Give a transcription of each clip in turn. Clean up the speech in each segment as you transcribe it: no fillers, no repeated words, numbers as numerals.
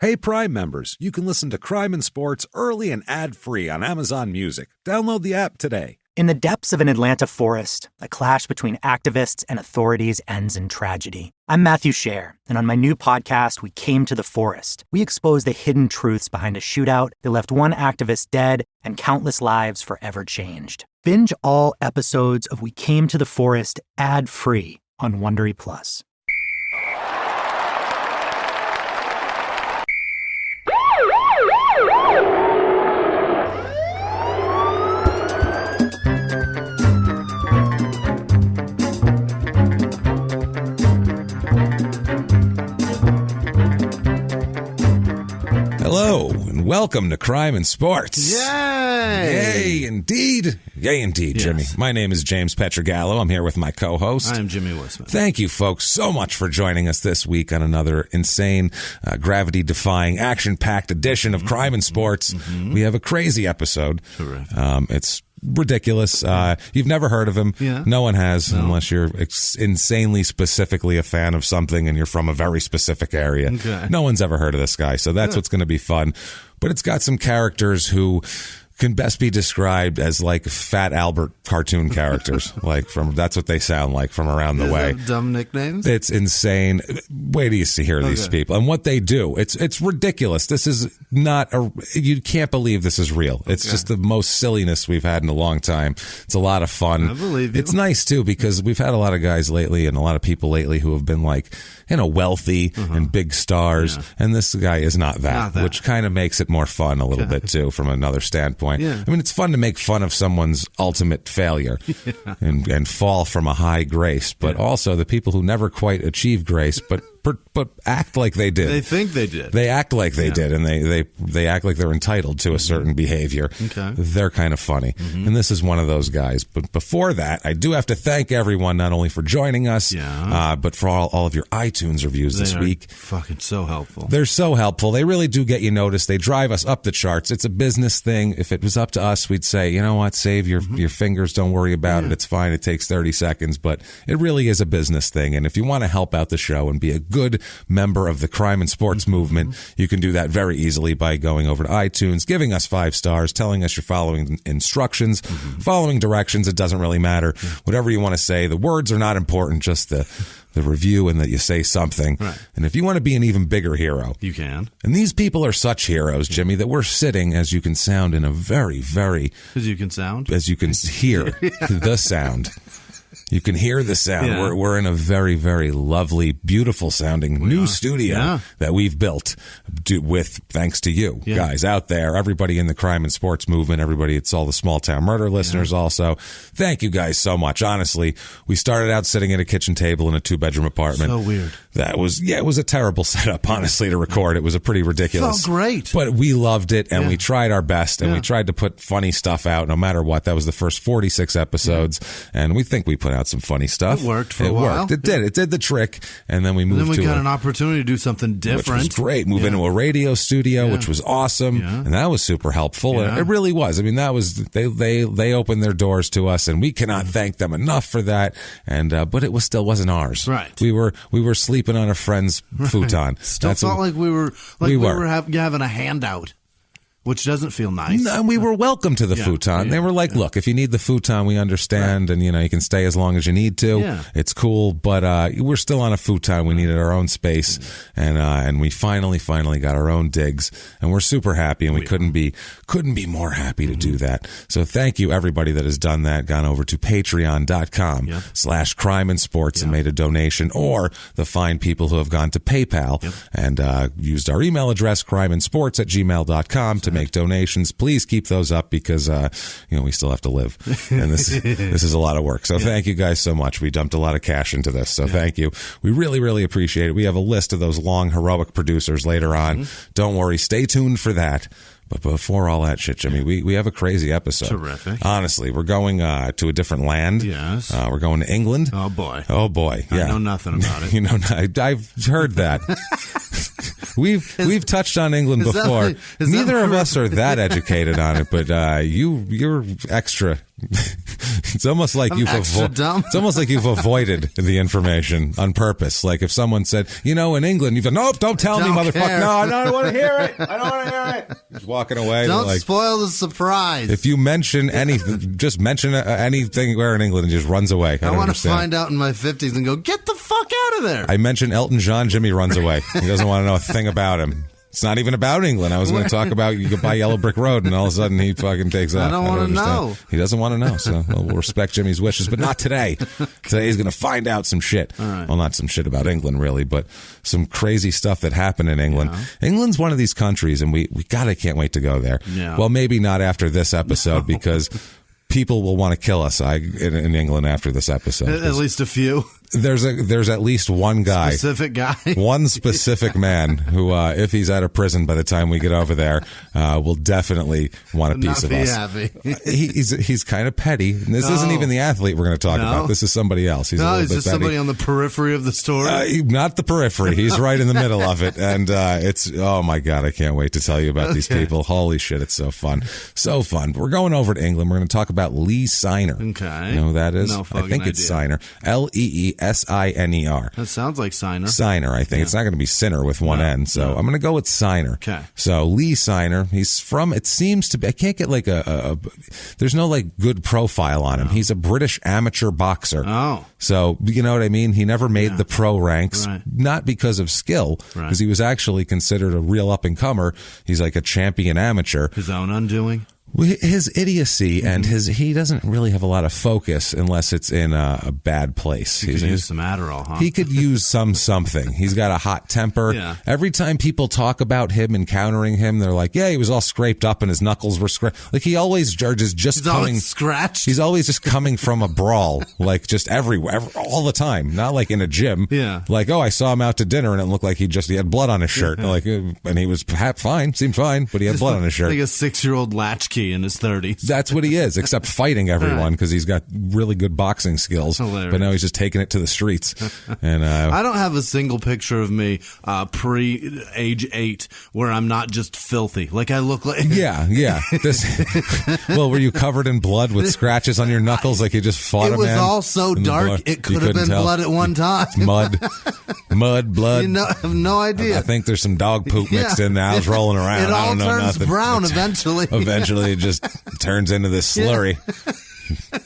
Hey, Prime members, you can listen to Crime and Sports early and ad-free on Amazon Music. Download the app today. In the depths of an Atlanta forest, a clash between activists and authorities ends in tragedy. I'm Matthew Scher, and on my new podcast, We Came to the Forest, we expose the hidden truths behind a shootout that left one activist dead and countless lives forever changed. Binge all episodes of We Came to the Forest ad-free on Wondery Plus. Hello, and welcome to Crime and Sports. Yay! Yay, indeed. Yay, indeed, Yes. Jimmy. My name is James Petrogallo. I'm here with my co-host. I'm Jimmy Wisman. Thank you, folks, so much for joining us this week on another insane, gravity-defying, action-packed edition of Crime and Sports. We have a crazy episode. Terrific. It's ridiculous. You've never heard of him. Yeah. No one has, unless you're insanely specifically a fan of something and you're from a very specific area. Okay. No one's ever heard of this guy, so that's what's going to be fun. But it's got some characters who can best be described as like Fat Albert cartoon characters. That's what they sound like from around the way. Dumb nicknames? It's insane. Wait till you hear these people and what they do. It's ridiculous. This is not you can't believe this is real. It's just the most silliness we've had in a long time. It's a lot of fun. I believe you. It's nice too because we've had a lot of guys lately and a lot of people lately who have been like, wealthy and big stars. Yeah. And this guy is not that, which kind of makes it more fun a little bit too from another standpoint. Yeah. I mean, it's fun to make fun of someone's ultimate failure and fall from a high grace, but also the people who never quite achieve grace, but act like they did. They think they did. They act like they did, and they act like they're entitled to a certain behavior. Okay. They're kind of funny, and this is one of those guys. But before that, I do have to thank everyone not only for joining us, but for all of your iTunes reviews this week. Fucking so helpful. They're so helpful. They really do get you noticed. They drive us up the charts. It's a business thing. If it was up to us, we'd say, you know what, save your fingers. Don't worry about it. It's fine. It takes 30 seconds, but it really is a business thing. And if you want to help out the show and be a good member of the Crime and Sports movement, you can do that very easily by going over to iTunes, giving us 5 stars, telling us you're following instructions, following directions. It doesn't really matter. Whatever you want to say. The words are not important, just the review and that you say something. Right. And if you want to be an even bigger hero, You can. and these people are such heroes, Jimmy, that we're sitting, as you can sound, in a very, very, As you can sound. as you can hear the sound. You can hear the sound. Yeah. We're in a very, very lovely, beautiful sounding new studio that we've built with thanks to you guys out there, everybody in the Crime and Sports movement, everybody. It's all the small town murder listeners also. Thank you guys so much. Honestly, we started out sitting at a kitchen table in a 2-bedroom apartment. So weird. That was, it was a terrible setup, honestly, to record. It was a pretty ridiculous. Felt great. But we loved it, and we tried our best, and we tried to put funny stuff out no matter what. That was the first 46 episodes, and we think we put out some funny stuff. It worked for a while. It did. It did the trick, and then we moved And then we to got an opportunity to do something different. which was great. Move into a radio studio, which was awesome, and that was super helpful. Yeah. It really was. I mean, that was they opened their doors to us, and we cannot thank them enough for that. And but it still wasn't ours. Right. We were sleeping on a friend's futon. Still felt like we were having a handout. Which doesn't feel nice. No, and we were welcome to the futon. They were like, look, if you need the futon, we understand, and you can stay as long as you need to. Yeah. It's cool, but we're still on a futon. We needed our own space, and we finally got our own digs, and we're super happy, and we couldn't be more happy to do that. So thank you everybody that has done that, gone over to patreon.com/crime and sports and made a donation, or the fine people who have gone to PayPal and used our email address, crimeandsports@gmail.com to make donations. Please keep those up because we still have to live, and this is a lot of work. So thank you guys so much. We dumped a lot of cash into this, so thank you. We really, really appreciate it. We have a list of those long heroic producers later on. Don't worry, stay tuned for that. But before all that shit, Jimmy, we have a crazy episode. Terrific. Honestly, we're going to a different land. Yes. We're going to England. Oh, boy. Oh, boy. Yeah. I know nothing about it. I've heard that. We've touched on England before. Neither of us are that educated on it, but you're extra It's almost like it's almost like you've avoided the information on purpose. Like if someone said, in England, you've been, nope, don't tell me, motherfucker. No, I don't want to hear it. I don't want to hear it. Just walking away. Don't spoil the surprise. If you mention anything, just mention anything where in England and just runs away. I want to find out in my 50s and go, get the fuck out of there. I mentioned Elton John, Jimmy runs away. He doesn't want to know a thing about him. It's not even about England. I was going to talk about you could buy Yellow Brick Road, and all of a sudden he fucking takes off. I don't want to know. He doesn't want to know, so we'll respect Jimmy's wishes, but not today. Today he's going to find out some shit. Right. Well, not some shit about England, really, but some crazy stuff that happened in England. Yeah. England's one of these countries, and we can't wait to go there. Yeah. Well, maybe not after this episode, because people will want to kill us in England after this episode. At least a few. There's at least one guy. Specific guy. One specific man who, if he's out of prison by the time we get over there, will definitely want a piece of us. Happy. He's kind of petty. And this isn't even the athlete we're going to talk about. This is somebody else. He's just somebody on the periphery of the story. Not the periphery. He's right in the middle of it. And it's, oh my God, I can't wait to tell you about these people. Holy shit, it's so fun. So fun. We're going over to England. We're going to talk about Lee Siner. Okay. You know who that is? No fucking I think it's Siner. Leesiner. That sounds like Siner. Siner, I think. Yeah. It's not going to be Sinner with one N, so I'm going to go with Siner. Okay. So Lee Siner, he's from, it seems to be, I can't get like there's no like good profile on him. He's a British amateur boxer. Oh. So, you know what I mean? He never made the pro ranks, not because of skill, because he was actually considered a real up-and-comer. He's like a champion amateur. His own undoing? His idiocy and he doesn't really have a lot of focus unless it's in a bad place. He could use some Adderall, huh? He could use something. He's got a hot temper. Yeah. Every time people talk about him, encountering him, they're like, yeah, he was all scraped up and his knuckles were scraped. Like he always is just always scratched. He's always just coming from a brawl, like just everywhere, all the time. Not like in a gym. Yeah. Like, oh, I saw him out to dinner and it looked like he had blood on his shirt. Like, and he was fine, seemed fine, but he had blood on his shirt. Like a 6-year-old latchkey in his 30s. That's what he is, except fighting everyone because he's got really good boxing skills. Hilarious. But now he's just taking it to the streets. And I don't have a single picture of me pre-age 8 where I'm not just filthy. Like I look like... Yeah. Well, were you covered in blood with scratches on your knuckles like you just fought a man? It was all so dark, it could have been blood at one time. Mud, blood. I have no idea. I think there's some dog poop mixed in there. I was rolling around. It all I don't know turns nothing. brown eventually. Eventually, it just turns into this slurry.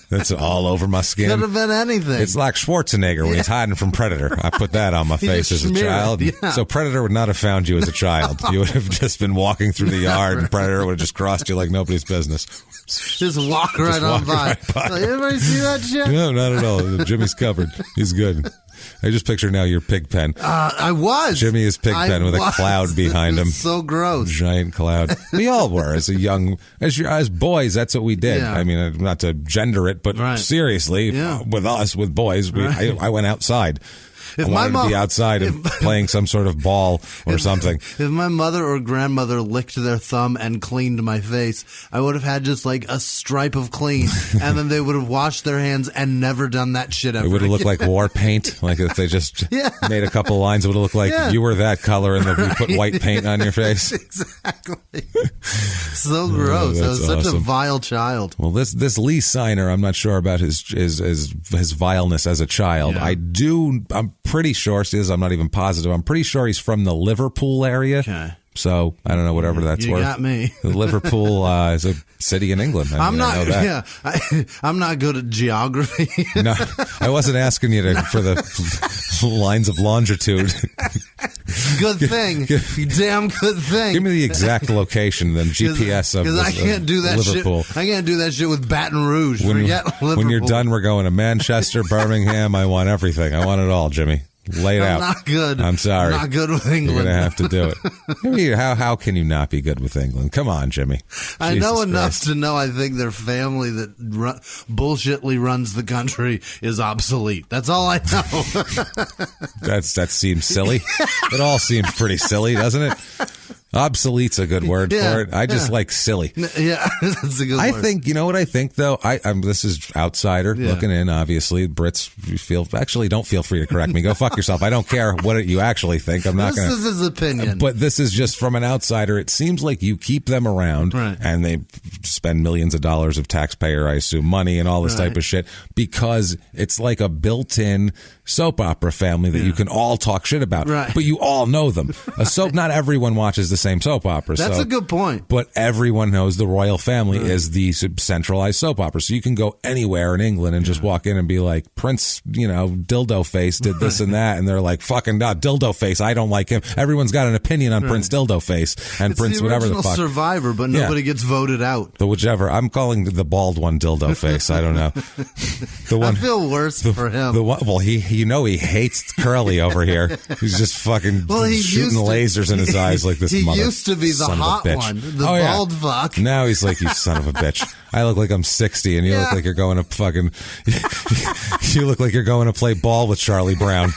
That's all over my skin. Could have been anything. It's like Schwarzenegger when he's hiding from Predator. I put that on my face as a child. Yeah. So Predator would not have found you as a child. You would have just been walking through the yard and Predator would have just crossed you like nobody's business. Just walk right on by. Like, anybody see that shit? No, not at all. Jimmy's covered. He's good. I just picture now your pig pen. I was. Jimmy is pig pen with a cloud behind him. So gross. Giant cloud. We all were as as boys. That's what we did. Yeah. I mean, not to gender it, but seriously, with boys, I went outside. I wanted to be outside and playing some sort of ball or something. If my mother or grandmother licked their thumb and cleaned my face, I would have had just like a stripe of clean, and then they would have washed their hands and never done that shit ever. It would have looked like war paint. Like if they just made a couple lines, it would have looked like you were that color and then you put white paint on your face. Exactly. So gross. I was such a vile child. Well, this Lee Siner, I'm not sure about his vileness as a child. Yeah. I'm pretty sure he is. I'm not even positive. I'm pretty sure he's from the Liverpool area. Okay. So I don't know, whatever that's worth. You got me. Liverpool is a city in England. I know that. Yeah, I'm not good at geography. No, I wasn't asking you for the lines of longitude. Good thing. You damn good thing. Give me the exact location, then GPS of because I can't do that Liverpool. Shit. I can't do that shit with Baton Rouge. Forget Liverpool. When you're done, we're going to Manchester, Birmingham. I want everything. I want it all, Jimmy. Lay it out. I'm not good. I'm sorry. I'm not good with England. You're going to have to do it. I mean, how can you not be good with England? Come on, Jimmy. I know enough to know I think their family that bullshitly runs the country is obsolete. That's all I know. That seems silly. It all seems pretty silly, doesn't it? Obsolete's a good word for it. I just like silly. Yeah, that's a good word. I think, you know what I think, though? This is outsider looking in, obviously. Brits don't feel free to correct me. Go fuck yourself. I don't care what you actually think. I'm not going to. This is his opinion. But this is just from an outsider. It seems like you keep them around and they spend millions of dollars of taxpayer, I assume, money and all this type of shit because it's like a built-in soap opera family that you can all talk shit about. Right. But you all know them. Not everyone watches the same soap opera. That's a good point. But everyone knows the royal family is the centralized soap opera. So you can go anywhere in England and just walk in and be like, Prince, Dildo Face did this and that. And they're like, fucking Dildo Face. I don't like him. Everyone's got an opinion on Prince Dildo Face and it's Prince the whatever the fuck. Survivor, but nobody gets voted out. The whichever. I'm calling the bald one Dildo Face. I don't know. The one, I feel worse for him. The one, well, he hates Curly over here. He's just fucking shooting lasers in his eyes like this he mother. He used to be the hot one, the bald fuck. Now he's like, you son of a bitch. I look like I'm 60 and you look like you're going to fucking, you look like you're going to play ball with Charlie Brown.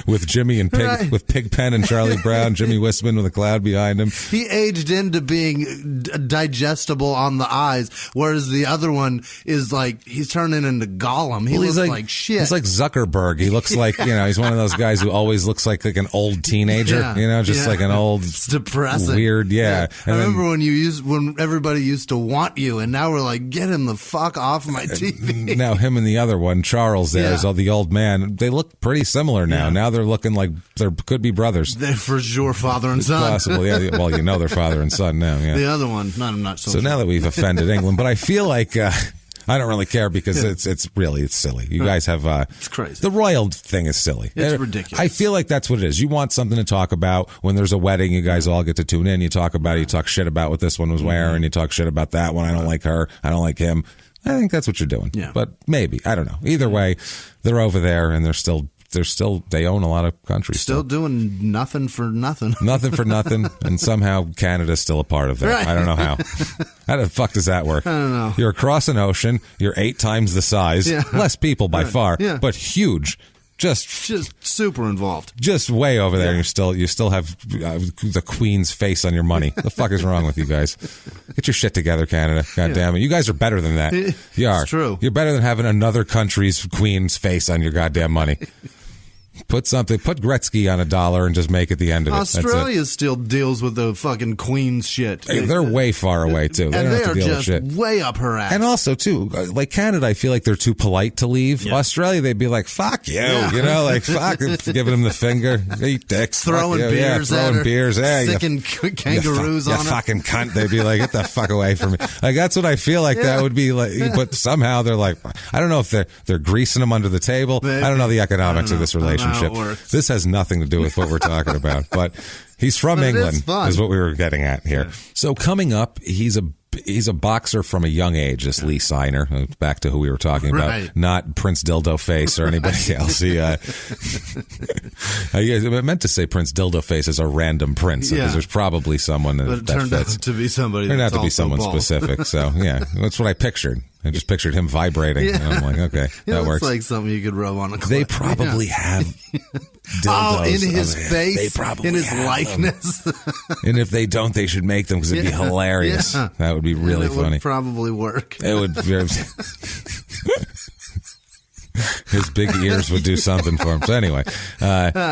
With Jimmy and with Pigpen and Charlie Brown, Jimmy Wisman with a cloud behind him. He aged into being digestible on the eyes, whereas the other one is like he's turning into Gollum. He looks like shit. He's like Zuckerberg. He looks like he's one of those guys who always looks like an old teenager. Just like an old, it's depressing, weird. Yeah. I remember when everybody used to want you, and now we're like, get him the fuck off my TV. Now him and the other one, Charles, is the old man. They look pretty similar now. Now they're looking like they could be brothers. They're for sure father and son. Possible, yeah. Well, they're father and son now. Yeah. The other one, I'm not so. So now that we've offended England, but I feel like I don't really care because it's silly. You guys have it's crazy. The royal thing is silly. It's ridiculous. I feel like that's what it is. You want something to talk about when there's a wedding. You guys all get to tune in. You talk about it. You talk shit about what this one was wearing. You talk shit about that one. I don't like her. I don't like him. I think that's what you're doing. Yeah. But maybe I don't know. Either way, they're over there and they own a lot of countries. Still doing nothing for nothing. Nothing for nothing. And somehow Canada's still a part of that. Right. I don't know how. How the fuck does that work? I don't know. You're across an ocean. You're 8 times the size. Yeah. Less people by far. Yeah. But huge. Just super involved. Just way over there. Yeah. You still have the Queen's face on your money. The fuck is wrong with you guys? Get your shit together, Canada. God damn it. You guys are better than that. You are. It's true. You're better than having another country's Queen's face on your goddamn money. Put Gretzky on $1 and just make it the end of it. Australia still deals with the fucking Queen's shit. Hey, they're way far away, too. They don't have to deal with shit. Way up her ass. And also, too, like Canada, I feel like they're too polite to leave. Yeah. Australia, they'd be like, fuck you. Yeah. Like, fuck, giving them the finger. Eat dicks. Throwing beers at her. Throwing beers. Hey, sticking kangaroos on her. You fucking cunt. They'd be like, get the fuck away from me. Like, that's what I feel like that would be like. But somehow they're like, I don't know if they're greasing them under the table. Maybe. I don't know the economics of this relationship. This has nothing to do with what we're talking about, but he's from England is what we were getting at here. Yeah. So coming up, he's a boxer from a young age, this Lee Signer, back to who we were talking about, not Prince Dildo Face or anybody else. I meant to say Prince Dildo Face is a random prince, because there's probably someone that fits. Turned out to be somebody Turned out to be someone specific, so yeah, that's what I pictured. I just pictured him vibrating, and I'm like, okay, that works. Looks like something you could rub on a clip. They probably have dildos in his face, they probably in his likeness. And if they don't, they should make them because it'd be hilarious. Yeah. That would be really funny. It would probably work. It would. His big ears would do something for him. So anyway,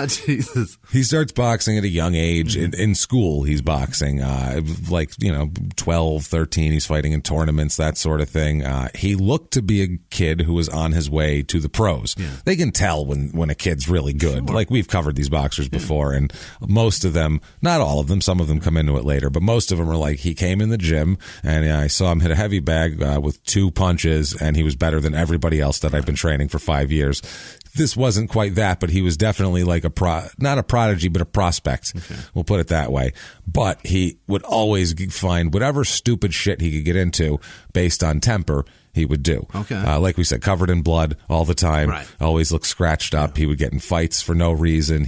Jesus. He starts boxing at a young age. In school, he's boxing, 12, 13. He's fighting in tournaments, that sort of thing. He looked to be a kid who was on his way to the pros. Yeah. They can tell when a kid's really good. Sure. Like, we've covered these boxers before, and most of them, not all of them, some of them come into it later, but most of them are like, he came in the gym, and I saw him hit a heavy bag with 2 punches, and he was better than everybody else that I've been training for 5 years. This wasn't quite that, but he was definitely like not a prodigy, but a prospect. Okay. We'll put it that way. But he would always find whatever stupid shit he could get into based on temper, he would do. Okay. Like we said, covered in blood all the time. Right. Always looked scratched up. Yeah. He would get in fights for no reason.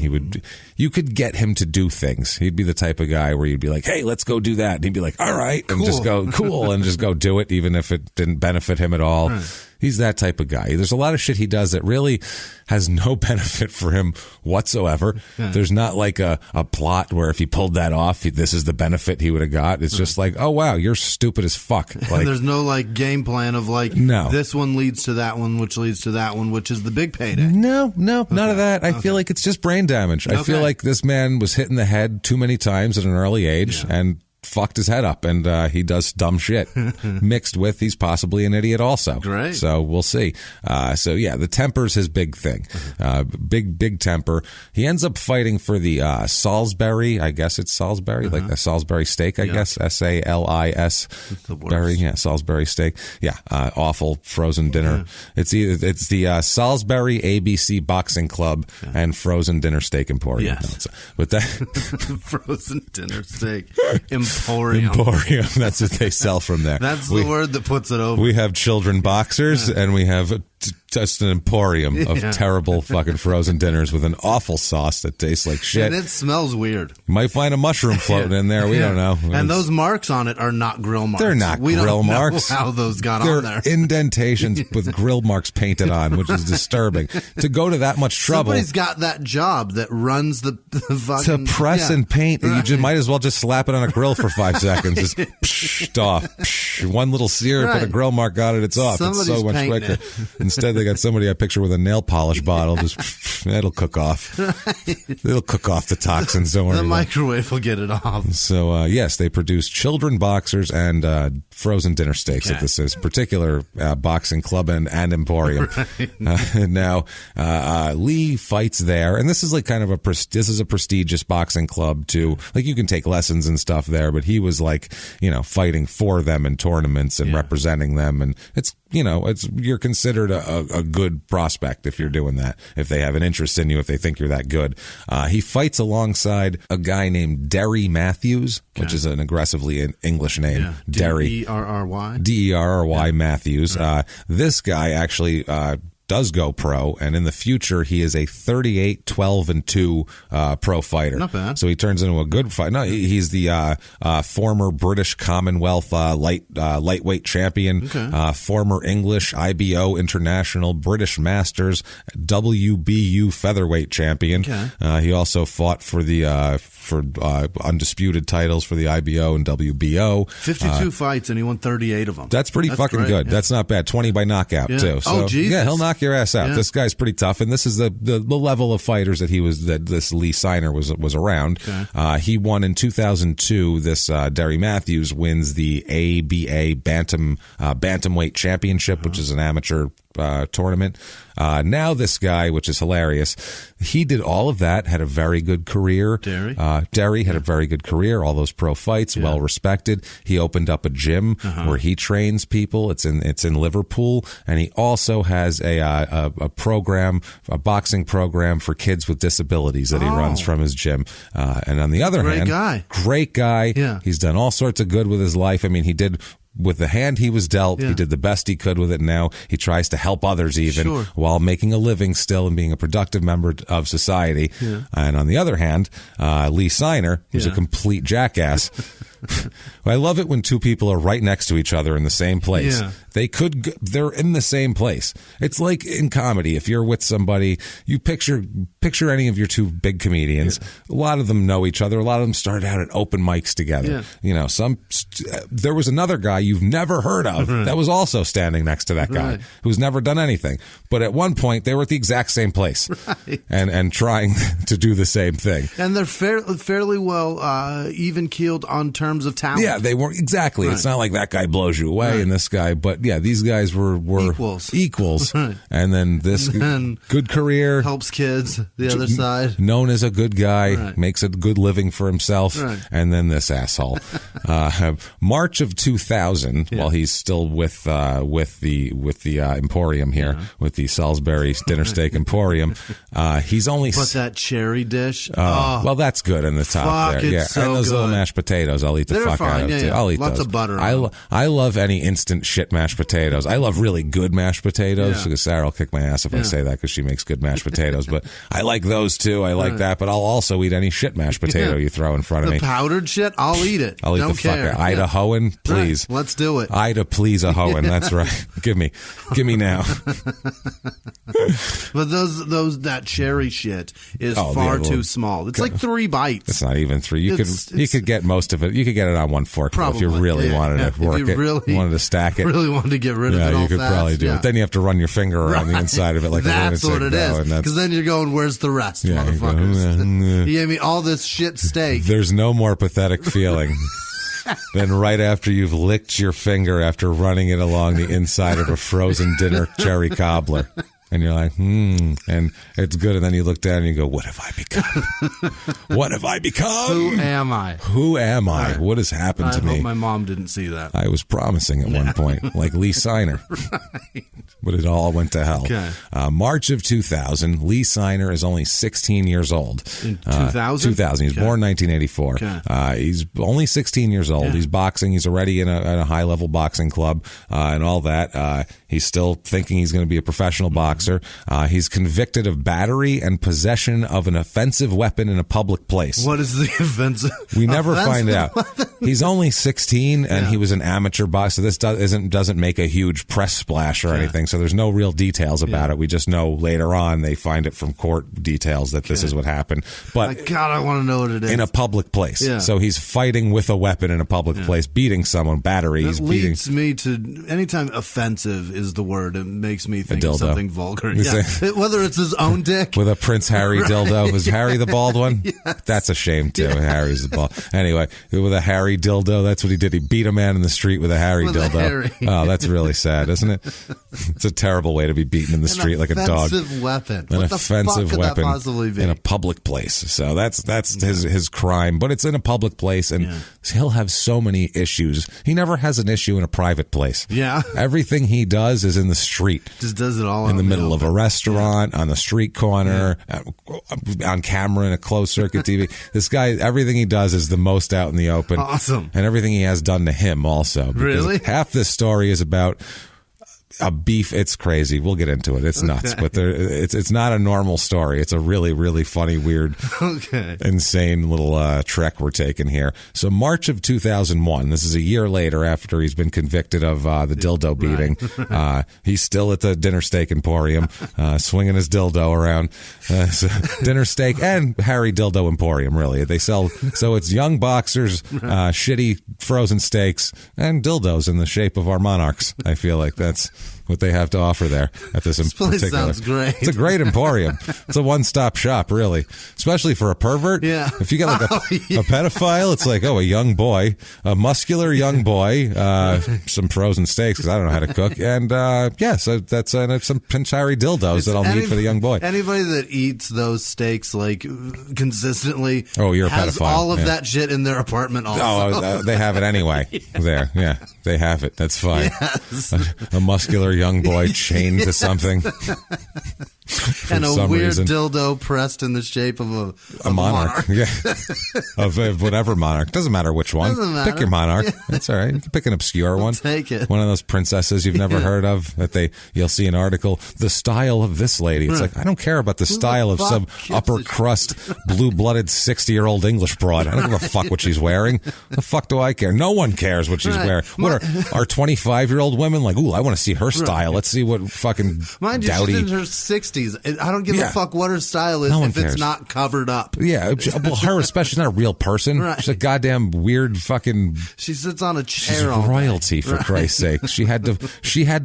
You could get him to do things. He'd be the type of guy where you'd be like, hey, let's go do that. And he'd be like, all right. Cool. And just go, cool. And just go do it, even if it didn't benefit him at all. Right. He's that type of guy. There's a lot of shit he does that really has no benefit for him whatsoever. There's not like a plot where if he pulled that off, this is the benefit he would have got. It's just like, oh, wow, you're stupid as fuck. Like, and there's no like game plan of like, no. This one leads to that one, which leads to that one, which is the big payday. No, none of that. I feel like it's just brain damage. I feel like this man was hit in the head too many times at an early age and fucked his head up, and he does dumb shit mixed with he's possibly an idiot also. Great. So we'll see. So yeah, the temper's his big thing. Big temper. He ends up fighting for the Salisbury, I guess it's Salisbury, like a Salisbury steak, I guess, SALIS berry. Yeah, Salisbury steak. Yeah, awful frozen dinner. It's the Salisbury ABC Boxing Club and Frozen Dinner Steak Emporium. Yes. But that Frozen dinner steak Emporium. That's what they sell from there. That's the word that puts it over. We have children boxers, and we have just an emporium of terrible fucking frozen dinners with an awful sauce that tastes like shit. And it smells weird. You might find a mushroom floating in there. We don't know. And those marks on it are not grill marks. They're not grill marks. Know how those got They're on there. Indentations with grill marks painted on, which is disturbing. To go to that much trouble. Somebody's got that job that runs the fucking... To press and paint. Right. You might as well just slap it on a grill for 5 seconds. Just psh, off. Psh, one little sear, put a grill mark on it, it's off. Somebody's it's so much quicker. Instead, they got somebody I picture with a nail polish bottle. Just it'll cook off. It'll cook off the toxins. Don't worry. The microwave will get it off. So yes, they produce children boxers and frozen dinner steaks at this particular boxing club and emporium. Right. Now Lee fights there, and this is like kind of a prestigious boxing club too. Like you can take lessons and stuff there, but he was like fighting for them in tournaments and representing them, and it's you're considered a good prospect if you're doing that, if they have an interest in you, if they think you're that good. He fights alongside a guy named Derry Matthews, which is an aggressively English name. Yeah. D-E-R-R-Y? D-E-R-R-Y Matthews. Right. This guy actually does go pro, and in the future he is a 38-12-2 pro fighter. Not bad. So he turns into a good fighter. No, he's the former British Commonwealth lightweight champion, former English IBO International British Masters WBU featherweight champion. He also fought for the undisputed titles for the IBO and WBO. 52 fights, and he won 38 of them. That's fucking great, good. Yeah. That's not bad. 20 by knockout too. So, Jesus. Yeah, he'll knock your ass out. Yeah. This guy's pretty tough, and this is the level of fighters that this Lee Siner was around. He won in 2002. This Derry Matthews wins the ABA Bantamweight Championship, which is an amateur tournament. Now this guy, which is hilarious, he did all of that, had a very good career. Derry had a very good career, all those pro fights, well respected. He opened up a gym where he trains people. It's in Liverpool, and he also has a program, a boxing program for kids with disabilities that he runs from his gym. And on the other hand, great guy. Yeah. He's done all sorts of good with his life. I mean, he did. With the hand he was dealt, he did the best he could with it. Now he tries to help others while making a living still and being a productive member of society. And on the other hand, Lee Siner, who's a complete jackass. I love it when two people are right next to each other in the same place. They're in the same place. It's like in comedy. If you're with somebody, you picture any of your two big comedians. A lot of them know each other. A lot of them started out at open mics together. There was another guy you've never heard of that was also standing next to that guy who's never done anything. But at one point, they were at the exact same place and trying to do the same thing. And they're fairly well even-keeled on terms of talent. Yeah, they weren't exactly. It's not like that guy blows you away and this guy, but yeah, these guys were equals. And then this good career, helps kids. The other side, known as a good guy, makes a good living for himself, and then this asshole. March of 2000, while he's still with the Emporium here, with the Salisbury Dinner Steak Emporium, he's only that cherry dish. Well, that's good in the top there. Yeah, so and those good. little mashed potatoes. I'll eat eat the They're fuck fine. out of Yeah, too. yeah. I'll eat Lots those. of butter I, on I love any instant shit mashed potatoes. I love really good mashed potatoes. Yeah. Because Sarah will kick my ass if I say that because she makes good mashed potatoes. But I like those too. I like that. But I'll also eat any shit mashed potato you throw in front of The me. powdered shit, I'll eat it. I'll eat Don't the fuck care. out. Idahoan, please. Right. Let's do it. Ida, please, a hoeing. That's right. Give me now. But that cherry shit is far too small. It's like 3 bites. It's not even 3. You could get most of it. You could get it on one fork if you really wanted to work it. Wanted to stack it. Really wanted to get rid of it. Yeah, all you could fast. probably do it. Then you have to run your finger around the inside of it like that's a lunatic. what it is. Because then you're going, where's the rest, motherfuckers? You gave me all this shit steak. There's no more pathetic feeling than right after you've licked your finger after running it along the inside of a frozen dinner cherry cobbler. And you're like, and it's good. And then you look down and you go, what have I become? What have I become? Who am I? Who am I? Right. What has happened to I me? hope my mom didn't see that. I was promising at one point, like Lee Siner. Right. But it all went to hell. Okay. March of 2000, Lee Siner is only 16 years old. In 2000? 2000. He's born 1984. Okay. He's only 16 years old. He's boxing. He's already in a high-level boxing club and all that. He's still thinking he's going to be a professional boxer. He's convicted of battery and possession of an offensive weapon in a public place. What is the offensive? We never find out. He's only 16, and he was an amateur boxer. This doesn't make a huge press splash or anything, so there's no real details about it. We just know later on they find it from court details that this is what happened. But God, I want to know what it is. In a public place. Yeah. So he's fighting with a weapon in a public place, beating someone, battery. That leads me to, anytime offensive is the word, it makes me think of something vulgar. Yeah. Whether it's his own dick. With a Prince Harry dildo. Was Harry the bald one? Yes. That's a shame, too. Harry's the bald. Anyway, with a Harry dildo, that's what he did. He beat a man in the street with a Harry dildo. Oh, that's really sad, isn't it? It's a terrible way to be beaten in the street like a dog. An offensive weapon. An What the offensive fuck could that weapon possibly be? in a public place. So that's his crime, but it's in a public place, and he'll have so many issues. He never has an issue in a private place. Yeah. Everything he does is in the street. Just does it all in the middle of a restaurant, on the street corner, on camera in a closed circuit TV. This guy, everything he does is the most out in the open. Awesome. And everything he has done to him also. Really? Half this story is about a beef. It's crazy. We'll get into it. It's nuts, but it's not a normal story. It's a really, really funny, weird, insane little trek we're taking here. So March of 2001, this is a year later after he's been convicted of the dildo beating. He's still at the Dinner Steak Emporium, swinging his dildo around. So Dinner Steak and Harry Dildo Emporium, really. They sell, so it's young boxers, shitty frozen steaks, and dildos in the shape of our monarchs. I feel like that's what they have to offer there at this place particular. sounds great. It's a great emporium. It's a one-stop shop, really, especially for a pervert. Yeah. If you get like a pedophile, it's like, a young boy, a muscular young boy, some frozen steaks because I don't know how to cook, and so that's some Prince Harry dildos that I'll need for the young boy. Anybody that eats those steaks like consistently, you're a has pedophile. all of that shit in their apartment. Also, They have it anyway. There, they have it. That's fine. Yes. A muscular young boy chained to something. And a weird reason. dildo pressed in the shape of a monarch. Yeah. of whatever monarch. Doesn't matter which one. Doesn't matter. Pick your monarch. That's all right. You can pick an obscure one. Take it. One of those princesses you've never heard of that you'll see an article. The style of this lady. It's like, I don't care about the style of some upper crust, blue-blooded 60-year-old English broad. I don't give a fuck what she's wearing. The fuck do I care? No one cares what she's wearing. What are 25-year-old women like, ooh, I want to see her style. Let's see what fucking Mind you, dowdy. she's in her 60s. I don't give a fuck what her style is if it's not covered up. Yeah, well, her especially, she's not a real person. Right. She's a goddamn weird fucking. She sits on a chair. She's all royalty, day. for Christ's sake. She had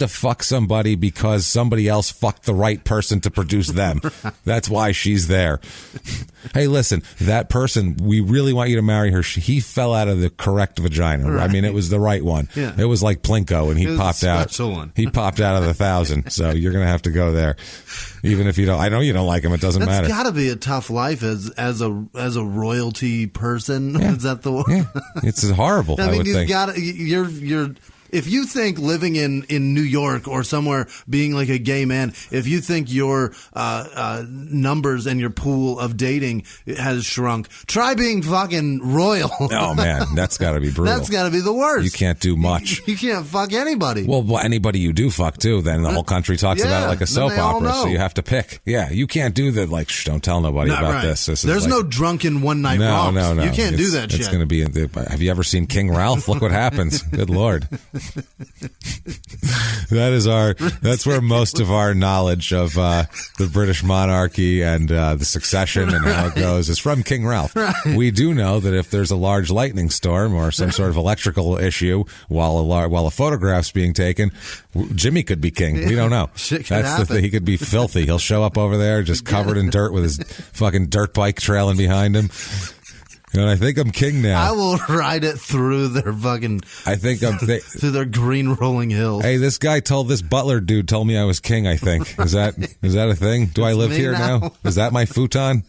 to fuck somebody because somebody else fucked the right person to produce them. That's why she's there. Hey, listen, that person, we really want you to marry her. He fell out of the correct vagina. Right. I mean, it was the right one. Yeah. It was like Plinko, and he popped out. One. He popped out of the 1,000. So you're gonna have to go there, even if you don't. I know you don't like him. It doesn't matter. That's got to be a tough life as a royalty person. Yeah. Is that the word? Yeah. It's horrible. I I mean, would you've think. got you're If you think living in New York or somewhere being like a gay man, if you think your numbers and your pool of dating has shrunk, try being fucking royal. Oh, man, that's got to be brutal. That's got to be the worst. You can't do much. You can't fuck anybody. Well, anybody you do fuck, too, then the whole country talks about it like a soap opera, so you have to pick. Yeah, you can't do the, like, shh, don't tell nobody about this. There's no drunken one-night romps. No. You can't do that shit. It's going to be... Have you ever seen King Ralph? Look what happens. Good Lord. That's where most of our knowledge of the British monarchy and the succession and how it goes is from King Ralph. Right. We do know that if there's a large lightning storm or some sort of electrical issue while a photograph's being taken, Jimmy could be king. We don't know. Shit That's happen. the thing. He could be filthy. He'll show up over there just covered in dirt with his fucking dirt bike trailing behind him. And I think I'm king now. I will ride it through their fucking... through their green rolling hills. Hey, this butler dude told me I was king, I think. Is that a thing? Do I live here now? Is that my futon?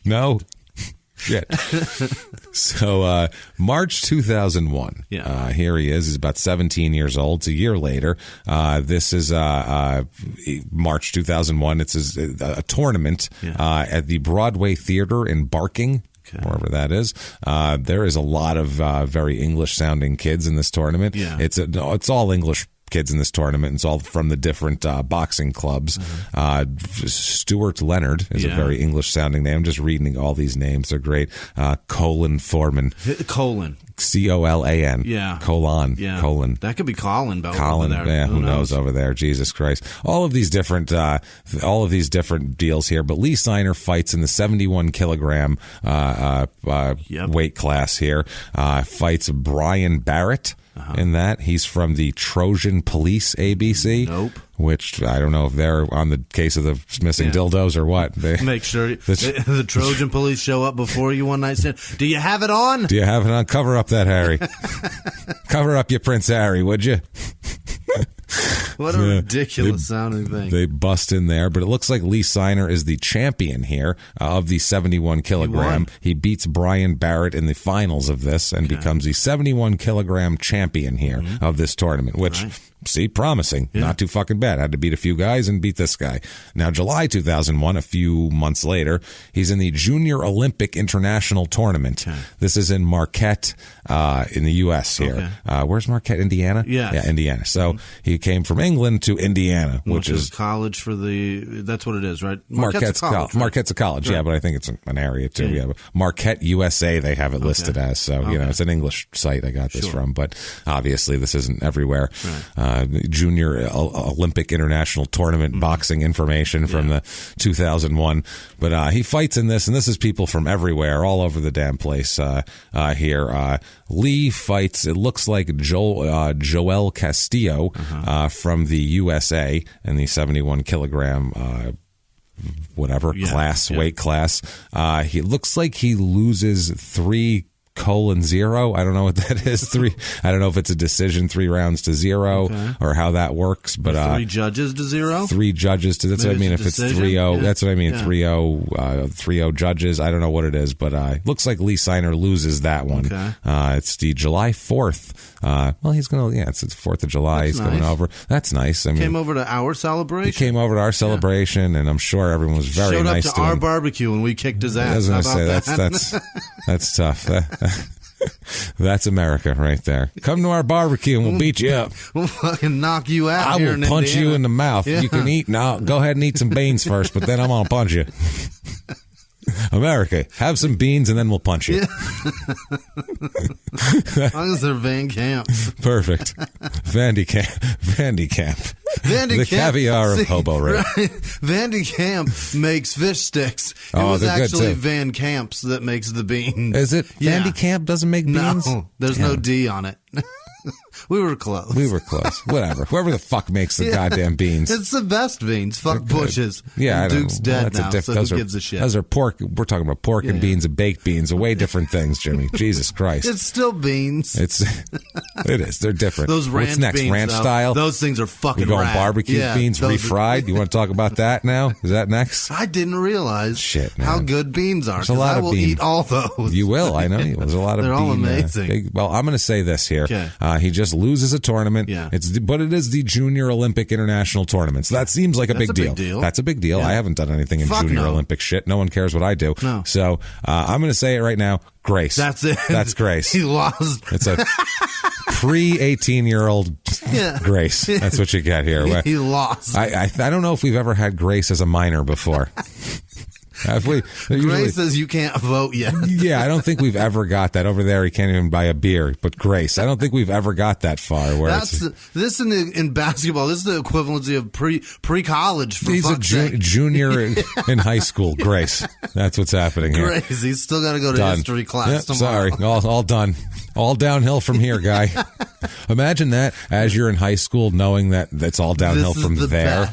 No? Shit. So, March 2001. Yeah. Here he is. He's about 17 years old. It's a year later. This is March 2001. It's a tournament at the Broadway Theater in Barking. Wherever that is. There is a lot of very English-sounding kids in this tournament. Yeah. It's all English kids in this tournament. It's all from the different boxing clubs. Stuart Leonard is a very English-sounding name. I'm just reading all these names. They're great. Colin Foreman. Colin. Colan. Yeah. Colon. Yeah. Colin. That could be Colin. Colin. Over there. Yeah. Who knows over there? Jesus Christ. All of these different deals here. But Lee Steiner fights in the 71 kilogram weight class here. Fights Brian Barrett. In that. He's from the Trojan Police ABC. Nope. Which I don't know if they're on the case of the missing dildos or what. Make sure the Trojan Police show up before you one night stand. Do you have it on? Do you have it on? Cover up that Harry. Cover up your Prince Harry, would you? What a ridiculous sounding thing. They bust in there, but it looks like Lee Steiner is the champion here of the 71 kilogram. He beats Brian Barrett in the finals of this and becomes the 71 kilogram champion here of this tournament, which... Right. See, promising. Yeah. Not too fucking bad. Had to beat a few guys and beat this guy. Now, July 2001, a few months later, he's in the Junior Olympic International Tournament. Okay. This is in Marquette, in the U.S. here. Okay. Where's Marquette, Indiana? Yes. Yeah, Indiana. So he came from England to Indiana, which is college for that's what it is, right? Marquette's a college. Right? Marquette's a college, right. Yeah, but I think it's an area too. Yeah, but Marquette, USA, they have it listed as. So, it's an English site I got this from, but obviously this isn't everywhere. Right. Junior Olympic International Tournament boxing information from the 2001. But he fights in this, and this is people from everywhere, all over the damn place here. Lee fights, it looks like Joel Castillo from the USA in the 71 kilogram weight class. He looks like he loses 3-0. I don't know what that is. I don't know if it's a decision 3 rounds to 0 or how that works. But 3 judges to 0. 3 judges to. That's what I mean. If it's 3-0, that's what I mean. 3-0 judges. I don't know what it is, but looks like Lee Steiner loses that one. Okay. It's the July 4th. Well, he's gonna. Yeah, it's the 4th of July. He's going over. That's nice. I mean, came over to our celebration. He came over to our celebration, and I'm sure everyone was very nice to him. Showed up to our barbecue, and we kicked his ass. I was going to say that's tough. That's America right there. Come to our barbecue and we'll beat you up. We'll fucking knock you out. I will punch you in the mouth. Yeah. You can eat now. Go ahead and eat some beans first, but then I'm gonna punch you. America, have some beans and then we'll punch you. Yeah. As long as they're Van Camp. Perfect. Vandy Camp. The caviar of Hobo Ray. Right. Vandy Camp makes fish sticks. It was actually Van Camps that makes the beans. Is it? Yeah. Vandy Camp doesn't make beans? No, there's no D on it. We were close. Whatever. Whoever the fuck makes the goddamn beans. It's the best beans. Fuck Bush's. Yeah, Duke's dead now, so who gives a shit? Those are pork. We're talking about pork and beans and baked beans. Are way different things, Jimmy. Jesus Christ. It's still beans. It is. They're different. Those ranch What's next? beans, Ranch style? Those things are fucking We're going rad. barbecue beans, refried. You want to talk about that now? Is that next? I didn't realize how good beans are. There's a lot I will of beans. Eat all those. You will. I know. There's a lot of They're bean. all amazing. Well, I'm going to say this here. Okay. He just loses a tournament. Yeah. But it is the Junior Olympic International Tournament. So that seems like a big deal. That's a big deal. Yeah. I haven't done anything in Junior Olympic shit. No one cares what I do. No. So I'm going to say it right now. Grace. That's it. That's Grace. He lost. It's a pre-18-year-old Grace. That's what you get here. He lost. I don't know if we've ever had Grace as a minor before. Have we? Grace says you can't vote yet. Yeah, I don't think we've ever got that. Over there, he can't even buy a beer. But Grace, I don't think we've ever got that far. Where this in basketball, this is the equivalency of pre-college. He's a junior in high school. Grace, that's what's happening here. Grace, he's still got to go to history class tomorrow. Sorry, all done. All downhill from here, guy. Imagine that as you're in high school, knowing that that's all downhill from there.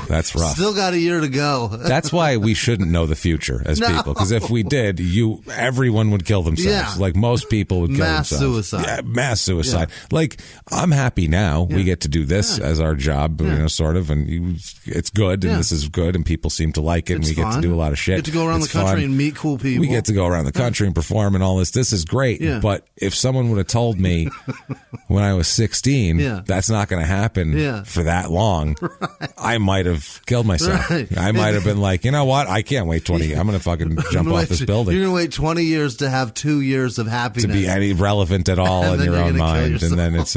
That's rough. Still got a year to go. That's why we shouldn't know the future as people, because if we did, everyone would kill themselves. Yeah. Like most people would kill mass themselves. Suicide. Yeah, mass suicide. Yeah. Like, I'm happy now. We get to do this as our job, sort of, and it's good, and this is good, and people seem to like it, and we get to do a lot of shit. Get to go around the country and meet cool people. We get to go around the country and perform and all this. This is great, but if someone would have told me when I was 16 that's not going to happen for that long, I might have killed myself. Right. I might have been like, you know what? I can't wait 20. I'm going to fucking jump off this building. You're going to wait 20 years to have 2 years of happiness. To be any relevant at all in your own mind. And then it's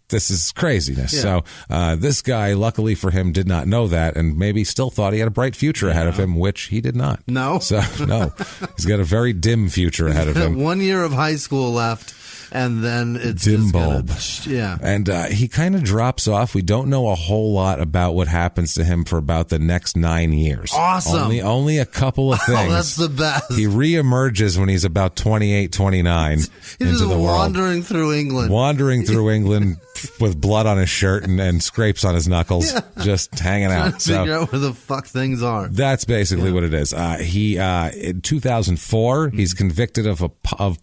this is craziness. Yeah. So this guy, luckily for him, did not know that and maybe still thought he had a bright future ahead of him, which he did not. No. So, no. He's got a very dim future ahead of him. 1 year of high school left. And then it's dim bulb. And he kind of drops off. We don't know a whole lot about what happens to him for about the next 9 years. Awesome. Only a couple of things. Oh, that's the best. He reemerges when he's about 28, 29 He's into just the wandering through England. Wandering through England with blood on his shirt and scrapes on his knuckles, just hanging out. Trying to figure out where the fuck things are. That's basically what it is. He in 2004, he's convicted of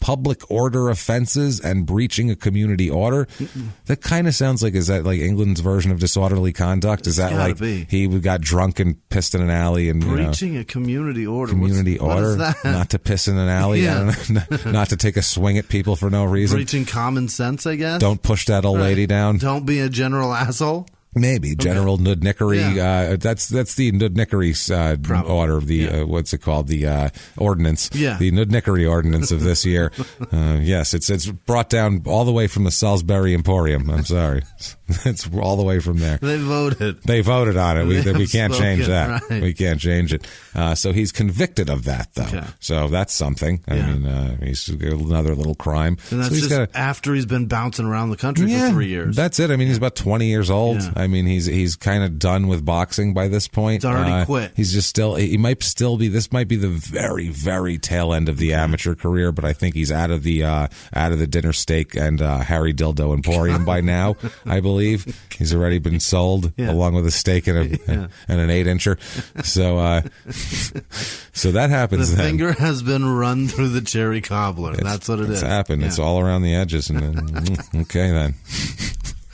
public order offenses and breaching a community order. That kind of sounds like, is that like England's version of disorderly conduct? Is that like he got drunk and pissed in an alley and breaching a community order? Community order, what is that? Not to piss in an alley, not to take a swing at people for no reason. Breaching common sense, I guess. Don't push that old lady down. Don't be a general asshole. Maybe General Nudnickery. That's the Nudnickery order of the what's it called, the ordinance. The Nudnickery ordinance of this year. Yes, it's brought down all the way from the Salisbury Emporium. I'm sorry, it's all the way from there. They voted on it. We can't change that. Right. We can't change it. So he's convicted of that though. Okay. So that's something. I mean, he's another little crime. And that's so just after he's been bouncing around the country for 3 years. That's it. I mean, he's about 20 years old. I mean, he's kind of done with boxing by this point. He's already quit. He's just still. He might still be. This might be the very, very tail end of the amateur career, but I think he's out of the dinner steak and Harry Dildo Emporium by now. I believe he's already been sold along with a steak and an 8-incher. So that happens. The then. finger has been run through the cherry cobbler. That's what it is. It's happened. Yeah. It's all around the edges, and then okay then.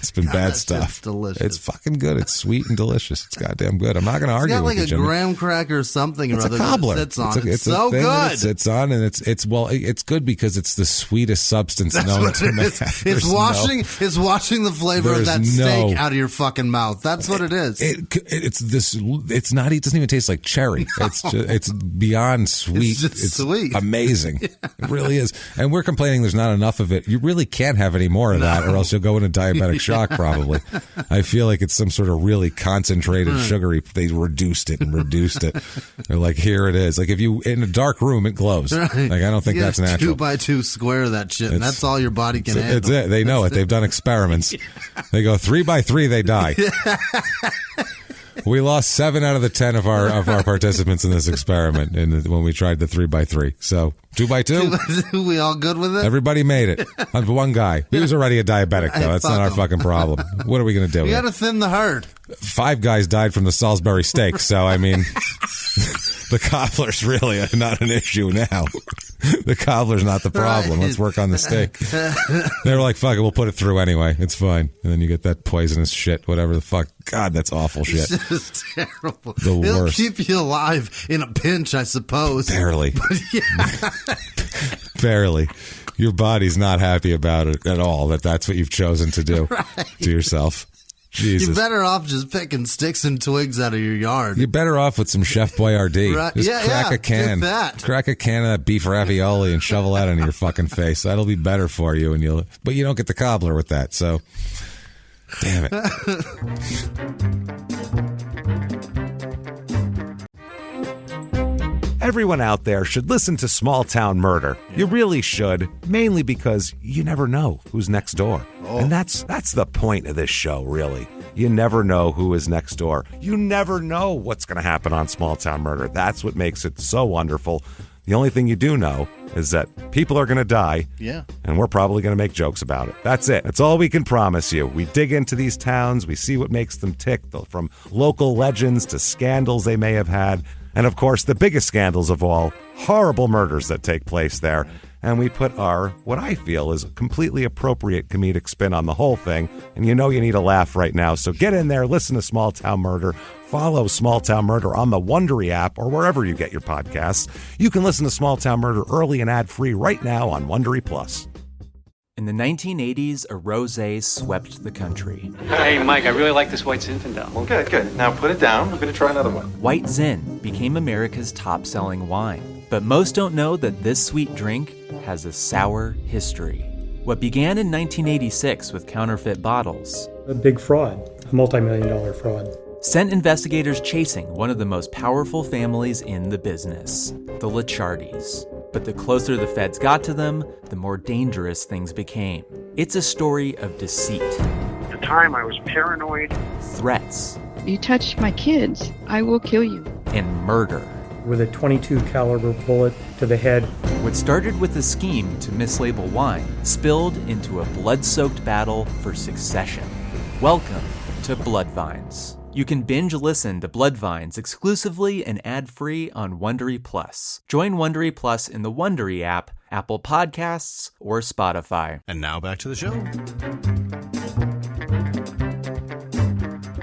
It's been bad stuff. It's delicious. It's fucking good. It's sweet and delicious. It's goddamn good. I'm not going to argue with you, It's got like a graham cracker or something. It's a cobbler. It's so good. It's on, and it's good because it's the sweetest substance known to man. It's washing the flavor of that steak out of your fucking mouth. That's what it is. It's not. It doesn't even taste like cherry. It's beyond sweet. It's sweet. Amazing. It really is. And we're complaining there's not enough of it. You really can't have any more of that, or else you'll go into diabetic shock. Probably. I feel like it's some sort of really concentrated sugary. They reduced it. They're like, here it is. Like if you in a dark room, it glows. Right. Like I don't think that's natural. 2x2 square that shit. And that's all your body can handle. It's it. They know it. They've done experiments. They go 3x3, they die. We lost 7 out of the 10 of our participants in this experiment when we tried the 3x3. So 2x2. We all good with it? Everybody made it. One guy. He was already a diabetic, though. That's not our fucking problem. What are we going to do? We got to thin the herd. 5 guys died from the Salisbury steak. So, I mean, The cobbler's really not an issue now. The cobbler's not the problem. Let's work on the steak. They were like, fuck it, we'll put it through anyway. It's fine. And then you get that poisonous shit, whatever the fuck. God, that's awful shit. It's just terrible. The It'll worst. keep you alive in a pinch, I suppose. Barely. But yeah. Barely. Your body's not happy about it at all, that's what you've chosen to do to yourself. Jesus. You're better off just picking sticks and twigs out of your yard. You're better off with some Chef Boyardee. Right. Just Yeah, crack yeah, a can. do that. Crack a can of that beef ravioli and shovel that into your fucking face. That'll be better for you, but you don't get the cobbler with that, so damn it. Everyone out there should listen to Small Town Murder. You really should, mainly because you never know who's next door. And that's the point of this show, really. You never know who is next door. You never know what's going to happen on Small Town Murder. That's what makes it so wonderful. The only thing you do know is that people are going to die, and we're probably going to make jokes about it. That's it. That's all we can promise you. We dig into these towns. We see what makes them tick, from local legends to scandals they may have had. And, of course, the biggest scandals of all, horrible murders that take place there. And we put what I feel is a completely appropriate comedic spin on the whole thing. And you know you need a laugh right now. So get in there, listen to Small Town Murder. Follow Small Town Murder on the Wondery app or wherever you get your podcasts. You can listen to Small Town Murder early and ad-free right now on Wondery Plus. In the 1980s, a rosé swept the country. Hey, Mike, I really like this White Zinfandel. Well, good. Now put it down. We're going to try another one. White Zin became America's top-selling wine. But most don't know that this sweet drink has a sour history. What began in 1986 with counterfeit bottles, a big fraud, a multi-million-dollar fraud, sent investigators chasing one of the most powerful families in the business, the Licciardis. But the closer the feds got to them, the more dangerous things became. It's a story of deceit. At the time, I was paranoid. Threats. You touch my kids, I will kill you. And murder. With a .22 caliber bullet to the head. What started with a scheme to mislabel wine spilled into a blood-soaked battle for succession. Welcome to Bloodvines. You can binge listen to Bloodvines exclusively and ad-free on Wondery Plus. Join Wondery Plus in the Wondery app, Apple Podcasts, or Spotify. And now back to the show.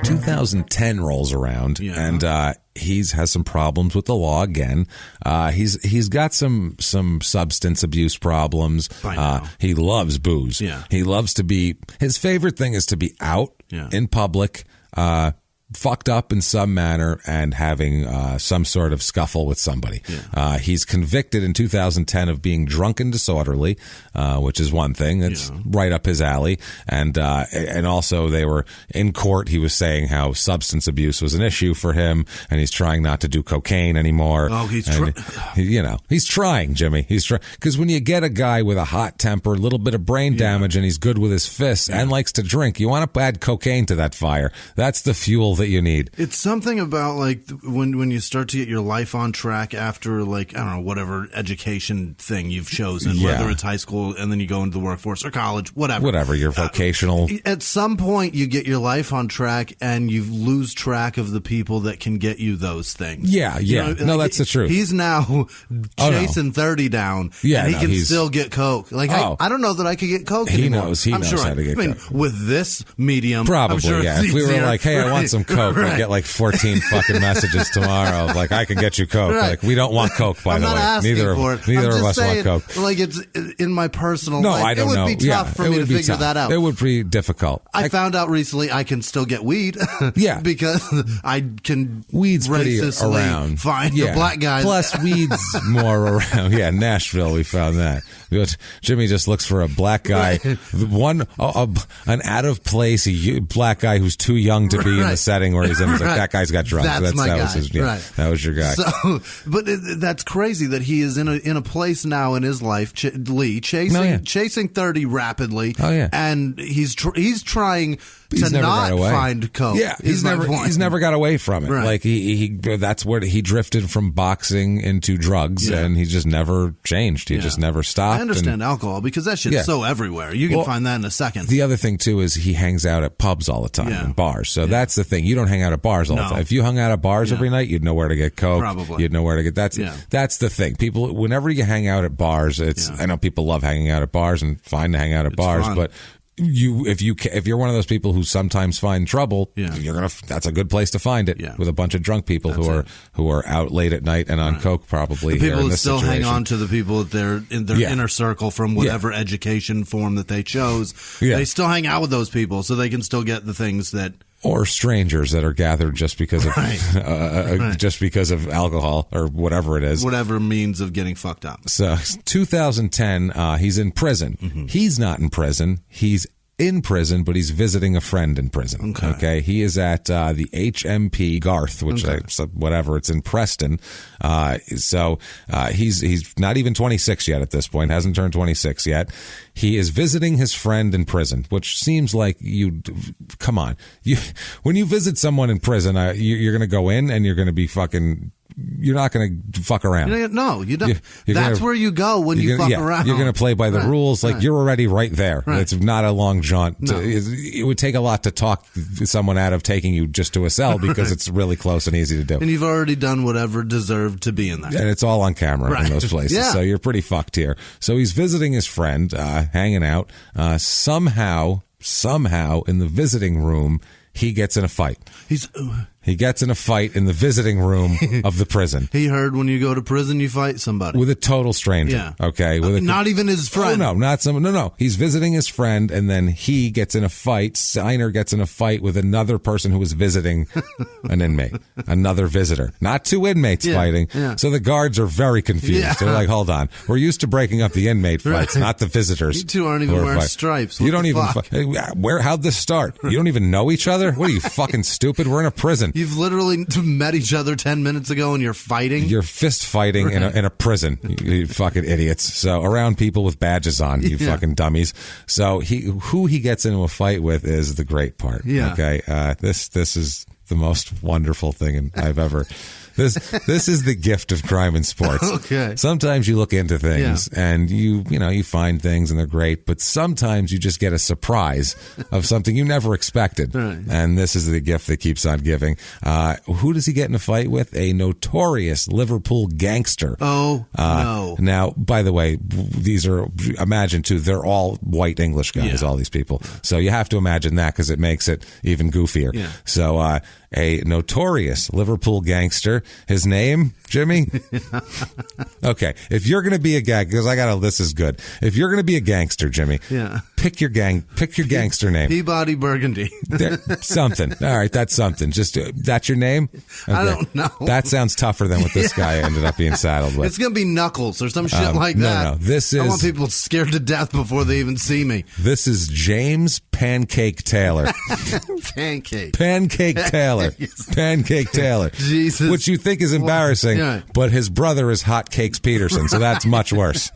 2010 rolls around, and has some problems with the law again. He's got some substance abuse problems. He loves booze. Yeah. He loves to be. His favorite thing is to be out in public, fucked up in some manner and having some sort of scuffle with somebody. He's convicted in 2010 of being drunk and disorderly, which is one thing that's right up his alley. And also they were in court. He was saying how substance abuse was an issue for him, and he's trying not to do cocaine anymore. Oh, he's he's trying, Jimmy. He's trying, because when you get a guy with a hot temper, a little bit of brain damage, and he's good with his fists and likes to drink, you want to add cocaine to that fire. That's the fuel that you need. It's something about like when you start to get your life on track after, like, I don't know, whatever education thing you've chosen, whether it's high school and then you go into the workforce or college, whatever your vocational. At some point you get your life on track and you lose track of the people that can get you those things. That's the truth. He's now chasing 30 down. And he can still get coke. Like I don't know that I could get coke anymore. He knows how to get coke. With this medium, probably, I'm sure If we were like, hey, I want some coke, I'd get like 14 fucking messages tomorrow of like, I can get you coke. Like, we don't want coke, by the way. Neither of us want coke. Like, it's in my personal life. I don't know. It would be tough for me to figure that out. It would be difficult. I found out recently I can still get weed. Because I can weed's pretty around. Find a black guy. Plus, weed's more around. Yeah, Nashville, we found that. Jimmy just looks for a black guy, an out of place black guy who's too young to be in the setting where he's in. He's like, that guy's got drugs. That's my guy. That was your guy. So, but that's crazy that he is in a place now in his life, Lee, chasing 30 rapidly. And he's trying to not find coke. Yeah, he's never got away from it. Like that's where he drifted from boxing into drugs, and he just never changed. He just never stopped. I understand alcohol because that shit's so everywhere. You can find that in a second. The other thing too is he hangs out at pubs all the time and bars. So that's the thing. You don't hang out at bars all the time. If you hung out at bars every night, you'd know where to get Coke. Probably. You'd know where to get that's the thing. People, whenever you hang out at bars, I know people love hanging out at bars and fine to hang out at bars, fun. but if you're one of those people who sometimes find trouble, that's a good place to find it with a bunch of drunk people who are out late at night and on Coke probably. The people who still situation. hang on to the people that in their inner circle from whatever education form that they chose. They still hang out with those people so they can still get the things that. Or strangers that are gathered just because of just because of alcohol or whatever it is, whatever means of getting fucked up. So 2010, he's in prison. Mm-hmm. He's not in prison. He's in prison, but he's visiting a friend in prison. Okay. He is at the HMP Garth, which it's in Preston. So he's not even 26 yet at this point. Hasn't turned 26 yet. He is visiting his friend in prison, which seems like come on. When you visit someone in prison, you're going to go in and you're going to be fucking. You're not going to fuck around. No, you don't. That's where you go when you fuck around. You're going to play by the rules. Like you're already right there. It's not a long jaunt. No. It would take a lot to talk someone out of taking you just to a cell because it's really close and easy to do. And you've already done whatever deserved to be in there. And it's all on camera in those places. So you're pretty fucked here. So he's visiting his friend, hanging out. Somehow in the visiting room, he gets in a fight. He gets in a fight in the visiting room of the prison. He heard when you go to prison, you fight somebody. With a total stranger. Yeah. Okay. Not even his friend. Oh, no, not someone. No. He's visiting his friend, and then he gets in a fight. Steiner gets in a fight with another person who was visiting an inmate. Another visitor. Not two inmates fighting. Yeah. So the guards are very confused. Yeah. They're like, hold on. We're used to breaking up the inmate fights, not the visitors. You two aren't even wearing stripes. You don't even. How'd this start? You don't even know each other? What are you, fucking stupid? We're in a prison. You've literally met each other 10 minutes ago and you're fighting? You're fist fighting in a prison, you fucking idiots. So around people with badges on, you fucking dummies. So who he gets into a fight with is the great part. Yeah. Okay. This is the most wonderful thing I've ever. This is the gift of crime in sports. Okay. Sometimes you look into things and you find things and they're great, but sometimes you just get a surprise of something you never expected. Right. And this is the gift that keeps on giving. Who does he get in a fight with? A notorious Liverpool gangster. Oh, no. Now, by the way, imagine too, they're all white English guys, all these people. So you have to imagine that because it makes it even goofier. Yeah. So, a notorious Liverpool gangster. His name, Jimmy? Okay. If you're going to be a gang, because this is good. If you're going to be a gangster, Jimmy, pick your gangster name. Peabody Burgundy. Something. All right. That's something. Just, that's your name? Okay. I don't know. That sounds tougher than what this guy ended up being saddled with. It's going to be Knuckles or some shit like that. No. I want people scared to death before they even see me. This is James Pancake Taylor. Pancake Taylor. Pancake Taylor. Jesus. Which you think is embarrassing, but his brother is Hot Cakes Peterson, so that's much worse.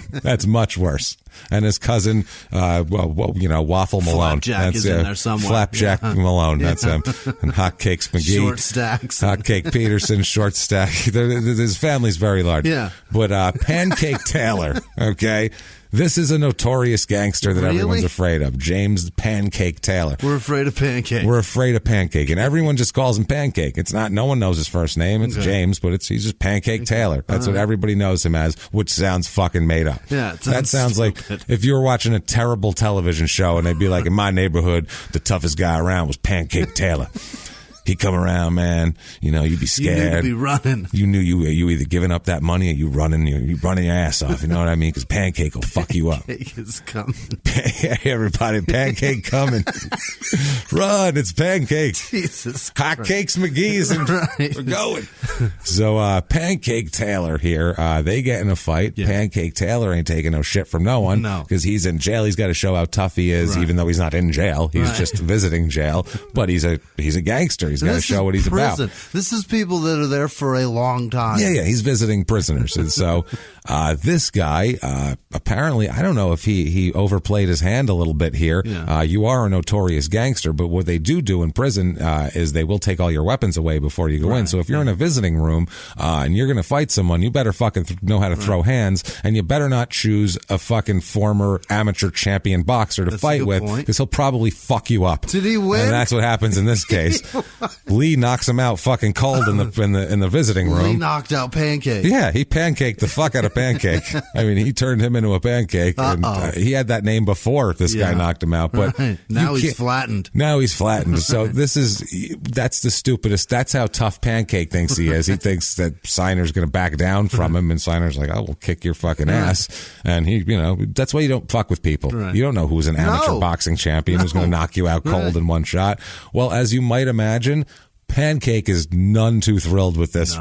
That's much worse. And his cousin, Waffle Malone. Flapjack is in there somewhere. Flapjack Malone, that's him. And Hot Cakes McGee. Short Stacks. Hot Cake Peterson, Short Stack. His family's very large. Yeah. But Pancake Taylor, okay? This is a notorious gangster that everyone's afraid of. James Pancake Taylor. We're afraid of Pancake. We're afraid of Pancake. And everyone just calls him Pancake. It's not, no one knows his first name. It's James, but he's just Pancake Taylor. That's what everybody knows him as, which sounds fucking made up. Yeah, that sounds like if you were watching a terrible television show and they'd be like, in my neighborhood, the toughest guy around was Pancake Taylor. He'd come around, man. You'd be scared. You knew to be running. You knew you either giving up that money or you running your ass off. You know what I mean? Because Pancake will fuck you up. Pancake is coming. Hey, everybody, Pancake coming. Run, it's Pancake. Jesus Hot Cakes McGee's and we're going. So Pancake Taylor here, they get in a fight. Yeah. Pancake Taylor ain't taking no shit from no one. No. Because he's in jail. He's got to show how tough he is, even though he's not in jail. He's just visiting jail. But he's a gangster. He's got to show what he's about. This is people that are there for a long time. Yeah, he's visiting prisoners. And so this guy, apparently, I don't know if he overplayed his hand a little bit here. Yeah. You are a notorious gangster, but what they do in prison is they will take all your weapons away before you go in. So if you're in a visiting room and you're going to fight someone, you better fucking know how to throw hands, and you better not choose a fucking former amateur champion boxer to fight with, because he'll probably fuck you up. Did he win? And that's what happens in this case. Lee knocks him out fucking cold in the visiting room. Lee knocked out Pancake. Yeah, he pancaked the fuck out of Pancake. I mean, he turned him into a pancake. And, he had that name before this guy knocked him out, but now he's flattened. Now he's flattened. So that's the stupidest. That's how tough Pancake thinks he is. He thinks that Signer's going to back down from him, and Signer's like, "I will kick your fucking ass." And that's why you don't fuck with people. You don't know who's an amateur boxing champion who's going to knock you out cold in one shot. Well, as you might imagine, Pancake is none too thrilled with this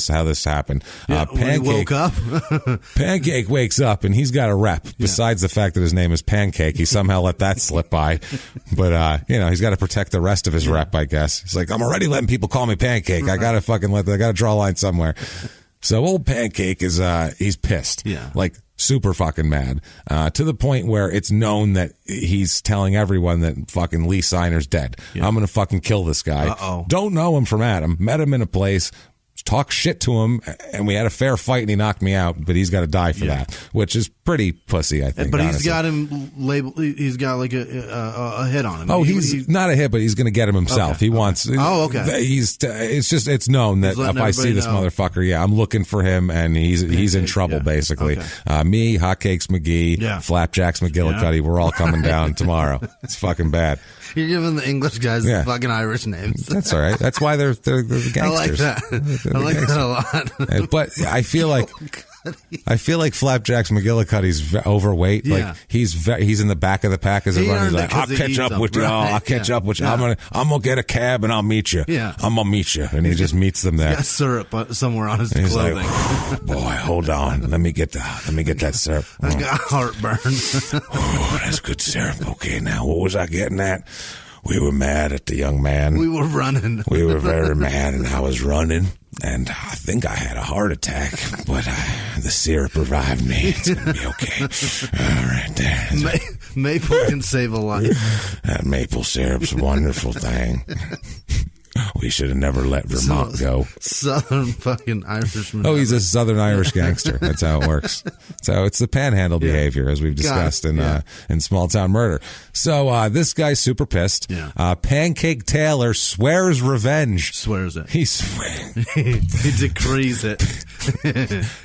how this happened. Pancake, when he woke up? Pancake wakes up and he's got a rep. Besides the fact that his name is Pancake, he somehow let that slip by. But he's got to protect the rest of his rep, I guess. He's like, I'm already letting people call me Pancake. I gotta I gotta draw a line somewhere. So old Pancake is he's pissed. Yeah. Like super fucking mad. To the point where it's known that he's telling everyone that fucking Lee Signer's dead. Yeah. I'm gonna fucking kill this guy. Don't know him from Adam. Met him in a place. Talk shit to him, and we had a fair fight, and he knocked me out, but he's got to die for that, which is pretty pussy, I think. But honestly. He's got him labeled. He's got like a hit on him. Oh, he's not a hit, but he's going to get him himself. Okay. He wants. Oh, okay. It's known that if I see this motherfucker, I'm looking for him, and he's in trouble basically. Okay. Me, Hotcakes McGee, Flapjacks McGillicuddy, we're all coming down tomorrow. It's fucking bad. You're giving the English guys fucking Irish names. That's all right. That's why they're the gangsters. I like that. I like that a lot. But I feel like Flapjacks McGillicuddy's overweight. Yeah. Like he's in the back of the pack as a runner. He's like, I'll catch up with you. I'll catch up with you. I'm gonna get a cab and I'll meet you. Yeah. I'm gonna meet you. And he just meets them there. He's got syrup somewhere on his clothing. Like, boy, hold on. Let me get that syrup. I got heartburn. That's good syrup. Okay, now what was I getting at? We were mad at the young man. We were running. We were very mad, and I was running. And I think I had a heart attack, but the syrup revived me. It's going to be okay. All right, there. Maple can save a life. That maple syrup's a wonderful thing. We should have never let Vermont go. Southern fucking Irishman. Oh, he's a Southern Irish gangster. That's how it works. So it's the panhandle behavior, as we've discussed in Small Town Murder. So this guy's super pissed. Yeah. Pancake Taylor swears revenge. Swears it. He swears. He decrees it.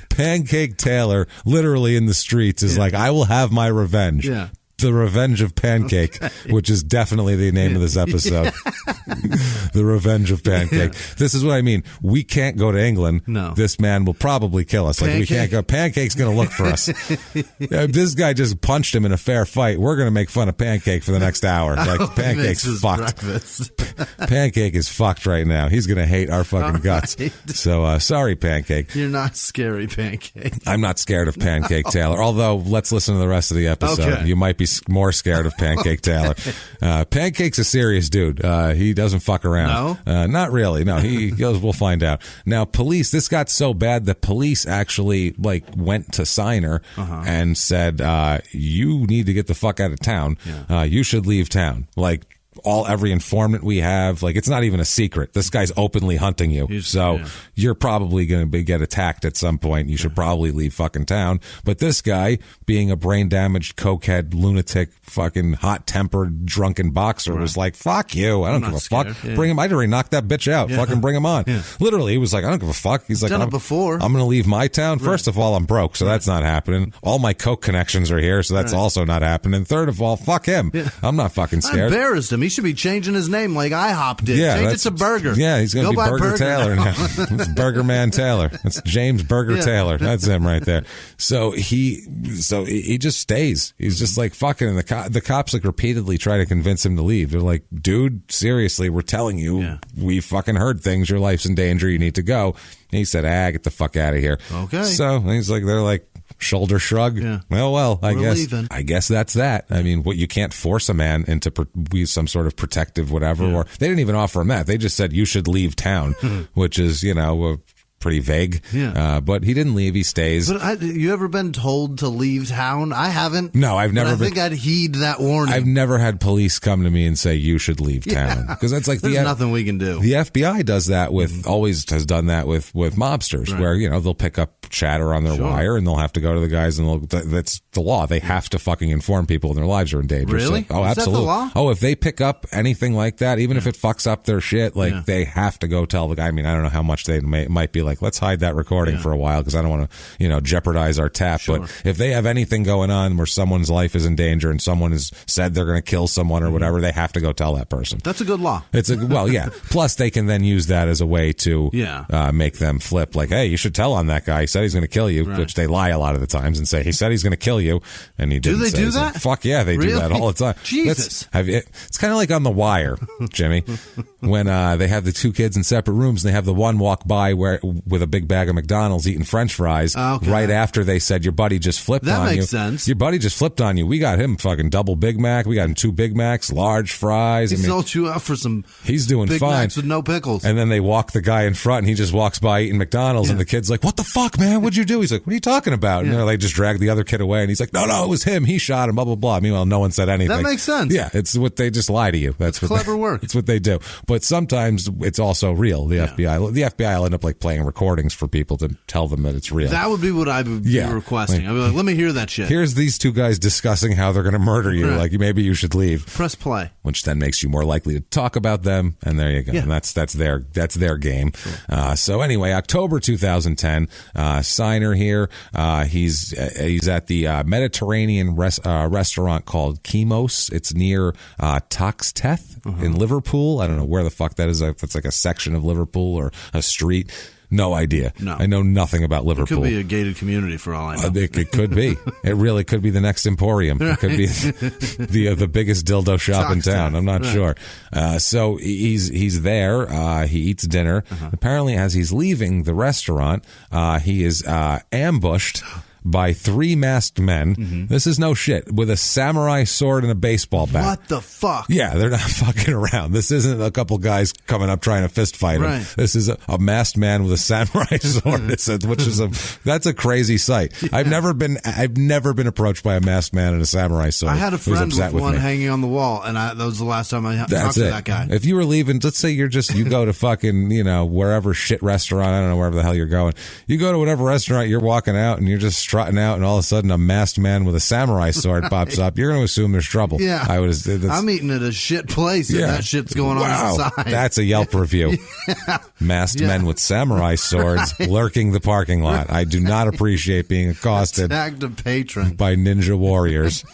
Pancake Taylor, literally in the streets, is like, I will have my revenge. Yeah. The Revenge of Pancake, which is definitely the name of this episode. The Revenge of Pancake. This is what I mean. We can't go to England. No. This man will probably kill us. Like, we can't go. Pancake's going to look for us. This guy just punched him in a fair fight. We're going to make fun of Pancake for the next hour. Like, Pancake's fucked. Pancake is fucked right now. He's going to hate our fucking guts. So, sorry, Pancake. You're not scary, Pancake. I'm not scared of Pancake Taylor. Although, let's listen to the rest of the episode. Okay. You might be more scared of Pancake Taylor. Pancake's a serious dude. He doesn't fuck around. No? Not really. No, he goes, we'll find out. Now, police, this got so bad that police actually went to Signer and said, you need to get the fuck out of town. Yeah. You should leave town. Every informant we have, it's not even a secret. This guy's openly hunting you. You're probably going to get attacked at some point. You should probably leave fucking town. But this guy, being a brain damaged, cokehead, lunatic, fucking hot tempered, drunken boxer, was like, fuck you. I don't give a fuck. Yeah. Bring him. I'd already knocked that bitch out. Yeah. Fucking bring him on. Yeah. Literally, he was like, I don't give a fuck. He's like, done it before. I'm going to leave my town. First of all, I'm broke, so that's not happening. All my coke connections are here, so that's also not happening. Third of all, fuck him. Yeah. I'm not fucking scared. I embarrassed him. He should be changing his name like IHOP did. Yeah, change it to Burger. Yeah, he's going to be Burger Taylor now. It's Burger Man Taylor. It's James Burger Taylor. That's him right there. So he just stays. He's just like fucking. And the cops repeatedly try to convince him to leave. They're like, dude, seriously, we're telling you, we fucking heard things. Your life's in danger. You need to go. And he said, get the fuck out of here. Okay. So he's like, they're like, Shoulder shrug. Yeah. Well, I We're guess leaving. I guess that's that. I mean, what, you can't force a man into some sort of protective whatever. Or they didn't even offer him that. They just said you should leave town, which is pretty vague. Yeah. But he didn't leave. He stays. But you ever been told to leave town? I haven't. No, I've never. I think I'd heed that warning. I've never had police come to me and say you should leave town, because that's like There's nothing we can do. The FBI does that always has done that with mobsters, Right. where they'll pick up chatter on their wire and they'll have to go to the guys and that's the law. They have to fucking inform people and their lives are in danger. Really? So, Is that the absolutely. law? Oh, if they pick up anything like that, even if it fucks up their shit, they have to go tell the guy. I mean, I don't know how much they might be like, let's hide that recording for a while because I don't want to, jeopardize our tap. Sure. But if they have anything going on where someone's life is in danger and someone has said they're going to kill someone or whatever, they have to go tell that person. That's a good law. Yeah. Plus, they can then use that as a way to make them flip. Like, hey, you should tell on that guy. He said he's going to kill you, which they lie a lot of the times and say he said he's going to kill you, and he didn't. Do they say do so. that? Fuck yeah, they do that all the time. Jesus. It's kind of like on The Wire, Jimmy, when they have the two kids in separate rooms and they have the one walk by with a big bag of McDonald's eating French fries right after they said your buddy just flipped on you. That makes sense. Your buddy just flipped on you. We got him fucking double Big Mac. We got him 2 Big Macs, large fries. He sold you out for some. He's doing Big fine Macs with no pickles. And then they walk the guy in front, and he just walks by eating McDonald's, and the kid's like, "What the fuck, man? What'd you do?" He's like, "What are you talking about?" And they just drag the other kid away, and he's like, "No, it was him. He shot him." Blah blah blah. Meanwhile, no one said anything. That makes sense. Yeah, it's what they just lie to you. That's what clever work. It's what they do. But sometimes it's also real. The FBI will end up like playing recordings for people to tell them that it's real. That would be what I would be requesting. I'd be like, let me hear that shit. Here's these two guys discussing how they're going to murder you. Right. Like, maybe you should leave. Press play. Which then makes you more likely to talk about them, and there you go. Yeah. And that's their game. Sure. So anyway, October 2010, Signer here. He's at the Mediterranean restaurant called Chemos. It's near Toxteth in Liverpool. I don't know where the fuck that is. If it's like a section of Liverpool or a street. No idea. No. I know nothing about Liverpool. It could be a gated community for all I know. It could be. It really could be the next Emporium. It could be the biggest dildo shop in town. I'm not sure. So he's there. He eats dinner. Apparently, as he's leaving the restaurant, he is ambushed by 3 masked men. This is no shit, with a samurai sword and a baseball bat. What the fuck? Yeah, they're not fucking around. This isn't a couple guys coming up trying to fist fight him. Right. This is a masked man with a samurai sword. That's a crazy sight. Yeah. I've never been approached by a masked man and a samurai sword. I had a friend with one hanging on the wall, and that was the last time I talked to that guy. If you were leaving, let's say you go to fucking wherever shit restaurant, I don't know, wherever the hell you're going. You go to whatever restaurant, you're walking out and you're just strutting out, and all of a sudden a masked man with a samurai sword pops up. You're going to assume there's trouble. Yeah, I'm eating at a shit place, and that shit's going on outside. That's a Yelp review. Masked men with samurai swords lurking the parking lot. I do not appreciate being accosted Tagged a patron by ninja warriors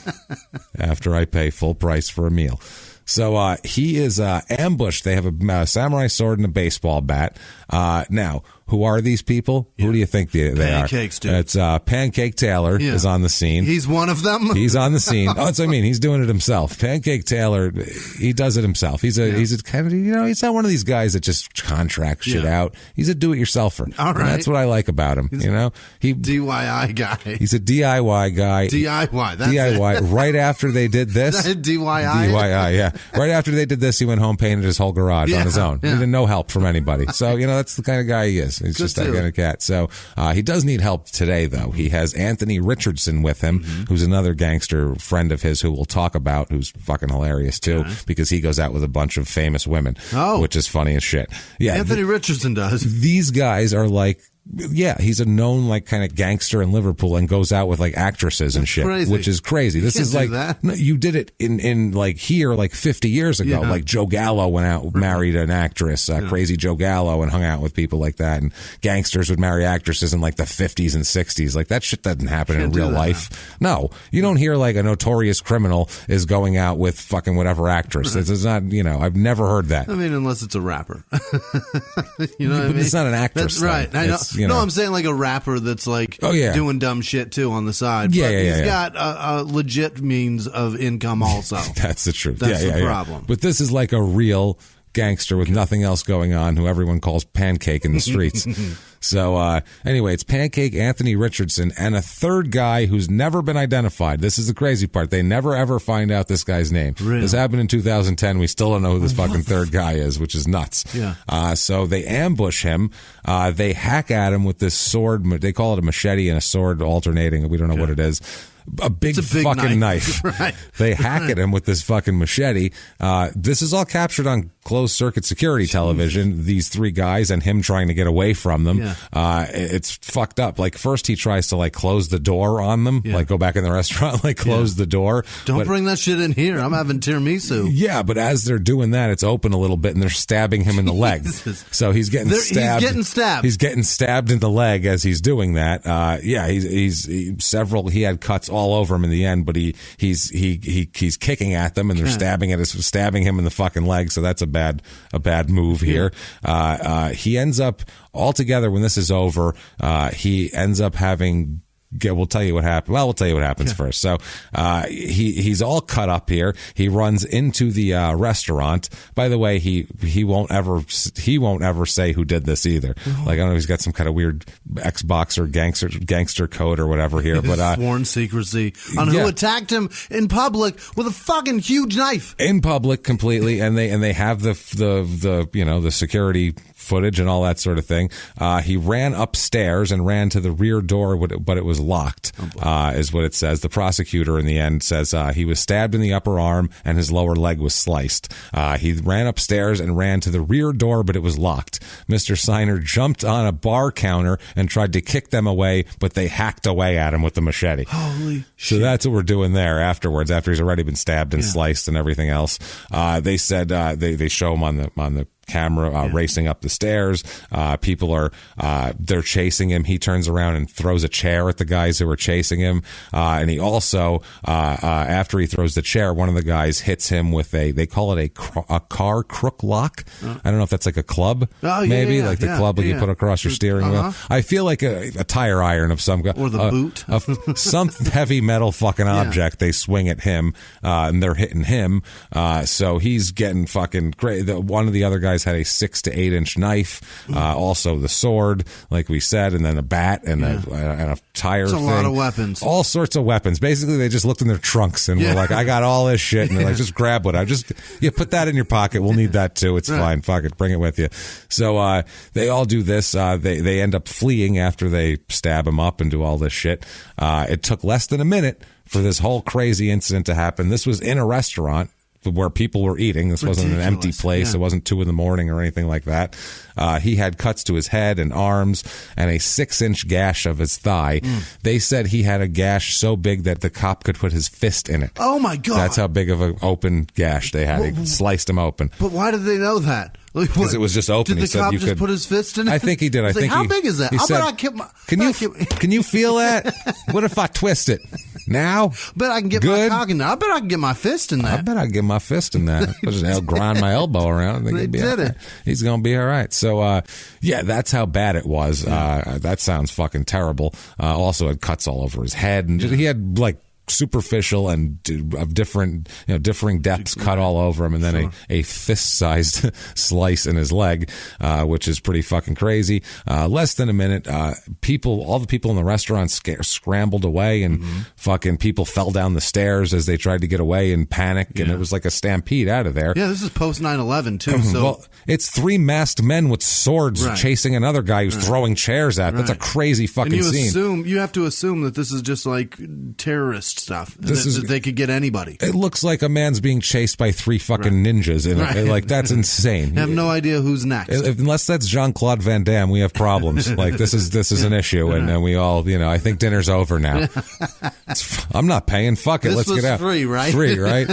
after I pay full price for a meal. So he is ambushed. They have a samurai sword and a baseball bat. Now, who are these people? Who do you think they are? Pancakes, dude. It's Pancake Taylor is on the scene. He's one of them? He's on the scene. Oh, that's what I mean. He's doing it himself. Pancake Taylor, he does it himself. He's a kind of, he's not one of these guys that just contracts shit out. He's a do-it-yourselfer. All right. And that's what I like about him. He's DIY guy. He's a DIY guy. DIY. That's DIY. it. Right after they did this. Is that DIY? DIY, yeah. Right after they did this, he went home, painted his whole garage on his own. He did no help from anybody. So, that's the kind of guy he is. He's just that kind of cat. So he does need help today, though. He has Anthony Richardson with him, who's another gangster friend of his who we'll talk about, who's fucking hilarious, too, because he goes out with a bunch of famous women, which is funny as shit. Yeah, Anthony Richardson does. These guys are like, he's a known like kind of gangster in Liverpool and goes out with like actresses and shit, which is crazy. This is like you did it in like here like 50 years ago. Like Joe Gallo went out, married an actress, crazy Joe Gallo, and hung out with people like that. And gangsters would marry actresses in like the 50s and 60s. Like that shit doesn't happen in real life. No, you don't hear like a notorious criminal is going out with fucking whatever actress. It's not. I've never heard that. I mean, unless it's a rapper. But it's not an actress. That's right. I know. No, I'm saying like a rapper that's like doing dumb shit too on the side. But he's got a legit means of income also. That's the truth. That's the problem. But this is like a real gangster with nothing else going on who everyone calls Pancake in the streets. So anyway, it's Pancake, Anthony Richardson, and a third guy who's never been identified. This is the crazy part. They never ever find out this guy's name. Really? This happened in 2010. We still don't know who this fucking third guy is, which is nuts. Yeah. So they ambush him. They hack at him with this sword. They call it a machete and a sword alternating. We don't know what it is. A big fucking knife. Right. They hack at him with this fucking machete. This is all captured on closed circuit security television. These three guys and him trying to get away from them. Yeah. It's fucked up. Like first he tries to like close the door on them, like go back in the restaurant, like close the door. Don't bring that shit in here. I'm having tiramisu. Yeah, but as they're doing that, it's open a little bit and they're stabbing him in the leg. So he's getting stabbed. He's getting stabbed. He's getting stabbed in the leg as he's doing that. He had cuts all over him in the end, but he's kicking at them and they're stabbing him in the fucking leg. So that's a bad move here. He ends up altogether when this is over. He ends up having. We'll tell you what happened. Well, we'll tell you what happens first. So, he's all cut up here. He runs into the restaurant. By the way, he won't ever say who did this either. Like I don't know, he's got some kind of weird Xbox or gangster code or whatever here. But sworn secrecy on who attacked him in public with a fucking huge knife. In public, completely, and they have the security footage and all that sort of thing. He ran upstairs and ran to the rear door, but it was locked, is what it says. The prosecutor in the end says he was stabbed in the upper arm and his lower leg was sliced. He ran upstairs and ran to the rear door, but it was locked. Mr. Siner jumped on a bar counter and tried to kick them away, but they hacked away at him with the machete. Holy shit. So that's what we're doing there afterwards, after he's already been stabbed and sliced and everything else. They said they show him on the camera racing up the stairs. People are they're chasing him. He turns around and throws a chair at the guys who are chasing him. And he also after he throws the chair, one of the guys hits him with they call it a car crook lock. I don't know if that's like a club, maybe like the club you put across your steering wheel. I feel like a tire iron of some guy or the boot of some heavy metal fucking object. They swing at him and they're hitting him. So he's getting fucking great. One of the other guys had a 6 to 8 inch knife, also the sword, like we said, and then a bat and a tire thing. A lot of weapons. All sorts of weapons. Basically, they just looked in their trunks and were like, I got all this shit. And they're like, just grab what put that in your pocket. We'll need that too. It's fine. Fuck it. Bring it with you. So they all do this. They end up fleeing after they stab him up and do all this shit. It took less than a minute for this whole crazy incident to happen. This was in a restaurant where people were eating. This wasn't an empty place. It wasn't 2 a.m. or anything like that. He had cuts to his head and arms and a 6-inch gash of his thigh. They said he had a gash so big that the cop could put his fist in it. Oh my God. That's how big of an open gash they had. They sliced him open. But why did they know that? Because it was just open. Did the cop just put his fist in it? I think he did. I think how big is that? Can you feel that? What if I twist it? Now? Bet I can get my cock in there. I bet I can get my fist in that. I bet I can get my fist in that. I'll just grind my elbow around. I think he's going to be all right. So, that's how bad it was. That sounds fucking terrible. Also, it cuts all over his head. And he had, like, superficial and of different, differing depths cut all over him, and then a fist-sized slice in his leg, which is pretty fucking crazy. Less than a minute, all the people in the restaurant scrambled away, and fucking people fell down the stairs as they tried to get away in panic, and it was like a stampede out of there. Yeah, this is post 9/11 too. So well, it's 3 masked men with swords chasing another guy who's throwing chairs at. That's a crazy fucking scene. You have to assume that this is just like terrorist stuff. That they could get anybody. It looks like a man's being chased by 3 fucking ninjas. Like, that's insane. I have no idea who's next. Unless that's Jean-Claude Van Damme, we have problems. Like, this is an issue, and we all, I think dinner's over now. I'm not paying. Fuck it. Let's get out. Free, right? Free, right?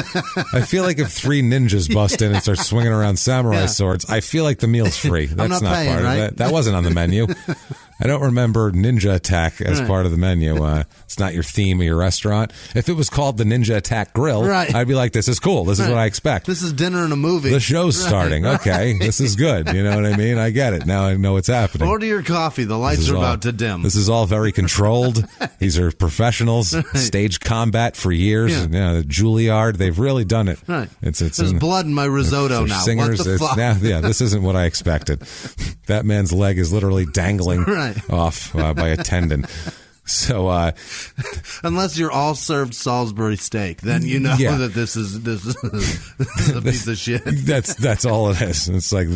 I feel like if 3 ninjas bust in and start swinging around samurai swords, I feel like the meal's free. That's not paying, part right? of it. That wasn't on the menu. I don't remember Ninja Attack as part of the menu. It's not your theme of your restaurant. If it was called the Ninja Attack Grill, I'd be like, this is cool. This is what I expect. This is dinner and a movie. The show's starting. Okay, this is good. You know what I mean? I get it. Now I know what's happening. Order your coffee. The lights are about to dim. This is all very controlled. These are professionals. Stage combat for years. Yeah. You know, the Juilliard. They've really done it. Right. There's blood in my risotto now. Singers. What the fuck? This isn't what I expected. That man's leg is literally dangling off by a tendon. So, unless you're all served Salisbury steak, then you know that this is a piece of shit. That's all it is. It's like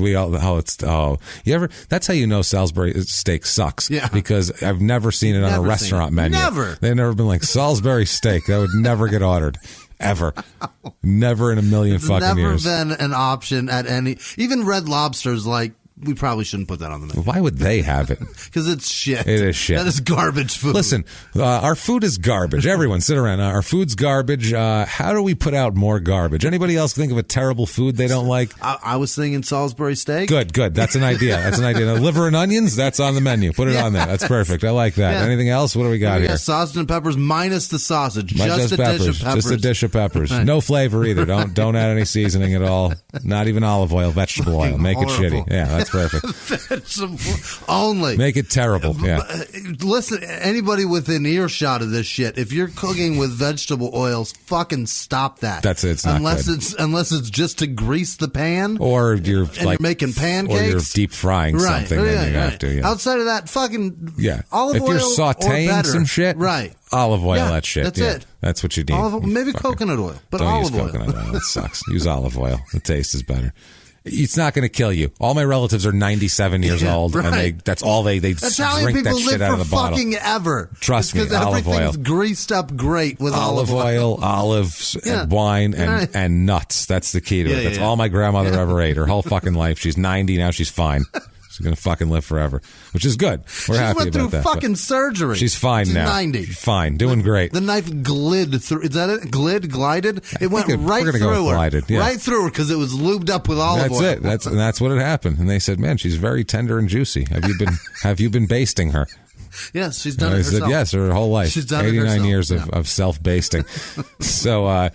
that's how you know Salisbury steak sucks. Yeah. Because I've never seen it on a restaurant menu. Never. They've never been like Salisbury steak. That would never get ordered. Ever. Never in a million fucking years. Never been an option at any, even Red Lobster's like, we probably shouldn't put that on the menu. Why would they have it? Because it's shit. It is shit. That is garbage food. Listen, our food is garbage. Everyone, sit around. Our food's garbage. How do we put out more garbage? Anybody else think of a terrible food they don't like? I was thinking Salisbury steak. Good. That's an idea. Now, liver and onions, that's on the menu. Put it on there. That's perfect. I like that. Yeah. Anything else? What do we got here? Sausage and peppers minus the sausage. Just a dish of peppers. Just a dish of peppers. Right. No flavor either. Don't add any seasoning at all. Not even olive oil, vegetable oil. Make it shitty. Yeah, that's perfect. Only. Make it terrible. Yeah. Listen, anybody within earshot of this shit, if you're cooking with vegetable oils, fucking stop that. That's it. It's not unless it's just to grease the pan, or you're making pancakes, or you're deep frying something. Then you have to. Yeah. Outside of that, fucking If olive oil. If you're sautéing some shit, olive oil, that shit. That's it. That's what you need. Maybe coconut oil, but don't olive use oil. Coconut oil. It sucks. Use olive oil. The taste is better. It's not going to kill you. All my relatives are 97 years old, and that's all they Italian drink that shit out of the bottle. Fucking ever. Trust me, olive oil. Everything's greased up great with olive oil. Olives, and wine, and nuts. That's the key to it. That's all my grandmother ever ate. Her whole fucking life. She's 90 now. She's fine. She's going to fucking live forever, which is good. We're happy about that. She went through fucking surgery. She's fine now. 90. Fine. Doing great. The knife glid through. Is that it? Glided? It went right through her. Glided, yeah. Right through her because it was lubed up with olive oil. That's it. That's what had happened. And they said, man, she's very tender and juicy. Have you been basting her? Yes, she's done it herself. I said yes, her whole life. She's done 89 years of self-basting. So,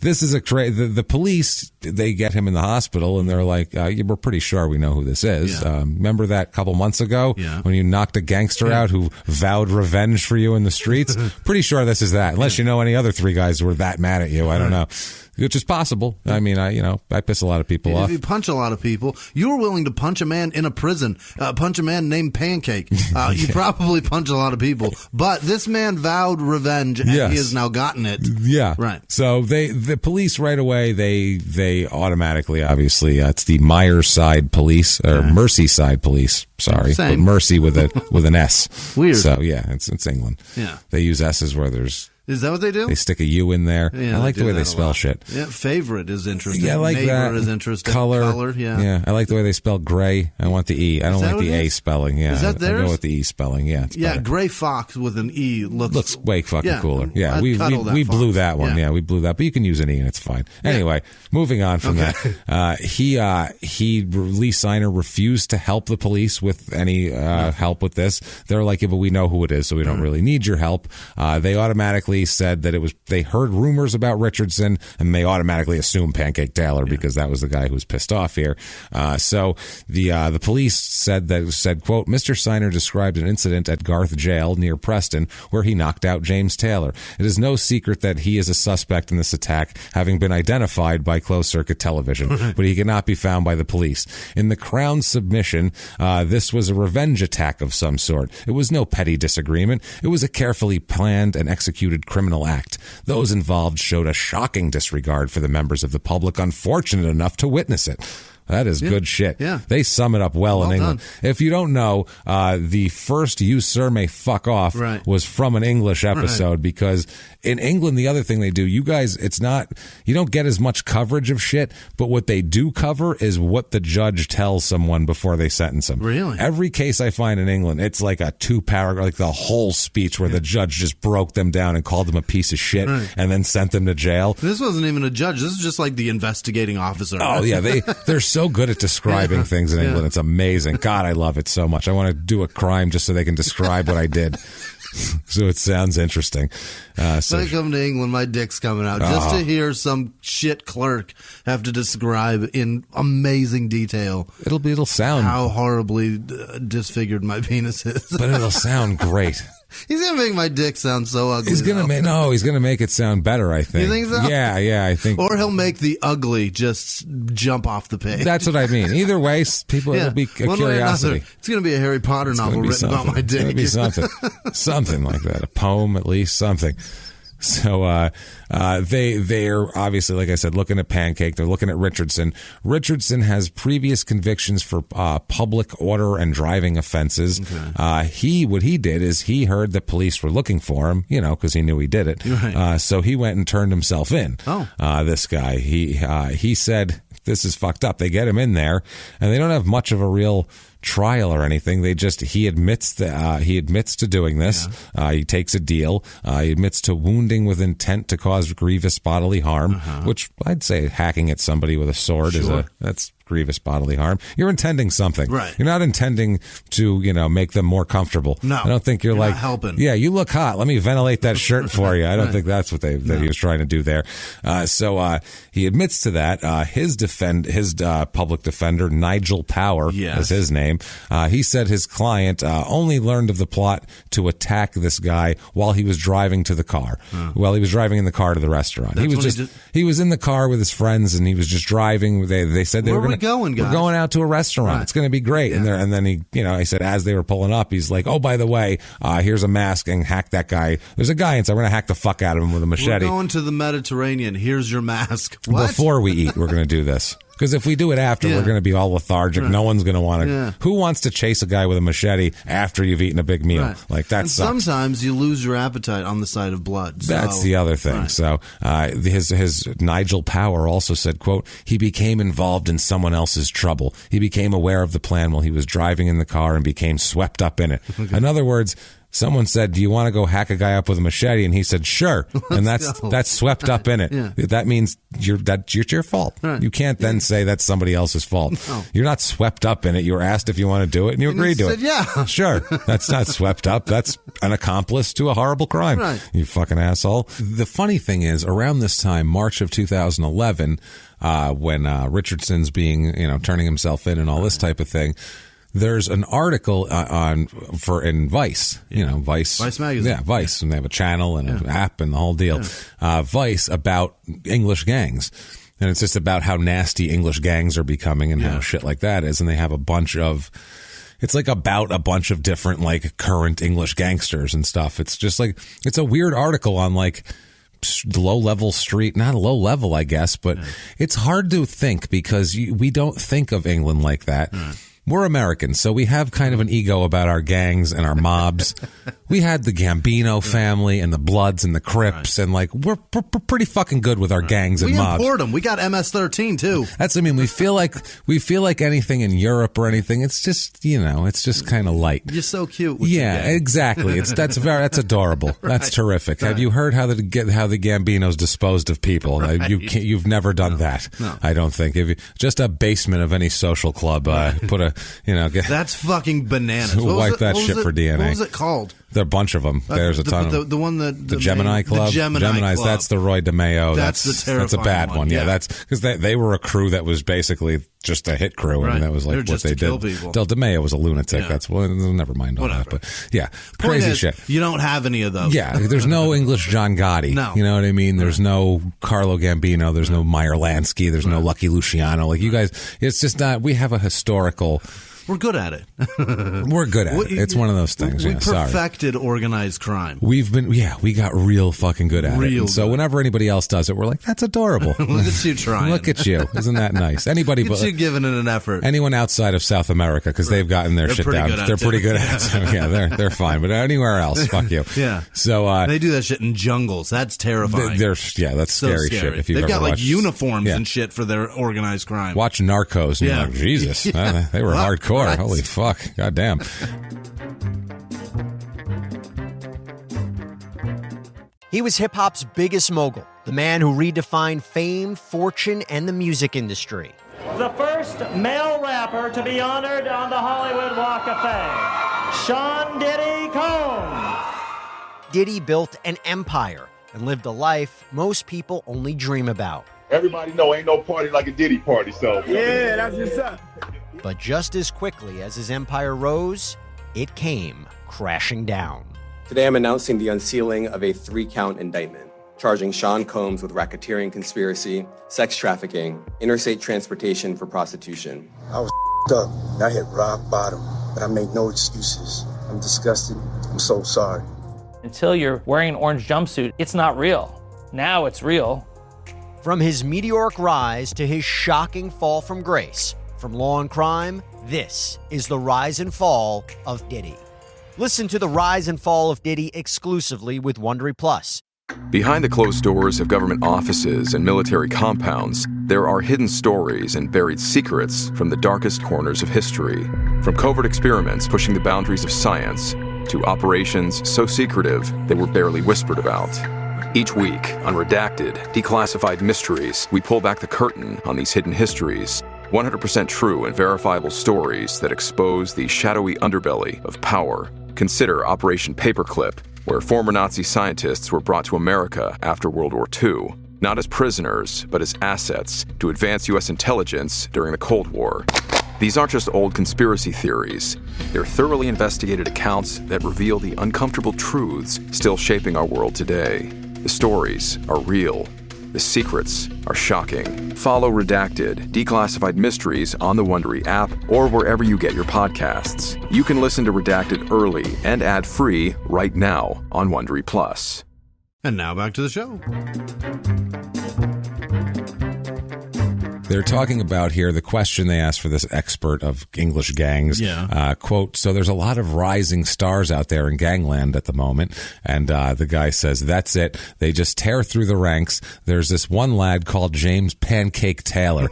this is the police, they get him in the hospital, and they're like, we're pretty sure we know who this is. Yeah. Remember that couple months ago when you knocked a gangster out who vowed revenge for you in the streets? Pretty sure this is that, unless you know any other three guys who were that mad at you. I don't know. Which is possible. I mean, I piss a lot of people off. If you punch a lot of people, you were willing to punch a man in a prison, punch a man named Pancake. You probably punch a lot of people. But this man vowed revenge, and he has now gotten it. Yeah. Right. So the police right away, they automatically, obviously, it's the Merseyside police, or Merseyside police. Sorry. Same. But Mercy with an S. Weird. So, yeah, it's England. Yeah. They use S's where there's... Is that what they do? They stick a U in there. Yeah, I like the way they spell shit. Yeah, favorite is interesting. Yeah, I like Neighbor that. is interesting. Color, yeah. I like the way they spell gray. I want the E. I don't like the A spelling. Yeah, is that theirs? I go with the E spelling. Yeah, it's better. Gray fox with an E looks way fucking cooler. Yeah, I'd we blew that one. Yeah. We blew that, but you can use an E and it's fine. Anyway, moving on from that, Lee Siner refused to help the police with any help with this. They're like, yeah, but we know who it is, so we don't really need your help. They automatically said that they heard rumors about Richardson, and they automatically assumed Pancake Taylor because that was the guy who was pissed off here. So the police said, quote, Mr. Siner described an incident at Garth Jail near Preston where he knocked out James Taylor. It is no secret that he is a suspect in this attack, having been identified by closed-circuit television, but he cannot be found by the police. In the Crown's submission, this was a revenge attack of some sort. It was no petty disagreement. It was a carefully planned and executed criminal act. Those involved showed a shocking disregard for the members of the public unfortunate enough to witness it. That is good shit. Yeah. They sum it up well in England. Done. If you don't know, the first "You Sir May Fuck Off" was from an English episode because in England, the other thing they do, you guys, you don't get as much coverage of shit, but what they do cover is what the judge tells someone before they sentence them. Really? Every case I find in England, it's like a 2-paragraph, like the whole speech where the judge just broke them down and called them a piece of shit and then sent them to jail. This wasn't even a judge. This is just like the investigating officer. Oh, yeah. There's so good at describing things in England. It's amazing. God, I love it so much. I want to do a crime just so they can describe what I did. So it sounds interesting. So I come to England, my dick's coming out. Just to hear some shit clerk have to describe in amazing detail. It'll sound how horribly disfigured my penis is. But it'll sound great. He's gonna make my dick sound so ugly. He's gonna make it sound better. I think. You think so? Yeah, I think. Or he'll make the ugly just jump off the page. That's what I mean. Either way, people it'll be a one curiosity. It's gonna be a Harry Potter novel written about my dick. It's gonna be something, something like that. A poem, at least something. So they're obviously, like I said, looking at Pancake. They're looking at Richardson. Richardson has previous convictions for public order and driving offenses. Okay. What he did is he heard that police were looking for him, because he knew he did it. Right. So he went and turned himself in. This guy, he said, this is fucked up. They get him in there, and they don't have much of a real trial or anything. He admits to doing this. Yeah. He takes a deal. He admits to wounding with intent to cause grievous bodily harm, which I'd say hacking at somebody with a sword that's grievous bodily harm. You're intending something. Right. You're not intending to, make them more comfortable. No. I don't think you're like not helping. Yeah, you look hot. Let me ventilate that shirt for you. I don't think that's what he was trying to do there. So he admits to that. His public defender, Nigel Power, is his name. He said his client only learned of the plot to attack this guy while he was driving to the car. While he was driving in the car to the restaurant. He was in the car with his friends and he was just driving. They said they were going going, guys? We're going out to a restaurant. Right. It's going to be great. Yeah. And then he, I said, as they were pulling up, he's like, oh, by the way, here's a mask and hack that guy. There's a guy inside. We're going to hack the fuck out of him with a machete. We're going to the Mediterranean. Here's your mask. What? Before we eat, we're going to do this. Because if we do it after, we're going to be all lethargic. Right. No one's going to want to. Yeah. Who wants to chase a guy with a machete after you've eaten a big meal? Right. Like that sucks. Sometimes you lose your appetite on the side of blood. So. That's the other thing. Right. So his Nigel Power also said, quote, he became involved in someone else's trouble. He became aware of the plan while he was driving in the car and became swept up in it. Okay. In other words, someone said, do you want to go hack a guy up with a machete? And he said, sure. And that's swept up in it. Yeah. That means it's your fault. Right. You can't then say that's somebody else's fault. No. You're not swept up in it. You were asked if you want to do it, and you agreed to it. Yeah. Sure. That's not swept up. That's an accomplice to a horrible crime. Right. You fucking asshole. The funny thing is, around this time, March of 2011, when Richardson's being, turning himself in and all this type of thing, there's an article in Vice, Vice magazine. Yeah, Vice. And they have a channel and an app and the whole deal. Yeah. Vice about English gangs. And it's just about how nasty English gangs are becoming and how shit like that is. And they have it's like about a bunch of different like current English gangsters and stuff. It's just like, it's a weird article on like low-level street, not low level, I guess, but it's hard to think because we don't think of England like that. We're Americans, so we have kind of an ego about our gangs and our mobs. We had the Gambino family and the Bloods and the Crips, and like we're pretty fucking good with our gangs and mobs. We import them. We got MS-13 too. We feel like anything in Europe or anything. It's just it's just kind of light. You're so cute. With Exactly. That's adorable. That's terrific. Right. Have you heard how the Gambinos disposed of people? Right. You've never done that. No. I don't think. If just a basement of any social club, put a that's fucking bananas. Wipe that shit for DNA. What was it called? There are a bunch of them. There's a ton of the one that the Gemini Club. The Gemini's. Club. That's the Roy DeMeo. That's the terrifying That's a bad one. Yeah, that's because they were a crew that was basically just a hit crew, and that was like what they did. Del DeMeo was a lunatic. Yeah. That's never mind all that. But yeah, crazy shit. You don't have any of those. Yeah, there's no English John Gotti. No, you know what I mean. There's no Carlo Gambino. There's no Meyer Lansky. There's no Lucky Luciano. Like you guys, it's just not. We have a historical. We're good at it. We're good at it. It's one of those things. We perfected organized crime. We got real fucking good at it. And so whenever anybody else does it, we're like, that's adorable. Look at you trying. Look at you. Isn't that nice? Anybody but you giving it an effort. Anyone outside of South America, because they've gotten their shit down. They're pretty good at it. So yeah, they're fine. But anywhere else, fuck you. Yeah. So they do that shit in jungles. That's terrifying. That's scary shit. If they've got like uniforms and shit for their organized crime. Watch Narcos and you're like, Jesus, they were hardcore. Right. Holy fuck. God damn. He was hip-hop's biggest mogul, the man who redefined fame, fortune, and the music industry. the first male rapper to be honored on the Hollywood Walk of Fame, Sean Diddy Combs. Diddy built an empire and lived a life most people only dream about. Everybody know ain't no party like a Diddy party, so. Yeah, that's what's up. But just as quickly as his empire rose, it came crashing down. Today I'm announcing the unsealing of a 3-count indictment, charging Sean Combs with racketeering conspiracy, sex trafficking, interstate transportation for prostitution. I was up. I hit rock bottom, but I make no excuses. I'm disgusted. I'm so sorry. Until you're wearing an orange jumpsuit, it's not real. Now it's real. From his meteoric rise to his shocking fall from grace, from law and crime, this is the rise and fall of Diddy. Listen to the rise and fall of Diddy exclusively with Wondery Plus. Behind the closed doors of government offices and military compounds, there are hidden stories and buried secrets from the darkest corners of history. From covert experiments pushing the boundaries of science to operations so secretive they were barely whispered about. Each week, on Redacted, Declassified Mysteries, we pull back the curtain on these hidden histories. 100% true and verifiable stories that expose the shadowy underbelly of power. Consider Operation Paperclip, where former Nazi scientists were brought to America after World War II, not as prisoners, but as assets to advance U.S. intelligence during the Cold War. These aren't just old conspiracy theories. They're thoroughly investigated accounts that reveal the uncomfortable truths still shaping our world today. The stories are real. The secrets are shocking. Follow Redacted, Declassified Mysteries on the Wondery app or wherever you get your podcasts. You can listen to Redacted early and ad-free right now on Wondery Plus. And now back to the show. They're talking about here the question they asked for this expert of English gangs. Yeah. Quote, so there's a lot of rising stars out there in gangland at the moment. And the guy says, that's it. They just tear through the ranks. There's this one lad called James Pancake Taylor.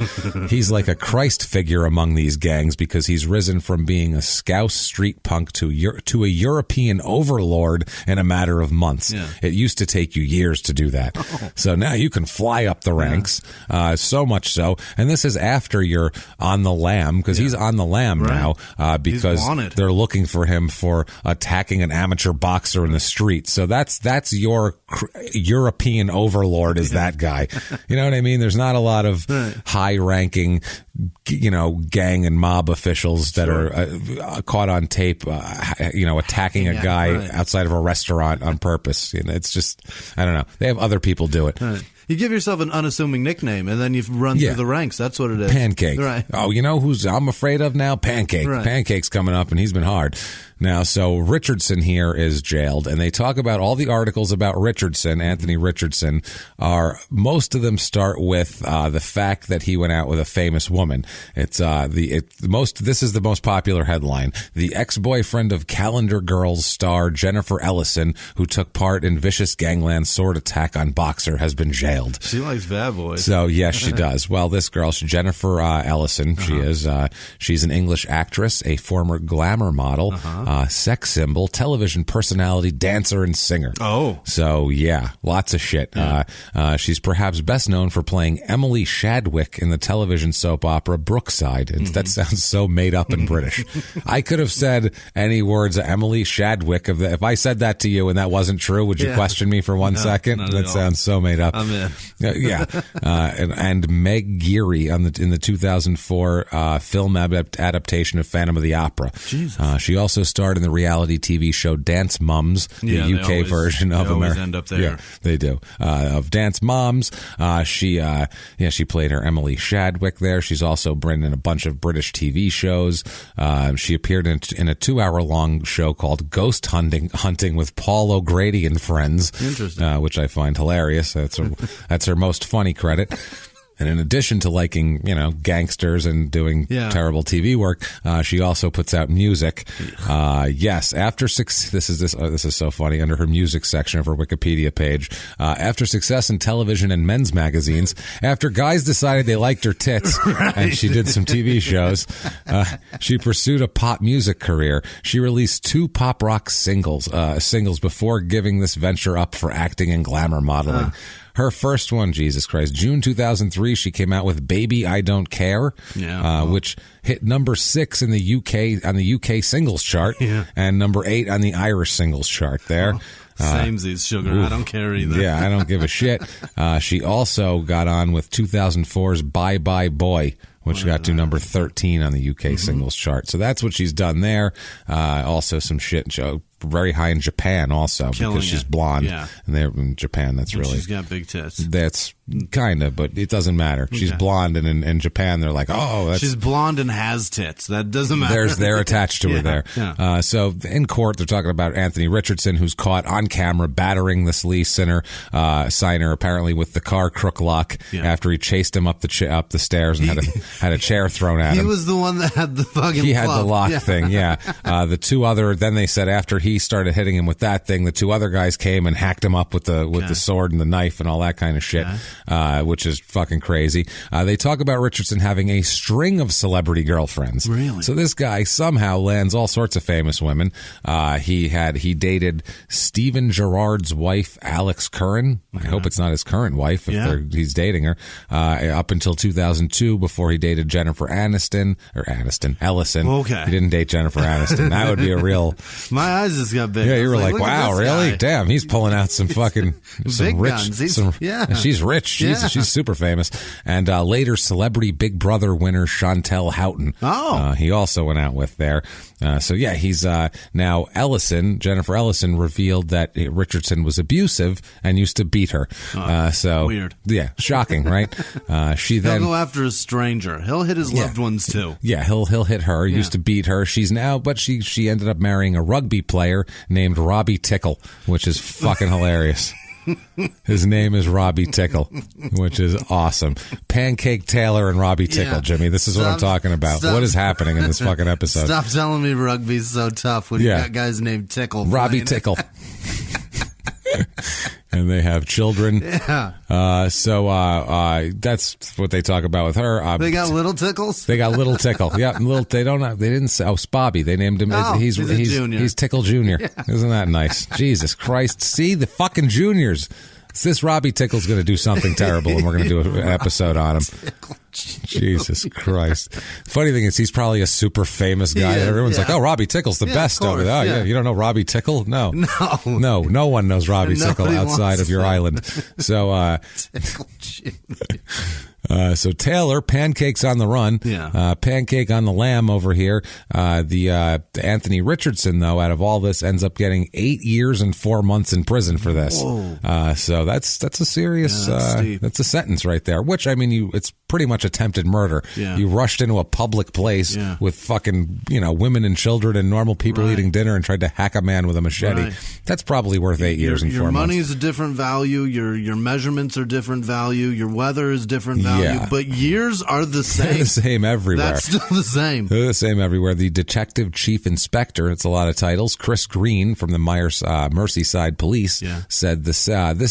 He's like a Christ figure among these gangs because he's risen from being a Scouse street punk to a European overlord in a matter of months. Yeah. It used to take you years to do that. Oh. So now you can fly up the ranks, so much so. And this is after you're on the lam, because he's on the lam now, because they're looking for him for attacking an amateur boxer in the street. So that's your European overlord is that guy. You know what I mean? There's not a lot of high-ranking, gang and mob officials that are caught on tape, attacking a guy outside of a restaurant on purpose. It's just, I don't know. They have other people do it. Right. You give yourself an unassuming nickname, and then you run through the ranks. That's what it is. Pancake. Right. Oh, you know who's I'm afraid of now? Pancake. Right. Pancake's coming up, and he's been hard. Now, so Richardson here is jailed, and they talk about all the articles about Richardson, Anthony Richardson, most of them start with the fact that he went out with a famous woman. This is the most popular headline. The ex-boyfriend of Calendar Girls star Jennifer Ellison, who took part in vicious gangland sword attack on boxer, has been jailed. She likes bad boys. So, yes, she does. Well, this girl, Jennifer Ellison, she's an English actress, a former glamour model, sex symbol, television personality, dancer, and singer. Oh. So, yeah, lots of shit. Yeah. She's perhaps best known for playing Emily Shadwick in the television soap opera Brookside. And that sounds so made up and British. I could have said any words of Emily Shadwick. If I said that to you and that wasn't true, would you question me for one second? That sounds so made up. I'm in. Yeah. And Meg Geary in the 2004 film adaptation of Phantom of the Opera. Jesus. She also starred in the reality TV show Dance Moms, the UK version of America. End up there. Yeah, they do. Of Dance Moms. She played her Emily Shadwick there. She's also been in a bunch of British TV shows. She appeared in a 2-hour-long show called Ghost Hunting with Paul O'Grady and Friends. Interesting. Which I find hilarious. That's her most funny credit. And in addition to liking, gangsters and doing terrible TV work, she also puts out music. Yes, after this is so funny. Under her music section of her Wikipedia page, after success in television and men's magazines, after guys decided they liked her tits, and she did some TV shows, she pursued a pop music career. She released 2 pop rock singles before giving this venture up for acting and glamour modeling. Her first one, Jesus Christ, June 2003, she came out with Baby I Don't Care, which hit number 6 in the UK on the UK singles chart and number 8 on the Irish singles chart there. Samesies, sugar. I don't care either. Yeah, I don't give a shit. She also got on with 2004's Bye Bye Boy, which got to number 13 on the UK singles chart. So that's what she's done there. Also some shit very high in Japan also because she's blonde. Yeah. And they're in Japan, that's really... She's got big tits. That's kind of, but it doesn't matter. She's blonde, and in Japan they're like, oh, that's... She's blonde and has tits. That doesn't matter. They're attached to her there. Yeah. So in court, they're talking about Anthony Richardson, who's caught on camera battering this Lee signer apparently with the car crook lock after he chased him up the stairs and had a chair thrown at him. He was the one that had the fucking had the lock thing, the two other... Then they said after he started hitting him with that thing, the two other guys came and hacked him up with the sword and the knife and all that kind of shit, which is fucking crazy. They talk about Richardson having a string of celebrity girlfriends. Really? So this guy somehow lands all sorts of famous women. He dated Steven Gerrard's wife, Alex Curran. I hope it's not his current wife if he's dating her. Up until 2002, before he dated Jennifer Ellison. Okay. He didn't date Jennifer Aniston. That would be a real... My eyes just got big. Yeah, you were like, wow, really? Guy. Damn, he's pulling out some fucking some big rich guns. She's rich. She's super famous. And later Celebrity Big Brother winner Chantel Houghton. He also went out with there. He's now Jennifer Ellison revealed that Richardson was abusive and used to beat her. Weird. Yeah, shocking, right? He'll go after a stranger. He'll hit his loved ones too. Yeah, he'll hit her. Used to beat her. She's now, but she ended up marrying a rugby player named Robbie Tickle, which is fucking hilarious. His name is Robbie Tickle, which is awesome. Pancake Taylor and Robbie Tickle, Jimmy. This is what I'm talking about. What is happening in this fucking episode? Stop telling me rugby's so tough when you got guys named Tickle. Robbie Tickle. And they have children. Yeah. That's what they talk about with her. They got little tickles? They got little Tickle. Yeah, they didn't say, Spobby. They named him, he's a junior. He's Tickle Jr. Yeah. Isn't that nice? Jesus Christ. See, the fucking juniors. This Robbie Tickle's going to do something terrible, and we're going to do an episode on him. Jesus Christ. Funny thing is, he's probably a super famous guy. Everyone's like, oh, Robbie Tickle's the best over there. Oh, yeah, you don't know Robbie Tickle? No. No one knows Robbie Tickle outside of your island. So, so Taylor, Pancake's on the run. Yeah. Pancake on the lam over here. The Anthony Richardson, though, out of all this, ends up getting 8 years and 4 months in prison for this. So that's a serious, that's a sentence right there, which, I mean, it's pretty much attempted murder. Yeah. You rushed into a public place with fucking, women and children and normal people eating dinner and tried to hack a man with a machete. Right. That's probably worth 8 years and 4 months. Your money is a different value. Your measurements are different value. Your weather is different value. But years are the same. They're the same everywhere. That's still the same. They're the same everywhere. The Detective Chief Inspector, it's a lot of titles, Chris Green from the Merseyside Police, said this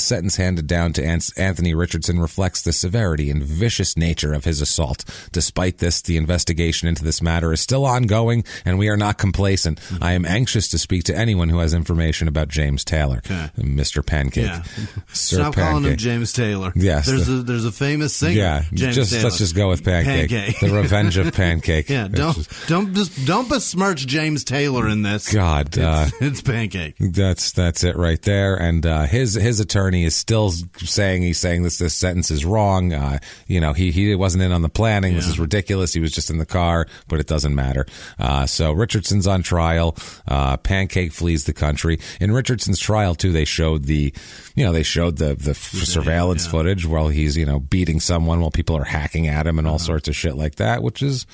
sentence handed down to Anthony Richardson reflects the severity and vicious nature of his assault. Despite this, the investigation into this matter is still ongoing, and we are not complacent. I am anxious to speak to anyone who has information about James Taylor, Mr. Pancake. Yeah. Sir Stop Pancake. calling him James Taylor. Yes. There's a famous singer. Yeah. Let's just go with Pancake. The Revenge of Pancake. Yeah. Don't besmirch James Taylor in this. God. It's Pancake. That's it right there. And his attorney is still saying this sentence is wrong. He wasn't in on the planning. This is ridiculous. He was just in the car, but it doesn't matter. So Richardson's on trial. Pancake flees the country. In Richardson's trial too, they showed the surveillance footage while he's beating someone while people are hacking at him and all sorts of shit like that, which is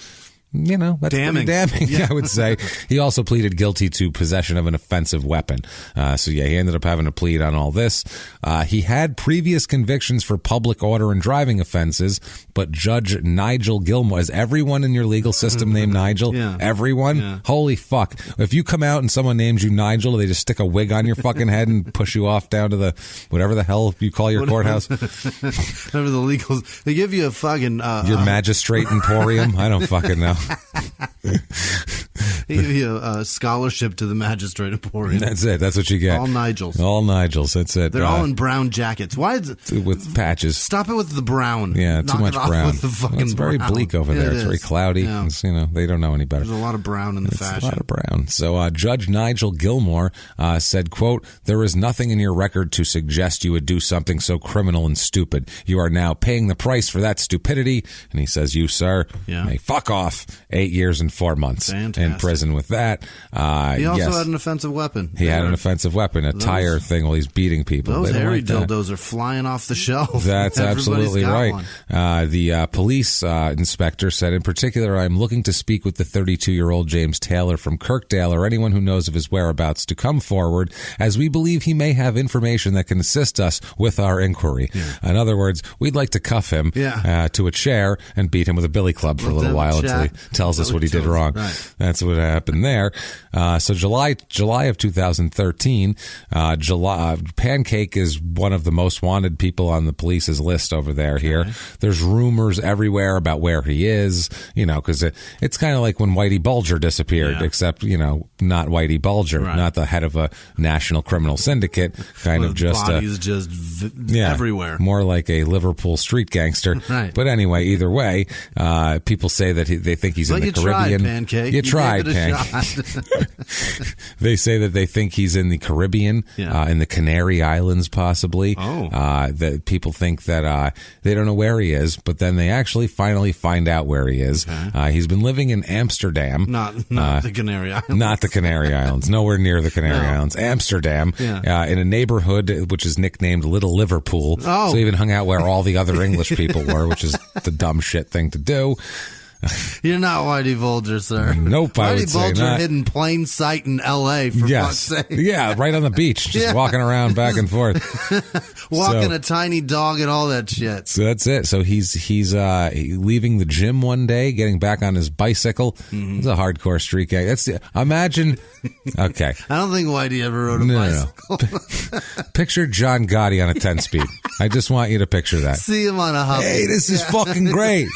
that's damning. Pretty damning, I would say. He also pleaded guilty to possession of an offensive weapon. He ended up having to plead on all this. He had previous convictions for public order and driving offenses, but Judge Nigel Gilmore, is everyone in your legal system named Nigel? Yeah. Everyone? Yeah. Holy fuck. If you come out and someone names you Nigel, they just stick a wig on your fucking head and push you off down to the, whatever the hell you call your courthouse. Whatever the legals. They give you a fucking... your magistrate emporium? I don't fucking know. A scholarship to the Magistrate Emporium. That's it. That's what you get. All Nigels. All Nigels. That's it. They're all in brown jackets. Why is it with patches? Stop it with the brown. Yeah, Knock too much it off brown. with the fucking It's very brown. bleak over there. It's very cloudy. Yeah. It's, they don't know any better. There's a lot of brown in the fashion. A lot of brown. So Judge Nigel Gilmore said, quote, "There is nothing in your record to suggest you would do something so criminal and stupid. You are now paying the price for that stupidity." And he says, "You, sir, may fuck off. 8 years and 4 months in prison with that." He also had an offensive weapon. He had an offensive weapon, a tire thing while he's beating people. Those hairy like dildos are flying off the shelf. That's absolutely right. One. The police inspector said, "In particular, I'm looking to speak with the 32-year-old James Taylor from Kirkdale or anyone who knows of his whereabouts to come forward, as we believe he may have information that can assist us with our inquiry." In other words, we'd like to cuff him to a chair and beat him with a billy club for a little while until he tells us what he did wrong. Right. That's what happened there. So July of 2013, Pancake is one of the most wanted people on the police's list over there here. There's rumors everywhere about where he is, because it's kind of like when Whitey Bulger disappeared, except, not Whitey Bulger, not the head of a national criminal syndicate, kind of just bodies everywhere. More like a Liverpool street gangster. Right. But anyway, either way, people say that they think he's in the Caribbean. Pancake. You tried, Pancake. They say that they think he's in the Caribbean, in the Canary Islands, possibly. That people think that they don't know where he is, but then they actually finally find out where he is. He's been living in Amsterdam. Not the Canary Islands. Not the Canary Islands. Nowhere near the Canary Islands. Amsterdam, in a neighborhood which is nicknamed Little Liverpool. So he even hung out where all the other English people were, which is the dumb shit thing to do. You're not Whitey Bulger, sir. Nope, I would Whitey say Bulger not. hid in plain sight in L.A., for fuck's sake. Yeah, right on the beach, just walking around back and forth. Walking a tiny dog and all that shit. So that's it. So he's leaving the gym one day, getting back on his bicycle. It's a hardcore street gang. Imagine. Okay. I don't think Whitey ever rode a bicycle. No. Picture John Gotti on a 10-speed. I just want you to picture that. See him on a Huffy. Hey, this is fucking great.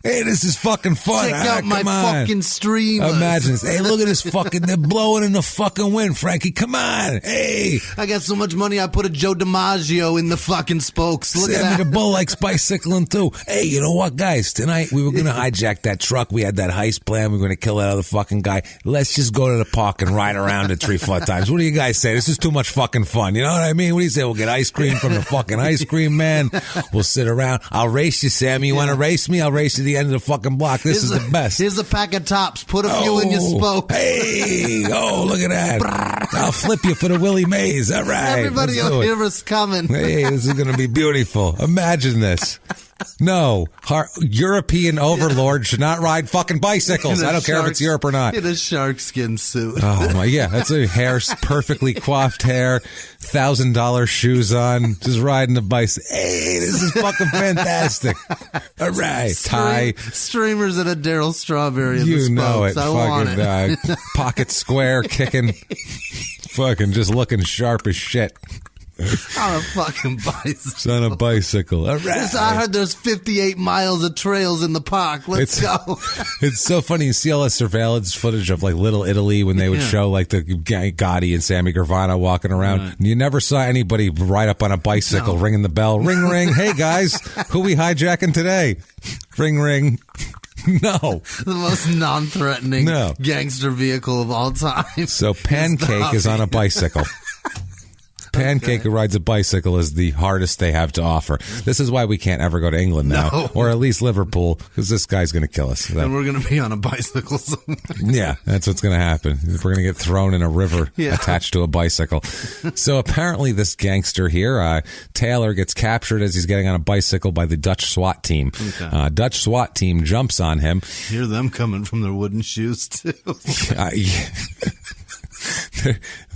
Hey, this is fucking fun. Check out my fucking streamers. Imagine this. Hey, look at this fucking, they're blowing in the fucking wind, Frankie. Come on. Hey. I got so much money, I put a Joe DiMaggio in the fucking spokes. Look at that. The bull likes bicycling too. Hey, you know what, guys? Tonight we were going to hijack that truck. We had that heist plan. We were going to kill that other fucking guy. Let's just go to the park and ride around it 3-4 times. What do you guys say? This is too much fucking fun. You know what I mean? What do you say? We'll get ice cream from the fucking ice cream man. We'll sit around. I'll race you, Sammy. You want to race me? I'll race you to the end of the fucking block. This is the best. Here's a pack of tops. Put a few in your spokes. Hey, look at that. I'll flip you for the Willie Mays. All right. Everybody will hear us coming. Hey, this is going to be beautiful. Imagine this. No, European overlord should not ride fucking bicycles. I don't care if it's Europe or not. In a shark skin suit. Oh my, yeah, that's a perfectly coiffed hair, $1,000 shoes on, just riding a bicycle. Hey, this is fucking fantastic. All right, tie, streamers and a Daryl Strawberry. In you the know it. I want it. Pocket square, kicking, fucking just looking sharp as shit. On a fucking bicycle. It's on a bicycle. All right. I heard there's 58 miles of trails in the park. Let's go. It's so funny. You see all that surveillance footage of like Little Italy when they would show like the Gotti and Sammy Gravano walking around. Right. You never saw anybody ride up on a bicycle ringing the bell. Ring, ring. Hey, guys, who we hijacking today? Ring, ring. No. The most non-threatening gangster vehicle of all time. So Pancake is on a bicycle. Pancake who rides a bicycle is the hardest they have to offer. This is why we can't ever go to England now, or at least Liverpool, because this guy's going to kill us. And we're going to be on a bicycle somewhere. Yeah, that's what's going to happen. We're going to get thrown in a river attached to a bicycle. So apparently this gangster here, Taylor, gets captured as he's getting on a bicycle by the Dutch SWAT team. Okay. Dutch SWAT team jumps on him. Hear them coming from their wooden shoes, too.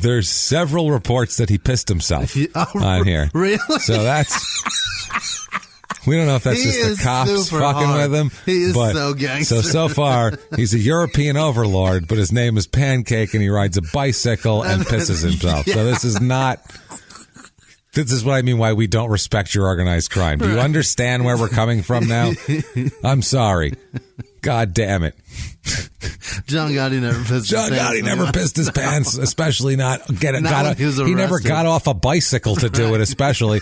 There's several reports that he pissed himself on here. Really? So we don't know if that's just the cops fucking with him. He is so gangster. So far, he's a European overlord, but his name is Pancake and he rides a bicycle and pisses himself. So this is what I mean why we don't respect your organized crime. Do you understand where we're coming from now? I'm sorry. God damn it. John Gotti never pissed his pants. John Gotti never pissed his pants, especially he never got off a bicycle to do it, especially.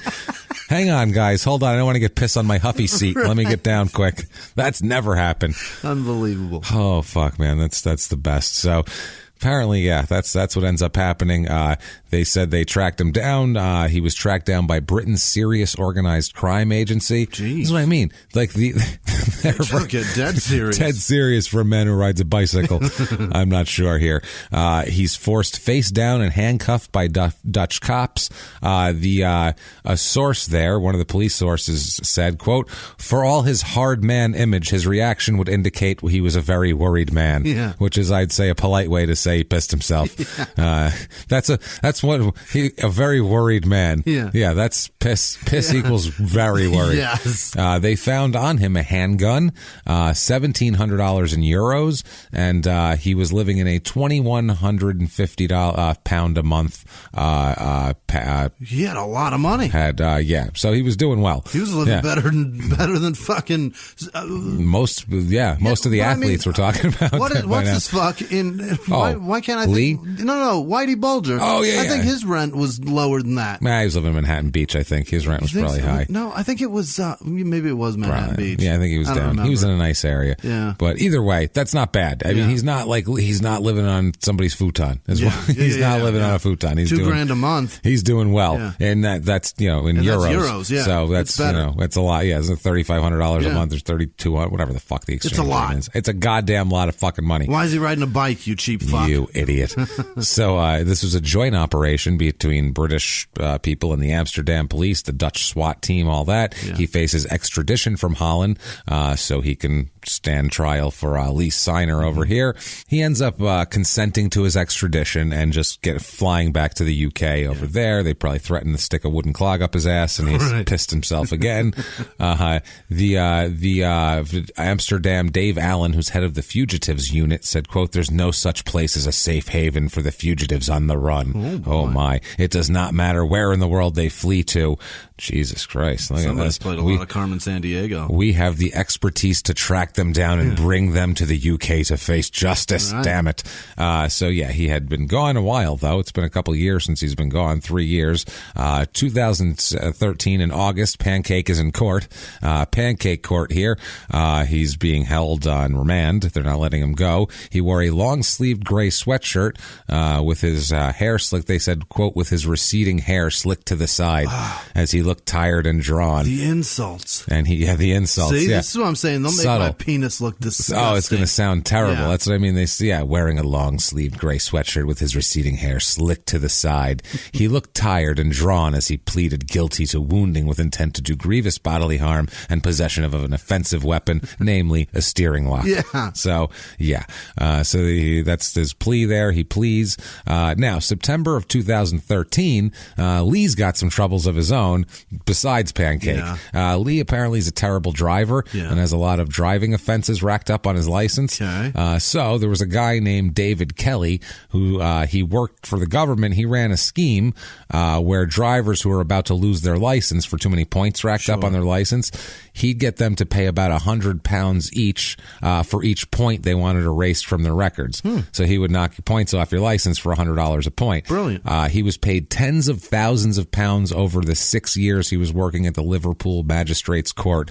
Hang on, guys. Hold on. I don't want to get pissed on my Huffy seat. Let me get down quick. That's never happened. Unbelievable. Oh, fuck, man. That's the best. So apparently, yeah, that's what ends up happening. They said they tracked him down. He was tracked down by Britain's Serious Organized Crime Agency. Jeez. That's what I mean. Like They took it dead serious. Dead serious for a man who rides a bicycle. I'm not sure here. He's forced face down and handcuffed by Dutch cops. A source there, one of the police sources said, quote, "For all his hard man image, his reaction would indicate he was a very worried man." Yeah. Which is, I'd say, a polite way to say he pissed himself. Yeah. That's what a very worried man. Yeah. That's piss. Piss equals very worried. Yes. They found on him a handgun, $1,700 in euros, and he was living in a $2,150 pound a month. He had a lot of money. So he was doing well. He was living better than fucking most of the athletes we're talking about. What's this fuck in? Why can't I Lee? think? No, Whitey Bulger. Oh yeah, I think his rent was lower than that. Nah, he was living in Manhattan Beach. I think his rent was probably high. No, I think it was. Maybe it was Manhattan Beach. Yeah, I think he was down. He was in a nice area. Yeah, but either way, that's not bad. I mean, he's not living on somebody's futon. He's not living on a futon. He's doing $2,000 a month. He's doing well, and that's in euros. Yeah, so that's that's a lot. Yeah, it's $3,500 a month. There's $3,200, whatever the fuck the exchange rate is. It's a lot. It's a goddamn lot of fucking money. Why is he riding a bike? You cheap fuck. You idiot. So this was a joint operation between British people and the Amsterdam police, the Dutch SWAT team, all that. Yeah. He faces extradition from Holland, so he can stand trial for Lee Siner over here. He ends up consenting to his extradition and just flying back to the UK over there. They probably threatened to stick a wooden clog up his ass, and he's pissed himself again. The Amsterdam Dave Allen, who's head of the fugitives unit, said, quote, "There's no such place as a safe haven for the fugitives on the run. Oh my. It does not matter where in the world they flee to." Jesus Christ. Somebody's played a lot of Carmen Sandiego. We have the expertise to track them down and bring them to the UK to face justice. Right. Damn it. He had been gone a while, though. It's been a couple of years since he's been gone, 3 years. 2013 in August, Pancake is in court. Pancake court here. He's being held on remand. They're not letting him go. He wore a long-sleeved gray sweatshirt with his hair slicked. They said, quote, "with his receding hair slicked to the side," as he looked tired and drawn. The insults. And the insults. See, this is what I'm saying. They'll make my penis look disgusting. Oh, it's going to sound terrible. Yeah. That's what I mean. Wearing a long-sleeved gray sweatshirt with his receding hair slicked to the side. He looked tired and drawn as he pleaded guilty to wounding with intent to do grievous bodily harm and possession of an offensive weapon, namely a steering lock. Yeah. So that's his plea there. He pleads. Now, September of 2013, Lee's got some troubles of his own besides Pancake. Yeah. Lee apparently is a terrible driver and has a lot of driving offenses racked up on his license. Okay. So there was a guy named David Kelly who he worked for the government. He ran a scheme where drivers who were about to lose their license for too many points racked up on their license, he'd get them to pay about £100 each for each point they wanted erased from their records. So he would knock points off your license for $100 a point. Brilliant. He was paid tens of thousands of pounds over the 6 years he was working at the Liverpool Magistrates Court,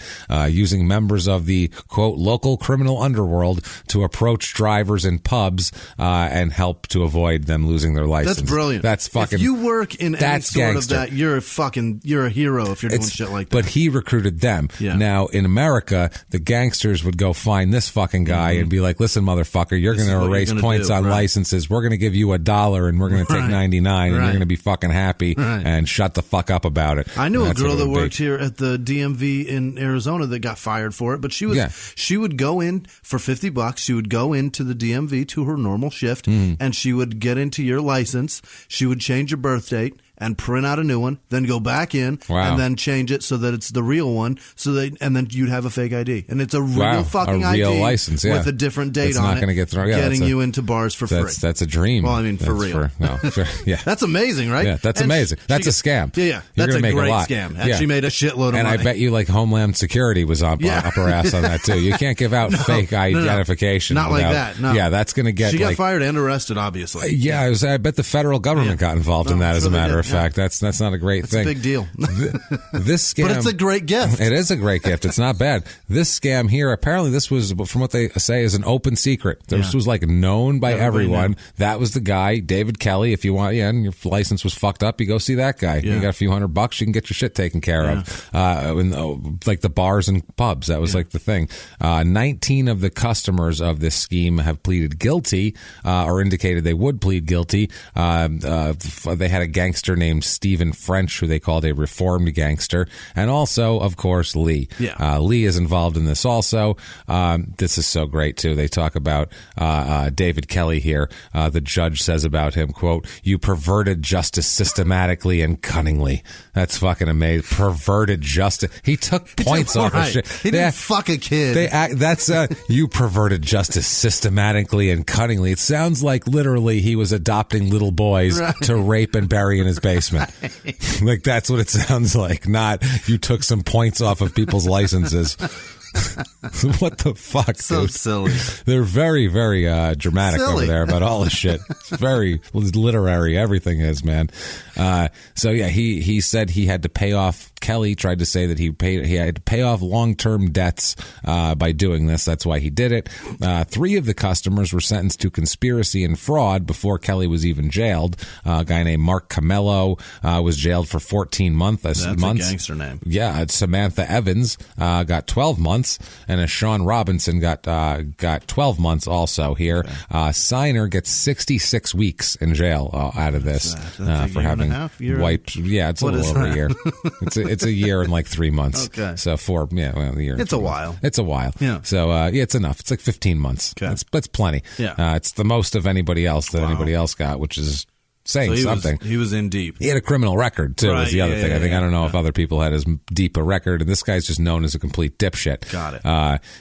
using members of the, quote, local criminal underworld to approach drivers in pubs and help to avoid them losing their license. That's brilliant. That's fucking. If you work in any sort gangster. of that, you're a hero if you're doing shit like that. But he recruited them. Yeah. Now, in America, the gangsters would go find this fucking guy and be like, "Listen, motherfucker, you're going to erase points on licenses. We're going to give you $1 and we're going to take 99 and you're going to be fucking happy and shut the fuck up about it." I knew a girl that worked here at the DMV in Arizona that got fired for it, but she would go in for $50. She would go into the DMV to her normal shift and she would get into your license. She would change your birth date and print out a new one, then go back in and then change it so that it's the real one. And then you'd have a fake ID, and it's a real fucking a real ID license, with a different date on it. It's not going to get thrown. Getting you into bars for free. That's a dream. Well, I mean, for real. That's amazing, right? Yeah, that's amazing. That's a scam. Yeah, You're that's a make great a lot. scam. And she made a shitload of money. And I bet you, like, Homeland Security was up her ass on that too. You can't give out fake identification. Not like that. No. Yeah, that's going to get. She got fired and arrested, obviously. I bet the federal government got involved in that. As a matter of fact, that's not a great thing. It's a big deal. This scam, but it's a great gift. It is a great gift. It's not bad. This scam here, apparently, this was, from what they say, is an open secret. This was like known by everyone. That was the guy, David Kelly. If you want, and your license was fucked up, you go see that guy. You got a few $100, you can get your shit taken care of. Like the bars and pubs, that was like the thing. 19 of the customers of this scheme have pleaded guilty, or indicated they would plead guilty. They had a gangster named Stephen French, who they called a reformed gangster, and also, of course, Lee. Lee is involved in this also. This is so great too. They talk about David Kelly here. The judge says about him, quote, "You perverted justice systematically and cunningly." That's fucking amazing. Perverted justice. He took points off of shit. He didn't fuck a kid. That's you perverted justice systematically and cunningly. It sounds like literally he was adopting little boys to rape and bury in his basement. Like, that's what it sounds like. Not you took some points off of people's licenses. What the fuck, so dude? Silly. They're very, very dramatic over there about all this shit. It's very literary. Everything is, man. So yeah, he said he had to pay off. Kelly tried to say that he had to pay off long-term debts by doing this. That's why he did it. 3 of the customers were sentenced to conspiracy and fraud before Kelly was even jailed. A guy named Mark Camello was jailed for 14 months. That's a gangster name. Yeah, Samantha Evans got 12 months, and Sean Robinson got 12 months also here. Okay. Signer gets 66 weeks in jail out of this for having wiped. Yeah, it's a little over a year. It's a year and like 3 months. Okay. So a year. It's a while. It's a while. Yeah. So it's enough. It's like 15 months. Okay. That's plenty. Yeah. It's the most of anybody else that anybody else got, which is saying something. He was in deep. He had a criminal record too. Was the other thing. I don't know if other people had as deep a record, and this guy's just known as a complete dipshit. Got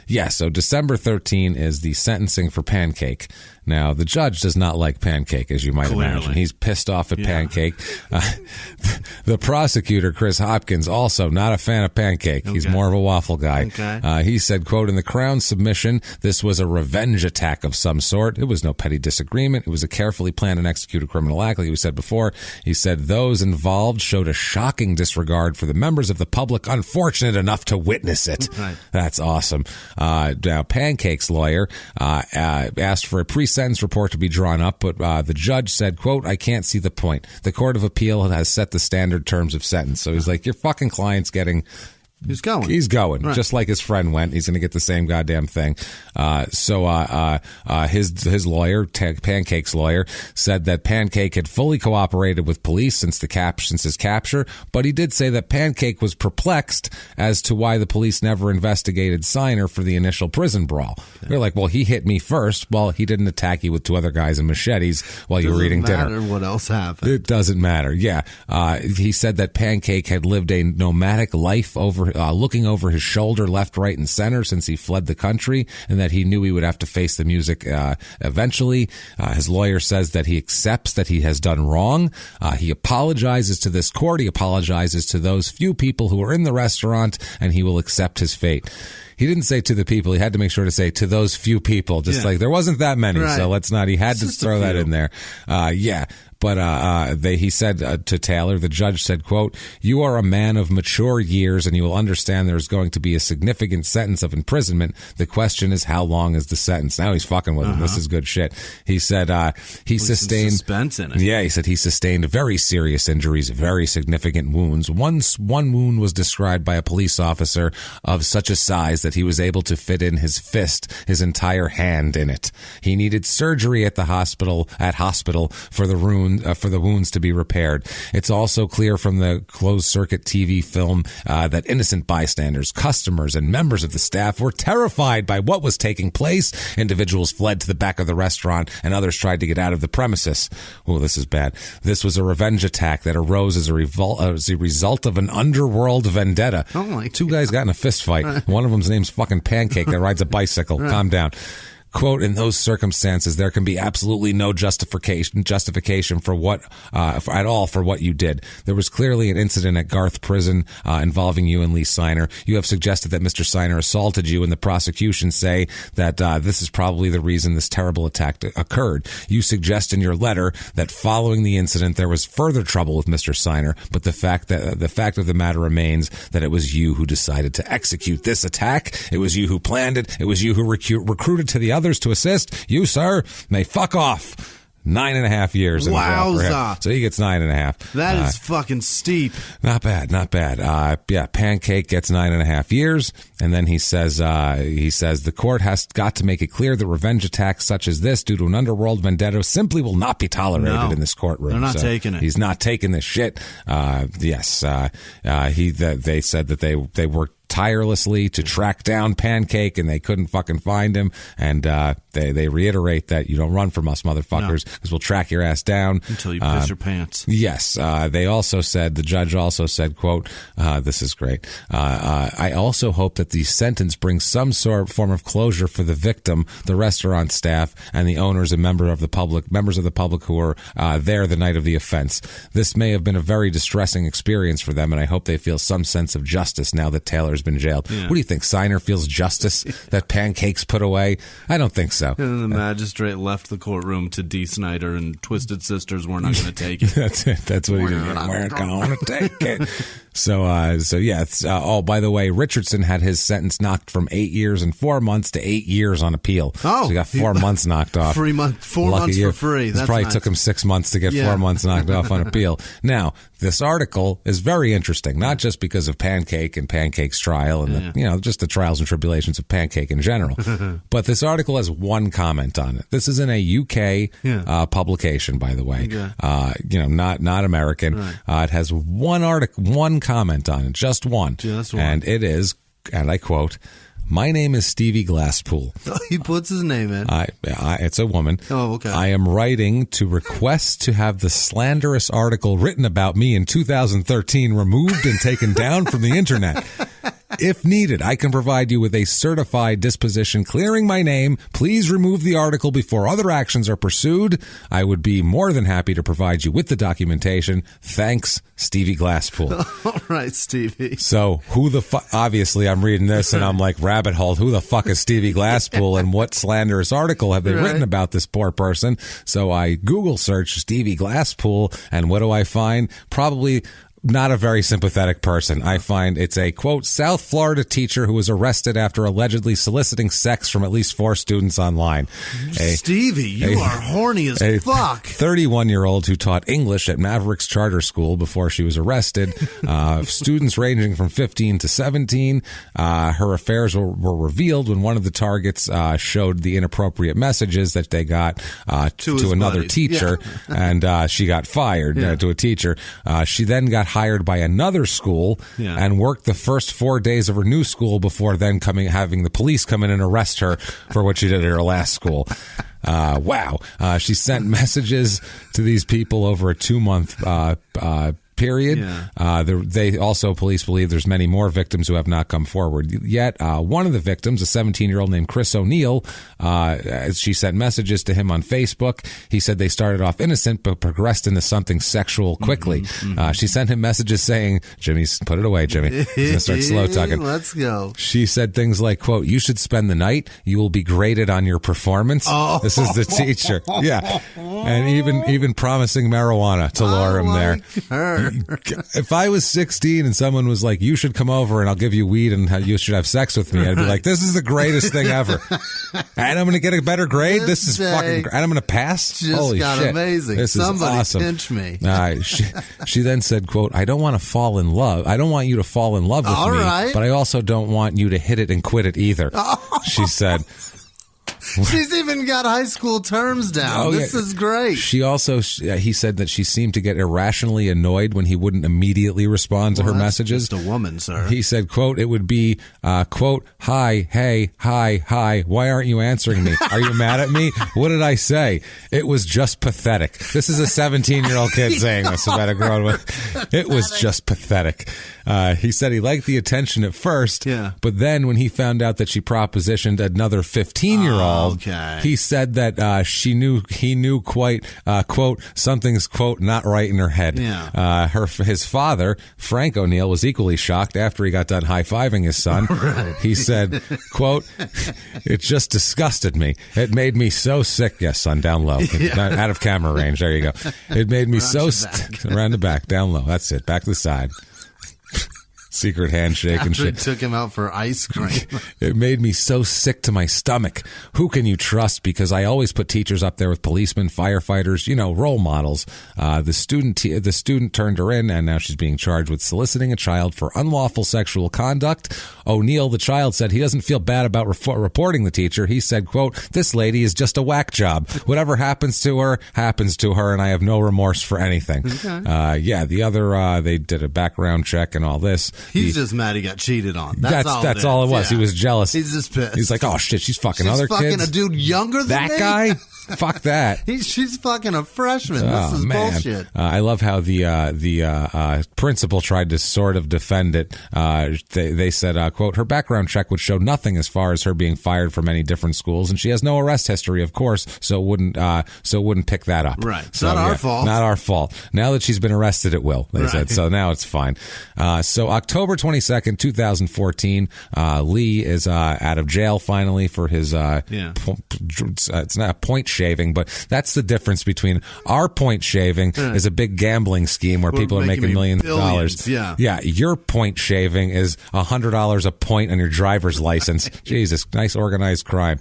it. So December 13 is the sentencing for Pancake. Now, the judge does not like Pancake, as you might imagine. He's pissed off at Pancake. The prosecutor, Chris Hopkins, also not a fan of Pancake. He's more of a waffle guy. Okay. He said, quote, "In the Crown's submission, this was a revenge attack of some sort. It was no petty disagreement. It was a carefully planned and executed criminal act." Like we said before, he said those involved showed a shocking disregard for the members of the public unfortunate enough to witness it. Right. That's awesome. Now, Pancake's lawyer asked for a pre-sentence report to be drawn up, but the judge said, quote, "I can't see the point. The Court of Appeal has set the standard terms of sentence." So he's like, your fucking client's getting... He's going. Right. Just like his friend went. He's going to get the same goddamn thing. His lawyer, Pancake's lawyer, said that Pancake had fully cooperated with police since his capture, but he did say that Pancake was perplexed as to why the police never investigated Signer for the initial prison brawl. They're like, well, he hit me first. Well, he didn't attack you with 2 other guys and machetes while you were eating dinner. Doesn't matter what else happened. It doesn't matter. Yeah. He said that Pancake had lived a nomadic life looking over his shoulder left, right, and center since he fled the country, and that he knew he would have to face the music eventually. His lawyer says that he accepts that he has done wrong. He apologizes to this court. He apologizes to those few people who were in the restaurant, and he will accept his fate. He didn't say to the people. He had to make sure to say to those few people, just like there wasn't that many. Right. So let's not, he had to throw that in there. But he said to Taylor, the judge said, quote, "You are a man of mature years and you will understand there is going to be a significant sentence of imprisonment. The question is, how long is the sentence?" Now he's fucking with him. This is good shit. He said he sustained suspense in it. Yeah, he said he sustained very serious injuries, very significant wounds. One wound was described by a police officer of such a size that he was able to fit in his fist, his entire hand in it. He needed surgery at hospital for the wounds wounds to be repaired. It's also clear from the closed-circuit TV film that innocent bystanders, customers, and members of the staff were terrified by what was taking place. Individuals fled to the back of the restaurant, and others tried to get out of the premises. Oh, this is bad. This was a revenge attack that arose as a result of an underworld vendetta. Oh my Two guys got in a fist fight. One of them's name's fucking Pancake that rides a bicycle. Calm down. Quote, in those circumstances, there can be absolutely no justification for what, at all for what you did. There was clearly an incident at Garth Prison, involving you and Lee Siner. You have suggested that Mr. Siner assaulted you, and the prosecution say that, this is probably the reason this terrible attack occurred. You suggest in your letter that following the incident, there was further trouble with Mr. Siner, but the fact of the matter remains that it was you who decided to execute this attack. It was you who planned it. It was you who recruited to the others to assist. You, sir, may fuck off. 9.5 years in jail for him. So he gets 9.5. That is fucking steep. Not bad, not bad. Pancake gets 9.5 years, and then he says the court has got to make it clear that revenge attacks such as this, due to an underworld vendetta, simply will not be tolerated in this courtroom. They're not taking it. He's not taking this shit. They said that they worked tirelessly to track down Pancake, and they couldn't fucking find him. And they reiterate that you don't run from us, motherfuckers, because we'll track your ass down until you piss your pants. Yes. They also said, the judge also said, quote, this is great. I also hope that the sentence brings some sort of form of closure for the victim, the restaurant staff, and the owners and members of the public who were there the night of the offense. This may have been a very distressing experience for them, and I hope they feel some sense of justice now that Taylor's been jailed. Yeah. What do you think? Siner feels justice that Pancake's put away? I don't think so. And the magistrate left the courtroom to D. Snyder and Twisted Sisters. We're not going to take it. That's it. That's what he did. We're going to take it. So yeah. By the way, Richardson had his sentence knocked from 8 years and 4 months to 8 years on appeal. Oh, so he got 4 months knocked off. 4 months for free. This probably took him 6 months to get 4 months knocked off on appeal. Now, this article is very interesting, not just because of Pancake and Pancake's trial and just the trials and tribulations of Pancake in general, but this article has one comment on it. This is in a UK publication, by the way. Not American. Right. It has one comment on it, just one. And it is, and I quote, "My name is Stevie Glasspool." He puts his name in. It's a woman. Oh, okay. I am writing to request to have the slanderous article written about me in 2013 removed and taken down from the internet. If needed, I can provide you with a certified disposition clearing my name. Please remove the article before other actions are pursued. I would be more than happy to provide you with the documentation. Thanks, Stevie Glasspool. All right, Stevie. So who the fuck? Obviously, I'm reading this and I'm like, rabbit hole. Who the fuck is Stevie Glasspool, and what slanderous article have they written about this poor person? So I Google search Stevie Glasspool, and what do I find? Probably not a very sympathetic person. I find it's a, quote, South Florida teacher who was arrested after allegedly soliciting sex from at least 4 students online. Stevie, you are horny as fuck. 31-year-old who taught English at Mavericks Charter School before she was arrested. Students ranging from 15 to 17. Her affairs were revealed when one of the targets showed the inappropriate messages that they got to another buddies. Teacher, and she got fired to a teacher. She then got hired by another school and worked the first 4 days of her new school before then having the police come in and arrest her for what she did at her last school. Wow. She sent messages to these people over a 2-month period. They also, police believe there's many more victims who have not come forward yet. One of the victims, a 17-year-old named Chris O'Neill, she sent messages to him on Facebook. He said they started off innocent but progressed into something sexual quickly. She sent him messages saying, Jimmy, put it away, Jimmy. He's going to start slow talking. Let's go. She said things like, quote, "You should spend the night. You will be graded on your performance." This is the teacher. Yeah. And even promising marijuana to lure him there. Her. If I was 16 and someone was like, "You should come over and I'll give you weed and you should have sex with me," I'd be like, "This is the greatest thing ever." And I'm going to get a better grade. This is fucking great. And I'm going to pass. Just Holy got shit. Amazing. This Somebody is awesome. pinch me. She then said, quote, "I don't want to fall in love. I don't want you to fall in love with me, but I also don't want you to hit it and quit it either." She said. She's even got high school terms down. This is great. She also, he said that she seemed to get irrationally annoyed when he wouldn't immediately respond to her messages. Just a woman, sir. He said, quote, it would be, quote, hi, hey, hi, why aren't you answering me? Are you mad at me? What did I say? It was just pathetic. This is a 17-year-old kid saying this about a grown woman. It was just pathetic. He said he liked the attention at first, but then when he found out that she propositioned another 15-year-old, he said that he knew quite, quote, something's, quote, not right in her head. His father, Frank O'Neill, was equally shocked after he got done high-fiving his son. He said, quote, it just disgusted me. It made me so sick. Yes, son, down low. Out of camera range. There you go. It made me around the back, down low. That's it. Back to the side. Secret handshake and shit. Took him out for ice cream. It made me so sick to my stomach. Who can you trust? Because I always put teachers up there with policemen, firefighters, role models. The student turned her in, and now she's being charged with soliciting a child for unlawful sexual conduct. O'Neill, the child, said he doesn't feel bad about reporting the teacher. He said, quote, this lady is just a whack job. Whatever happens to her, and I have no remorse for anything. Okay. The other, they did a background check and all this. He's just mad he got cheated on. That's all it was. Yeah. He was jealous. He's just pissed. He's like, oh shit, she's fucking other kids. She's fucking a dude younger than that me? guy. Fuck that. She's fucking a freshman. This is bullshit. I love how the principal tried to sort of defend it. They said, quote, her background check would show nothing as far as her being fired from any different schools, and she has no arrest history, of course, so it wouldn't pick that up. Right. It's not our fault. Not our fault. Now that she's been arrested, it will. They said so. Now it's fine. So October 22nd, 2014, Lee is out of jail finally for his it's not point shaving, but that's the difference between our point shaving is a big gambling scheme where people are making millions of dollars. Yeah. Your point shaving is $100 a point on your driver's license. Jesus, nice organized crime.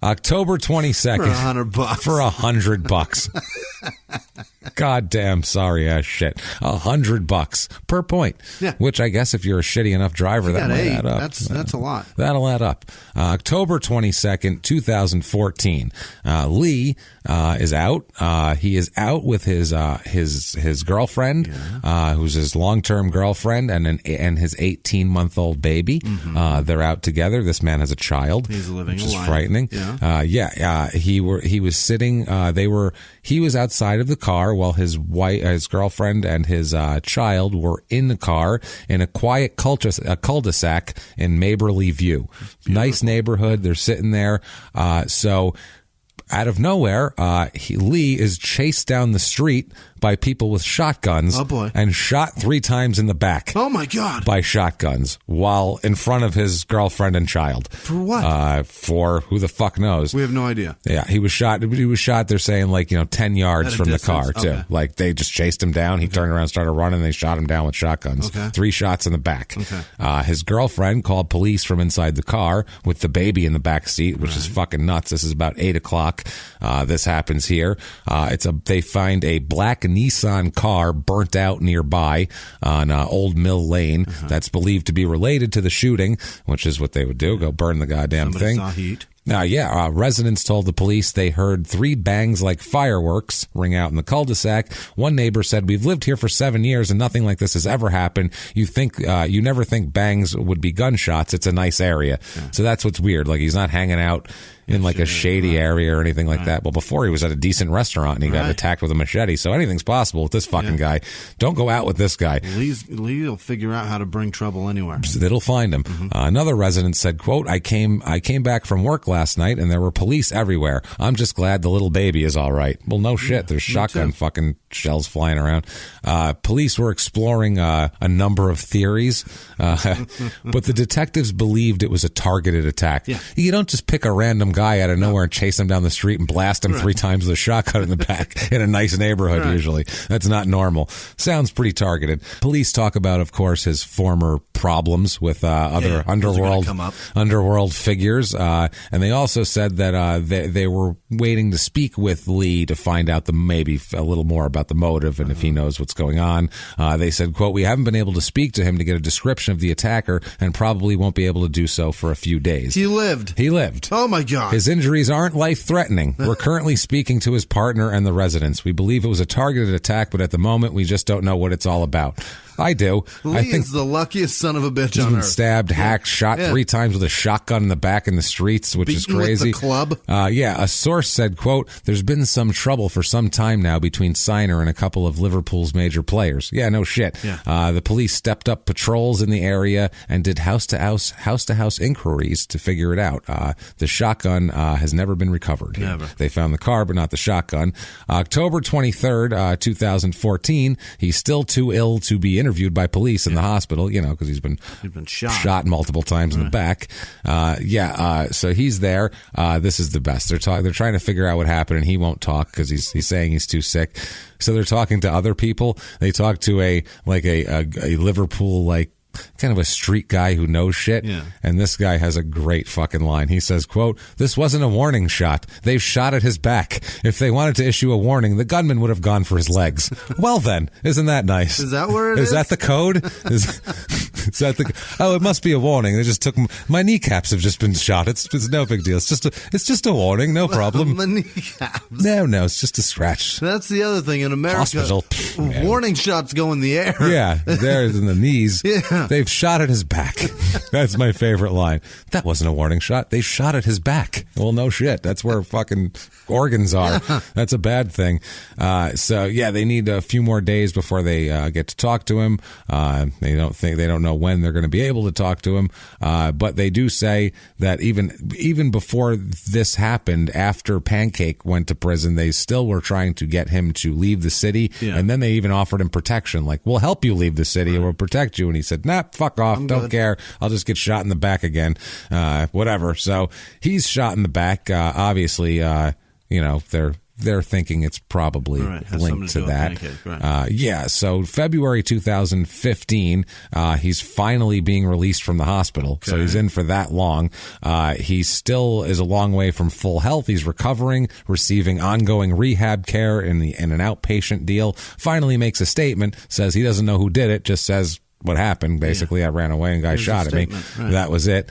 October 22nd. For $100. Goddamn sorry ass shit. $100 per point. Yeah. Which I guess if you're a shitty enough driver, that might add up. That's a lot. That'll add up. October 22nd, 2014. Lee is out. He is out with his girlfriend, who's his long-term girlfriend, and his 18-month-old baby. Mm-hmm. They're out together. This man has a child. He's living which a is life. Frightening. Yeah. He was sitting. He was outside of the car while his girlfriend and his child were in the car in a quiet cul-de-sac in Maberly View. Beautiful. Nice neighborhood. They're sitting there. So out of nowhere, Lee is chased down the street by people with shotguns. Oh boy. And shot 3 times in the back. Oh my God. By shotguns while in front of his girlfriend and child. For what? For who the fuck knows. We have no idea. Yeah, he was shot. They're saying 10 yards from distance? The car too. Okay. Like they just chased him down. He turned around, started running. They shot him down with shotguns. Okay. 3 shots in the back. Okay. His girlfriend called police from inside the car with the baby in the back seat, which is fucking nuts. This is about 8:00. This happens here. They find a black Nissan car burnt out nearby on Old Mill Lane. That's believed to be related to the shooting, which is what they would do, go burn the goddamn Somebody thing. saw heat. Residents told the police they heard 3 bangs like fireworks ring out in the cul-de-sac. One neighbor said, we've lived here for 7 years and nothing like this has ever happened. You never think bangs would be gunshots. It's a nice area. Yeah. So that's what's weird. Like he's not hanging out in like a shady area or anything like that. Well, before he was at a decent restaurant and he got attacked with a machete. So anything's possible with this fucking guy. Don't go out with this guy. Lee will figure out how to bring trouble anywhere. It'll find him. Another resident said, quote, I came back from work last night and there were police everywhere. I'm just glad the little baby is all right. Well, no shit. There's shotgun fucking shells flying around. Police were exploring a number of theories, but the detectives believed it was a targeted attack. Yeah. You don't just pick a random guy out of nowhere and chase him down the street and blast him 3 times with a shotgun in the back in a nice neighborhood. Usually that's not normal. Sounds pretty targeted. Police talk about, of course, his former problems with other underworld figures, and And they also said that they were waiting to speak with Lee to find out maybe a little more about the motive and if he knows what's going on. They said, quote, "We haven't been able to speak to him to get a description of the attacker and probably won't be able to do so for a few days." He lived. Oh, my God. His injuries aren't life-threatening. We're currently speaking to his partner and the residents. We believe it was a targeted attack, but at the moment, we just don't know what it's all about. I do. Lee I think is the luckiest son of a bitch he's on been earth. stabbed, hacked, shot 3 times with a shotgun in the back in the streets, which is crazy. With the club? A source said, quote, "There's been some trouble for some time now between Signer and a couple of Liverpool's major players." Yeah, no shit. Yeah. The police stepped up patrols in the area and did house-to-house inquiries to figure it out. The shotgun has never been recovered. Never. They found the car, but not the shotgun. October 23rd, 2014, he's still too ill to be interviewed by police in the hospital, because he's been shot multiple times in the back. So he's there. This is the best. They're trying to figure out what happened, and he won't talk because he's saying he's too sick. So they're talking to other people. They talk to a Liverpool kind of a street guy who knows shit. Yeah. And this guy has a great fucking line. He says, quote, "This wasn't a warning shot. They've shot at his back. If they wanted to issue a warning, the gunman would have gone for his legs." Well then, isn't that nice? Is that where it is? Is that the code? Is that the? Oh, it must be a warning. They just took my kneecaps have just been shot. It's no big deal. It's just a warning. No problem. My kneecaps. No, it's just a scratch. That's the other thing in America. Hospital. Warning shots go in the air. Yeah, there's in the knees. Yeah. They've shot at his back. That's my favorite line. That wasn't a warning shot. They shot at his back. Well, no shit. That's where fucking organs are. Yeah. That's a bad thing. They need a few more days before they get to talk to him. They don't know when they're going to be able to talk to him. But they do say that even before this happened, after Pancake went to prison, they still were trying to get him to leave the city. Yeah. And then they even offered him protection. Like, we'll help you leave the city and we'll protect you. And he said, nah, fuck off. Don't care. I'll just get shot in the back again. Whatever. So he's shot in the back. Obviously, they're thinking it's probably linked to that. Pancake, So February 2015, he's finally being released from the hospital. Okay. So he's in for that long. He still is a long way from full health. He's recovering, receiving ongoing rehab care in an outpatient deal. Finally makes a statement, says he doesn't know who did it, just says what happened. Basically, I ran away and guy shot at me. Right. That was it.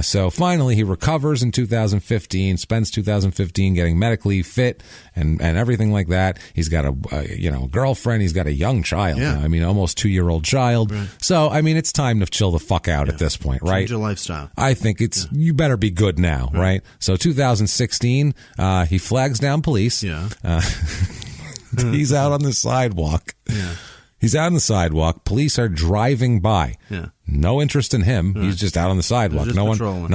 So finally, he recovers in 2015, spends 2015 getting medically fit and everything like that. He's got a girlfriend. He's got a young child. Yeah. I mean, almost 2-year-old child. Right. So, I mean, it's time to chill the fuck out at this point, right? Change your lifestyle. I think you better be good now, right? So 2016, he flags down police. Yeah. He's out on the sidewalk. Yeah. He's out on the sidewalk. Police are driving by. Yeah. No interest in him. Right. He's just out on the sidewalk. No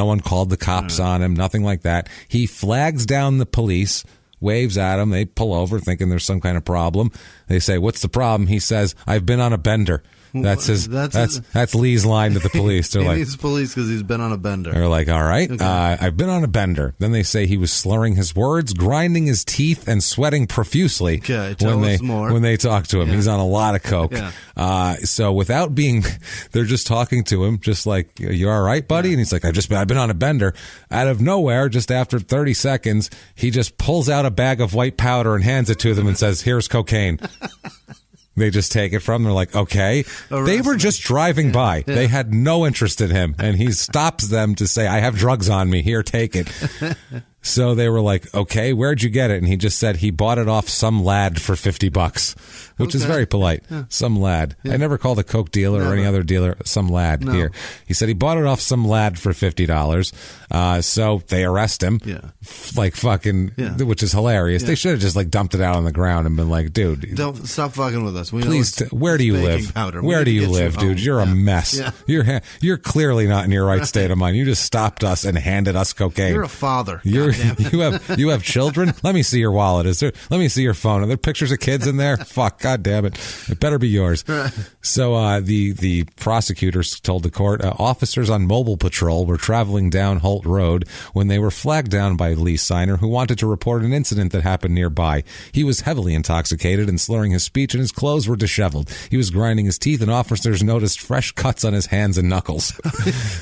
one called the cops on him. Nothing like that. He flags down the police, waves at them. They pull over thinking there's some kind of problem. They say, "What's the problem?" He says, "I've been on a bender." That's Lee's line to the police. They're he needs police because he's been on a bender. They're like, all right, okay. I've been on a bender. Then they say he was slurring his words, grinding his teeth, and sweating profusely. Okay, tell us more. When they talk to him. Yeah. He's on a lot of coke. Yeah. So without being, they're just talking to him, just like, "You all right, buddy?" And he's like, I've been on a bender. Out of nowhere, just after 30 seconds, he just pulls out a bag of white powder and hands it to them and says, "Here's cocaine." They just take it from them. They're like, okay. They were just driving by. Yeah. They had no interest in him. And he stops them to say, "I have drugs on me. Here, take it." So they were like, "Okay, where'd you get it?" And he just said he bought it off some lad for $50, which is very polite. Yeah. Some lad. Yeah. I never called a coke dealer or any other dealer some lad here. He said he bought it off some lad for $50. So they arrest him. Yeah. Like fucking, which is hilarious. Yeah. They should have just dumped it out on the ground and been like, "Dude, don't stop fucking with us. Please, where do you live? Where do you live, dude? You're a mess. Yeah. You're clearly not in your right state of mind. You just stopped us and handed us cocaine. You're a father. You have children? Let me see your wallet. Let me see your phone. Are there pictures of kids in there? Fuck, God damn it. It better be yours." So the prosecutors told the court, officers on mobile patrol were traveling down Holt Road when they were flagged down by Lee Signer, who wanted to report an incident that happened nearby. He was heavily intoxicated and slurring his speech, and his clothes were disheveled. He was grinding his teeth, and officers noticed fresh cuts on his hands and knuckles.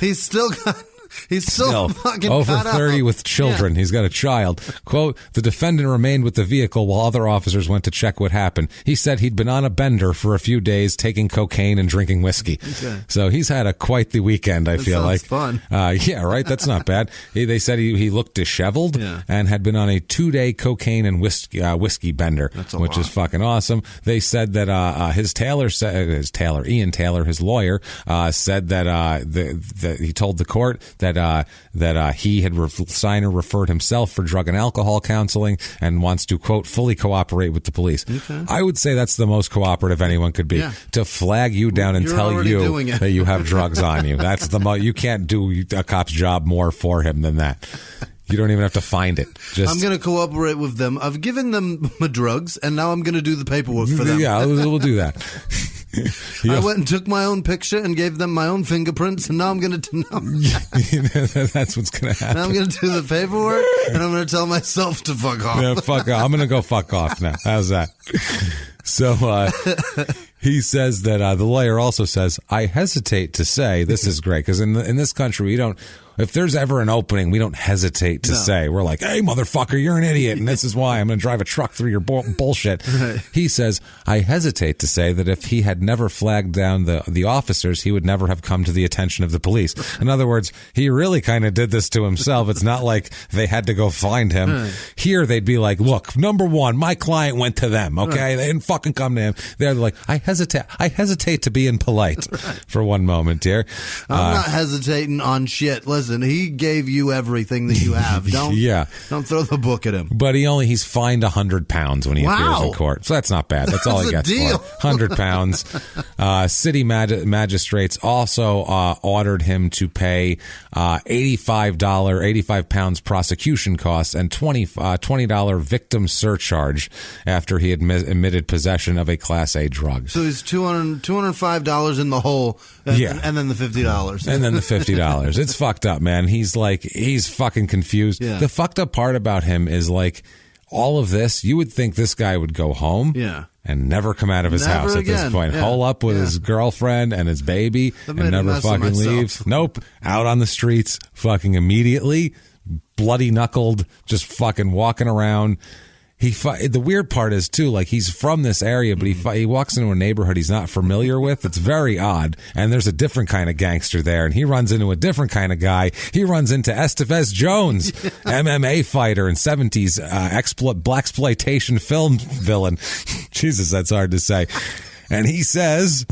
He's still got He's so fucking over cut 30 up. with children. Yeah. He's got a child. Quote, the defendant remained with the vehicle while other officers went to check what happened. He said he'd been on a bender for a few days, taking cocaine and drinking whiskey. Okay. So he's had quite the weekend, I feel like. Fun. Yeah, right? That's not bad. They said he looked disheveled and had been on a 2-day cocaine and whiskey bender, which is fucking awesome. They said that Ian Taylor, his lawyer, said that he told the court that he had Steiner referred himself for drug and alcohol counseling and wants to, quote, fully cooperate with the police. Okay. I would say that's the most cooperative anyone could be, to flag you down and tell you that you have drugs on you. That's you can't do a cop's job more for him than that. You don't even have to find it. I'm going to cooperate with them. I've given them my drugs, and now I'm going to do the paperwork for them. Yeah, we'll do that. I went and took my own picture and gave them my own fingerprints, and now I'm going to... That's what's going to happen. Now I'm going to do the paperwork, and I'm going to tell myself to fuck off. Yeah, fuck off. I'm going to go fuck off now. How's that? So he says that the lawyer also says, I hesitate to say, this is great, because in this country, we don't... If there's ever an opening, we don't hesitate to say. We're like, hey, motherfucker, you're an idiot, and this is why I'm going to drive a truck through your bullshit. Right. He says, I hesitate to say that if he had never flagged down the officers, he would never have come to the attention of the police. In other words, he really kind of did this to himself. It's not like they had to go find him. Right. Here, they'd be like, look, number one, my client went to them, okay? Right. They didn't fucking come to him. They're like, I hesitate to be impolite for one moment here. I'm not hesitating on shit. Listen, he gave you everything that you have. Don't throw the book at him. But he's fined 100 pounds when he appears in court. So that's not bad. That's all he gets for it. 100 pounds. City magistrates also ordered him to pay £85 prosecution costs and $20 victim surcharge after he admitted possession of a Class A drug. So he's $205 in the hole, and then the $50. And then the $50. It's fucked up, man. He's fucking confused. Yeah. The fucked up part about him is like all of this, you would think this guy would go home and never come out of his house at this point. Hole up with his girlfriend and his baby and never fucking leave. Nope. Out on the streets fucking immediately, bloody knuckled, just fucking walking around. The weird part is, too, like, he's from this area, but he walks into a neighborhood he's not familiar with. It's very odd. And there's a different kind of gangster there, and he runs into a different kind of guy. He runs into Estevez Jones, MMA fighter and 70s blaxploitation film villain. Jesus, that's hard to say. And he says...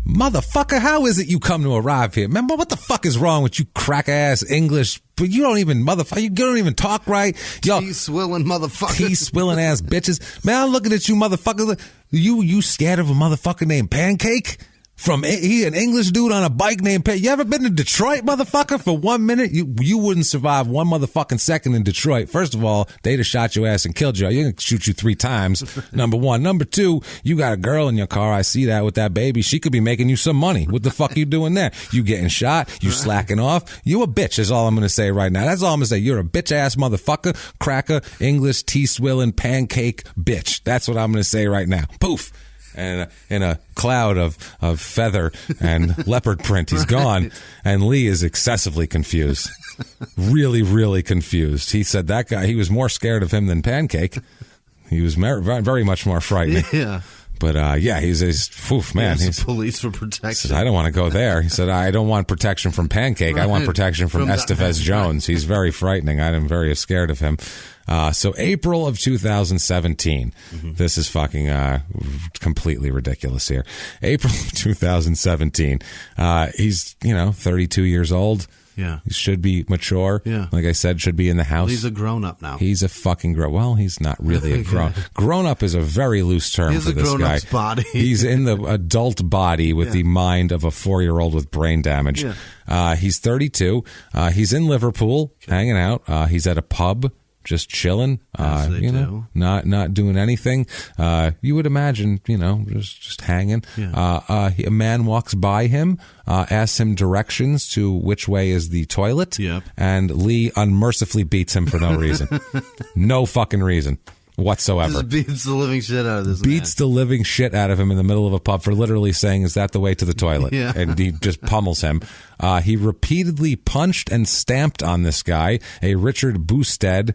Motherfucker, how is it you come to arrive here? Remember, what the fuck is wrong with you crack-ass English? But you don't even, you don't even talk right. Tea-swilling motherfuckers. Tea-swilling ass bitches. Man, I'm looking at you motherfuckers. You scared of a motherfucker named Pancake? He an English dude on a bike named Pancake. You ever been to Detroit, motherfucker? For 1 minute, you wouldn't survive 1 motherfucking second in Detroit. First of all, they'd have shot your ass and killed you. You're going to shoot you 3 times, number one. Number two, you got a girl in your car. I see that with that baby. She could be making you some money. What the fuck you doing there? You getting shot? You slacking off? You a bitch is all I'm going to say right now. That's all I'm going to say. You're a bitch-ass motherfucker, cracker, English, tea-swilling, pancake bitch. That's what I'm going to say right now. Poof. And in a cloud of feather and leopard print, he's gone. And Lee is excessively confused. Really, really confused. He said that guy, he was more scared of him than Pancake. He was very much more frightening. Yeah. But, he's man. He's police for protection. Said, I don't want to go there. He said, I don't want protection from Pancake. I want protection from Estevez Jones. He's very frightening. I'm very scared of him. So April of 2017, this is fucking completely ridiculous here. April of 2017, he's 32 years old. Yeah, he should be mature. Yeah, like I said, should be in the house. He's a grown up now. He's a fucking Well, he's not really a grown. Grown up is a very loose term for this guy. He's a grown up's body. He's in the adult body with the mind of a 4-year-old with brain damage. Yeah. He's 32. He's in Liverpool, hanging out. He's at a pub. Just chilling, not doing anything. You would imagine, just hanging. Yeah. A man walks by him, asks him directions to which way is the toilet, and Lee unmercifully beats him for no reason. No fucking reason. whatsoever. Just beats the living shit out of this Beats the living shit out of him in the middle of a pub for literally saying, "Is that the way to the toilet?" Yeah. And he just pummels him. He repeatedly punched and stamped on this guy, a Richard Boosted,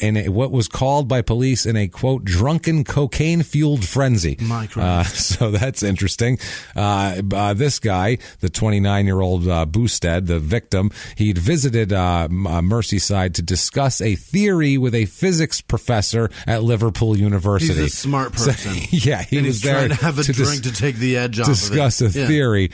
in what was called by police in a, quote, drunken cocaine-fueled frenzy. My Christ. So that's interesting. This guy, the 29-year-old Boosted, the victim, he'd visited Merseyside to discuss a theory with a physics professor at Liverpool University. He's a smart person. So, yeah, he was there trying to have a drink to take the edge off discuss of it. a theory.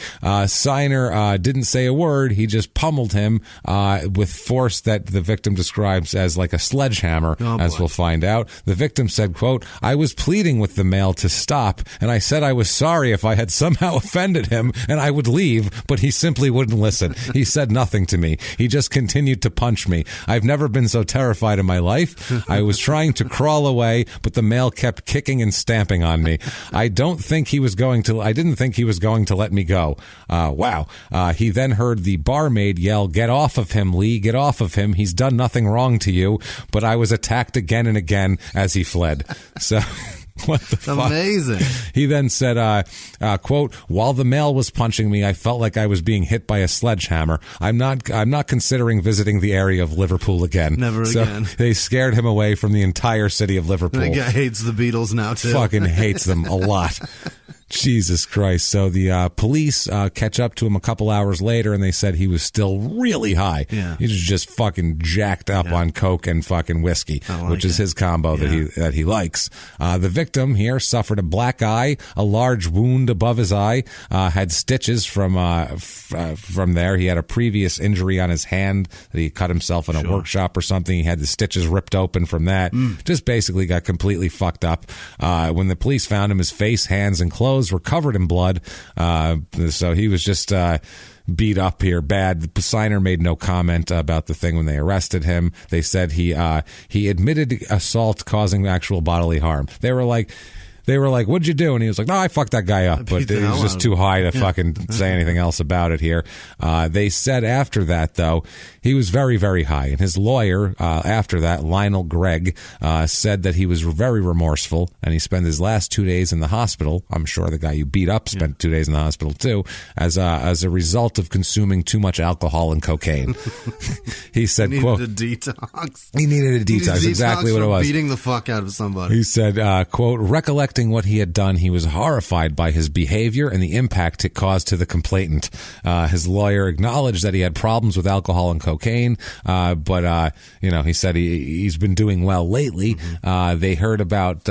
Signer didn't say a word. He just pummeled him with force that the victim describes as like a sledgehammer, as we'll find out. The victim said, quote, "I was pleading with the male to stop, and I said I was sorry if I had somehow offended him, and I would leave, but he simply wouldn't listen. He said nothing to me. He just continued to punch me. I've never been so terrified in my life. I was trying to crawl away, but the male kept kicking and stamping on me. I didn't think he was going to let me go." Wow. He then heard the barmaid yell, "Get off of him, Lee, get off of him. He's done nothing wrong to you." But I was attacked again and again as he fled. So... What the fuck? Amazing. He then said, quote, "While the male was punching me, I felt like I was being hit by a sledgehammer. I'm not considering visiting the area of Liverpool again." Never again. They scared him away from the entire city of Liverpool. The guy hates the Beatles now, too. Fucking hates them a lot. Jesus Christ. So the police catch up to him a couple hours later, and they said he was still really high. Yeah. He was just fucking jacked up on coke and fucking whiskey, which is his combo that he likes. The victim here suffered a black eye, a large wound above his eye, had stitches from there. He had a previous injury on his hand that he cut himself in a workshop or something. He had the stitches ripped open from that. Just basically got completely fucked up. When the police found him, his face, hands, and clothes were covered in blood. So he was just beat up here bad. The signer made no comment about the thing when they arrested him. They said he admitted assault causing actual bodily harm. They were like, "What'd you do?" And he was like, "No, I fucked that guy up." But he was just too high to fucking say anything else about it here. They said after that, though, he was very, very high. And his lawyer, after that, Lionel Gregg, said that he was very remorseful, and he spent his last 2 days in the hospital. I'm sure the guy you beat up spent 2 days in the hospital, too, as a result of consuming too much alcohol and cocaine. He said, he quote... needed a detox. He needed a detox, exactly what it was. Beating the fuck out of somebody. He said, quote, "Recollecting what he had done, he was horrified by his behavior and the impact it caused to the complainant." His lawyer acknowledged that he had problems with alcohol and cocaine, but he said he's been doing well lately. They heard about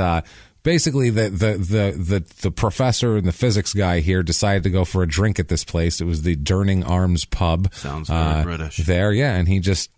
basically the professor and the physics guy here decided to go for a drink at this place. It was the Durning Arms pub. Sounds very British. There, yeah, and he just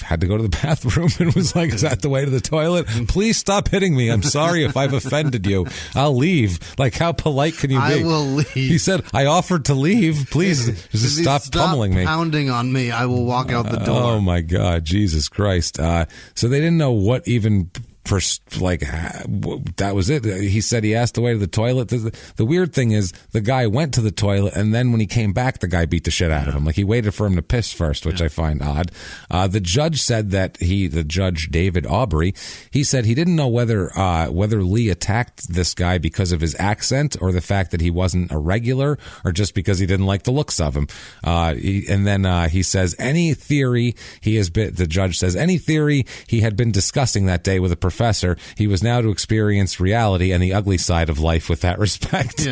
had to go to the bathroom and was like, "Is that the way to the toilet? Please stop hitting me. I'm sorry if I've offended you. I'll leave." Like, how polite can you be? I will leave. He said, "I offered to leave. Please just stop pummeling me. Pounding on me. I will walk out the door." Oh my God, Jesus Christ. So they didn't know what even... that was it. He said he asked the way to the toilet. The weird thing is the guy went to the toilet, and then when he came back, the guy beat the shit out of him. Like, he waited for him to piss first, which I find odd. The judge said that the judge, David Aubrey, he said he didn't know whether Lee attacked this guy because of his accent or the fact that he wasn't a regular, or just because he didn't like the looks of him. He says the judge says any theory he had been discussing that day with a professor, he was now to experience reality and the ugly side of life with that respect.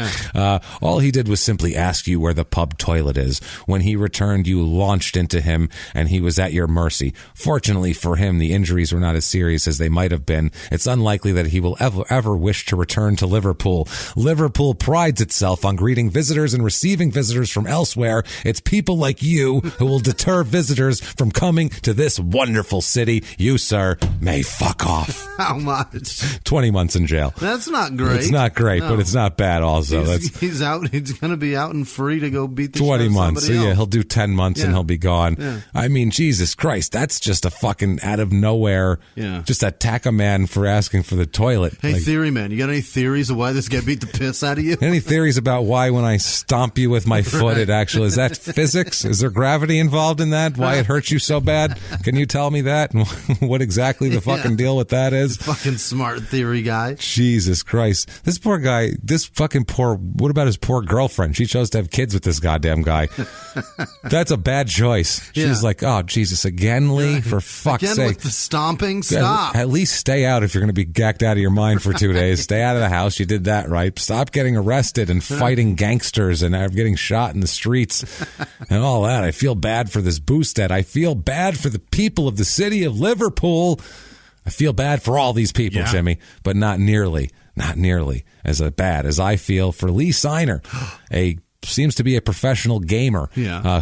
All he did was simply ask you where the pub toilet is. When he returned, you launched into him, and he was at your mercy. Fortunately for him, the injuries were not as serious as they might have been. It's unlikely that he will ever wish to return to Liverpool. Liverpool prides itself on greeting visitors and receiving visitors from elsewhere. It's people like you who will deter visitors from coming to this wonderful city. You, sir, may fuck off. How much? 20 months in jail. That's not great. It's not great, but it's not bad also. He's out. He's going to be out and free to go beat the 20 shit months. So else. yeah, he'll do 10 months and he'll be gone. Yeah. I mean, Jesus Christ, that's just a fucking out of nowhere. Just attack a man for asking for the toilet. Hey, theory man, you got any theories of why this guy beat the piss out of you? Any theories about why when I stomp you with my foot, it actually, is that physics? Is there gravity involved in that? Why it hurts you so bad? Can you tell me that? What exactly the fucking deal with that is? is. Fucking smart theory guy. Jesus Christ. This poor guy, what about his poor girlfriend? She chose to have kids with this goddamn guy. That's a bad choice. She's like, oh, Jesus, again, Lee? For fuck's sake. With the stomping? Stop. At least stay out if you're going to be gacked out of your mind for 2 days. Stay out of the house. You did that right. Stop getting arrested and fighting gangsters and getting shot in the streets and all that. I feel bad for this Boosted. I feel bad for the people of the city of Liverpool. I feel bad for all these people, Jimmy, but not nearly as bad as I feel for Lee Siner, seems to be a professional gamer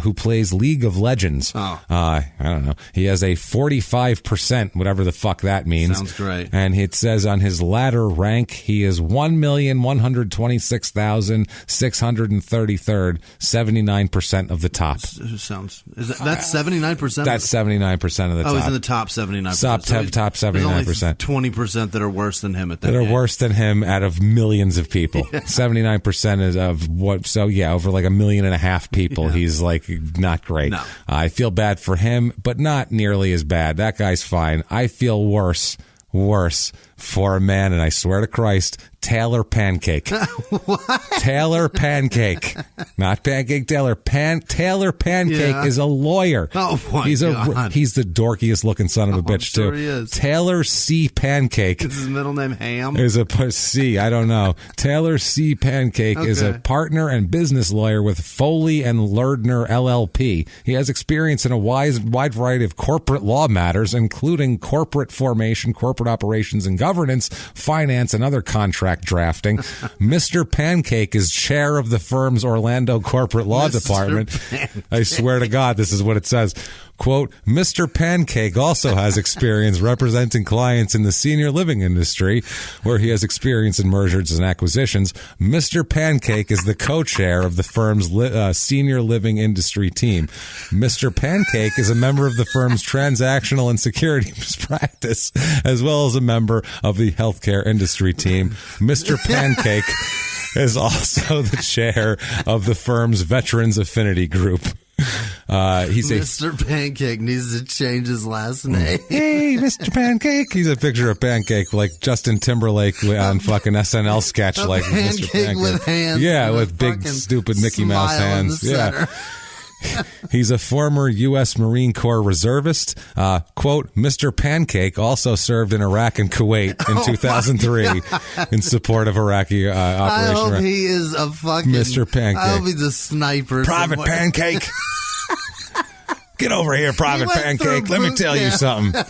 who plays League of Legends. I don't know. He has a 45%, whatever the fuck that means. Sounds great. And it says on his ladder rank, he is 1,126,633rd, 79% of the top. That's 79%? That's 79% of the top. Oh, he's in the top 79%. Top 79%. 20% that are worse than him at that That are game. worse than him out of millions of people. 79% is of what, so yeah, over like 1.5 million people. He's like not great. No. I feel bad for him, but not nearly as bad. That guy's fine. I feel worse for a man, and I swear to Christ, Taylor Pancake. What? Taylor Pancake. Not Pancake Taylor. Taylor Pancake is a lawyer. Oh, my God. He's the dorkiest looking son of a bitch, sure too. He is. Taylor C. Pancake. Is his middle name Ham? Is a C. I don't know. Taylor C. Pancake is a partner and business lawyer with Foley and Lardner LLP. He has experience in a wide variety of corporate law matters, including corporate formation, corporate operations and governance, finance, and other contract drafting. Mr. Pancake is chair of the firm's Orlando corporate law department. Pancake. I swear to God, this is what it says. Quote, Mr. Pancake also has experience representing clients in the senior living industry, where he has experience in mergers and acquisitions. Mr. Pancake is the co-chair of the firm's senior living industry team. Mr. Pancake is a member of the firm's transactional and securities practice, as well as a member of the healthcare industry team. Mr. Pancake is also the chair of the firm's Veterans Affinity Group. Mr. Pancake needs to change his last name. Hey, Mr. Pancake. He's a picture of Pancake, like Justin Timberlake on fucking SNL sketch, like Mr. Pancake with hands. Yeah, with big stupid Mickey Mouse hands. Yeah. He's a former U.S. Marine Corps reservist. Quote, Mr. Pancake also served in Iraq and Kuwait in 2003 in support of Iraqi Operation. I hope he is a fucking... Mr. Pancake. I hope he's a sniper. Private somewhere. Pancake. Get over here, Private Pancake. Let me tell you something.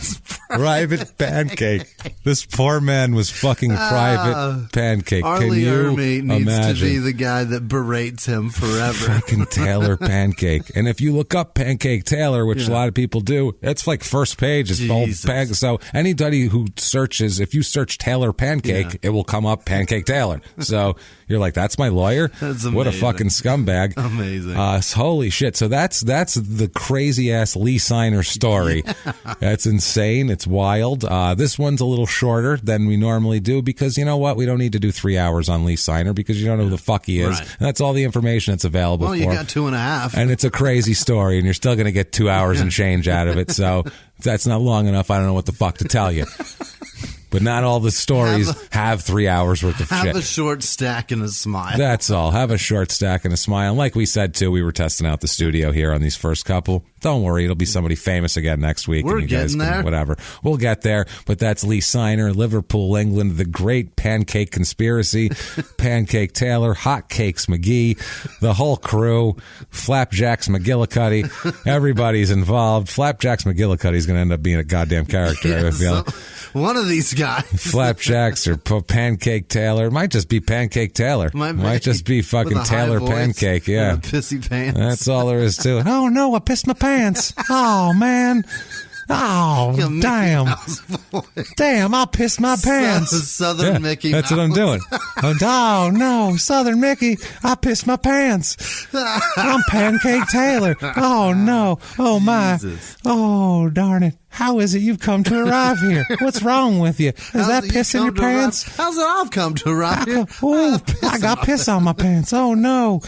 Private Pancake. This poor man was fucking Private Pancake. Arlie Can you Ermy needs imagine? to be the guy that berates him forever. Fucking Taylor Pancake. And if you look up Pancake Taylor, which a lot of people do, it's like first page. It's the whole Pancake. So anybody who searches, if you search Taylor Pancake, it will come up Pancake Taylor. So you're like, that's my lawyer? That's what a fucking scumbag. Amazing. Holy shit. So that's the crazy ass Lee Siner story. That's insane. It's wild. This one's a little shorter than we normally do because you know what? We don't need to do 3 hours on Lee Siner because you don't know who the fuck he is. Right. And that's all the information that's available Well, for you got 2.5. And it's a crazy story and you're still going to get 2 hours and change out of it. So if that's not long enough, I don't know what the fuck to tell you. But not all the stories have 3 hours worth of shit. Have a short stack and a smile. That's all. Have a short stack and a smile. And like we said, too, we were testing out the studio here on these first couple. Don't worry. It'll be somebody famous again next week. We're and you guys getting there. Whatever. We'll get there. But that's Lee Siner, Liverpool, England, the great Pancake Conspiracy, Pancake Taylor, Hot Cakes McGee, the whole crew, Flapjacks McGillicuddy. Everybody's involved. Flapjacks McGillicuddy's going to end up being a goddamn character. I have a feeling. One of these guys. Flapjacks or Pancake Taylor. It might just be Pancake Taylor. Might just be fucking Taylor Pancake. Yeah. And a pissy pants. That's all there is to it. Oh, no, I pissed my pants. Oh, man. Oh, damn. Damn, I pissed my pants. Southern Mickey Mouse. That's what I'm doing. Oh, no, Southern Mickey, I pissed my pants. I'm Pancake Taylor. Oh, no. Oh, my. Jesus. Oh, darn it. How is it you've come to arrive here? What's wrong with you? Is that piss in your pants? How's it I've come to arrive here? Oh, I got piss on my pants. Oh, no.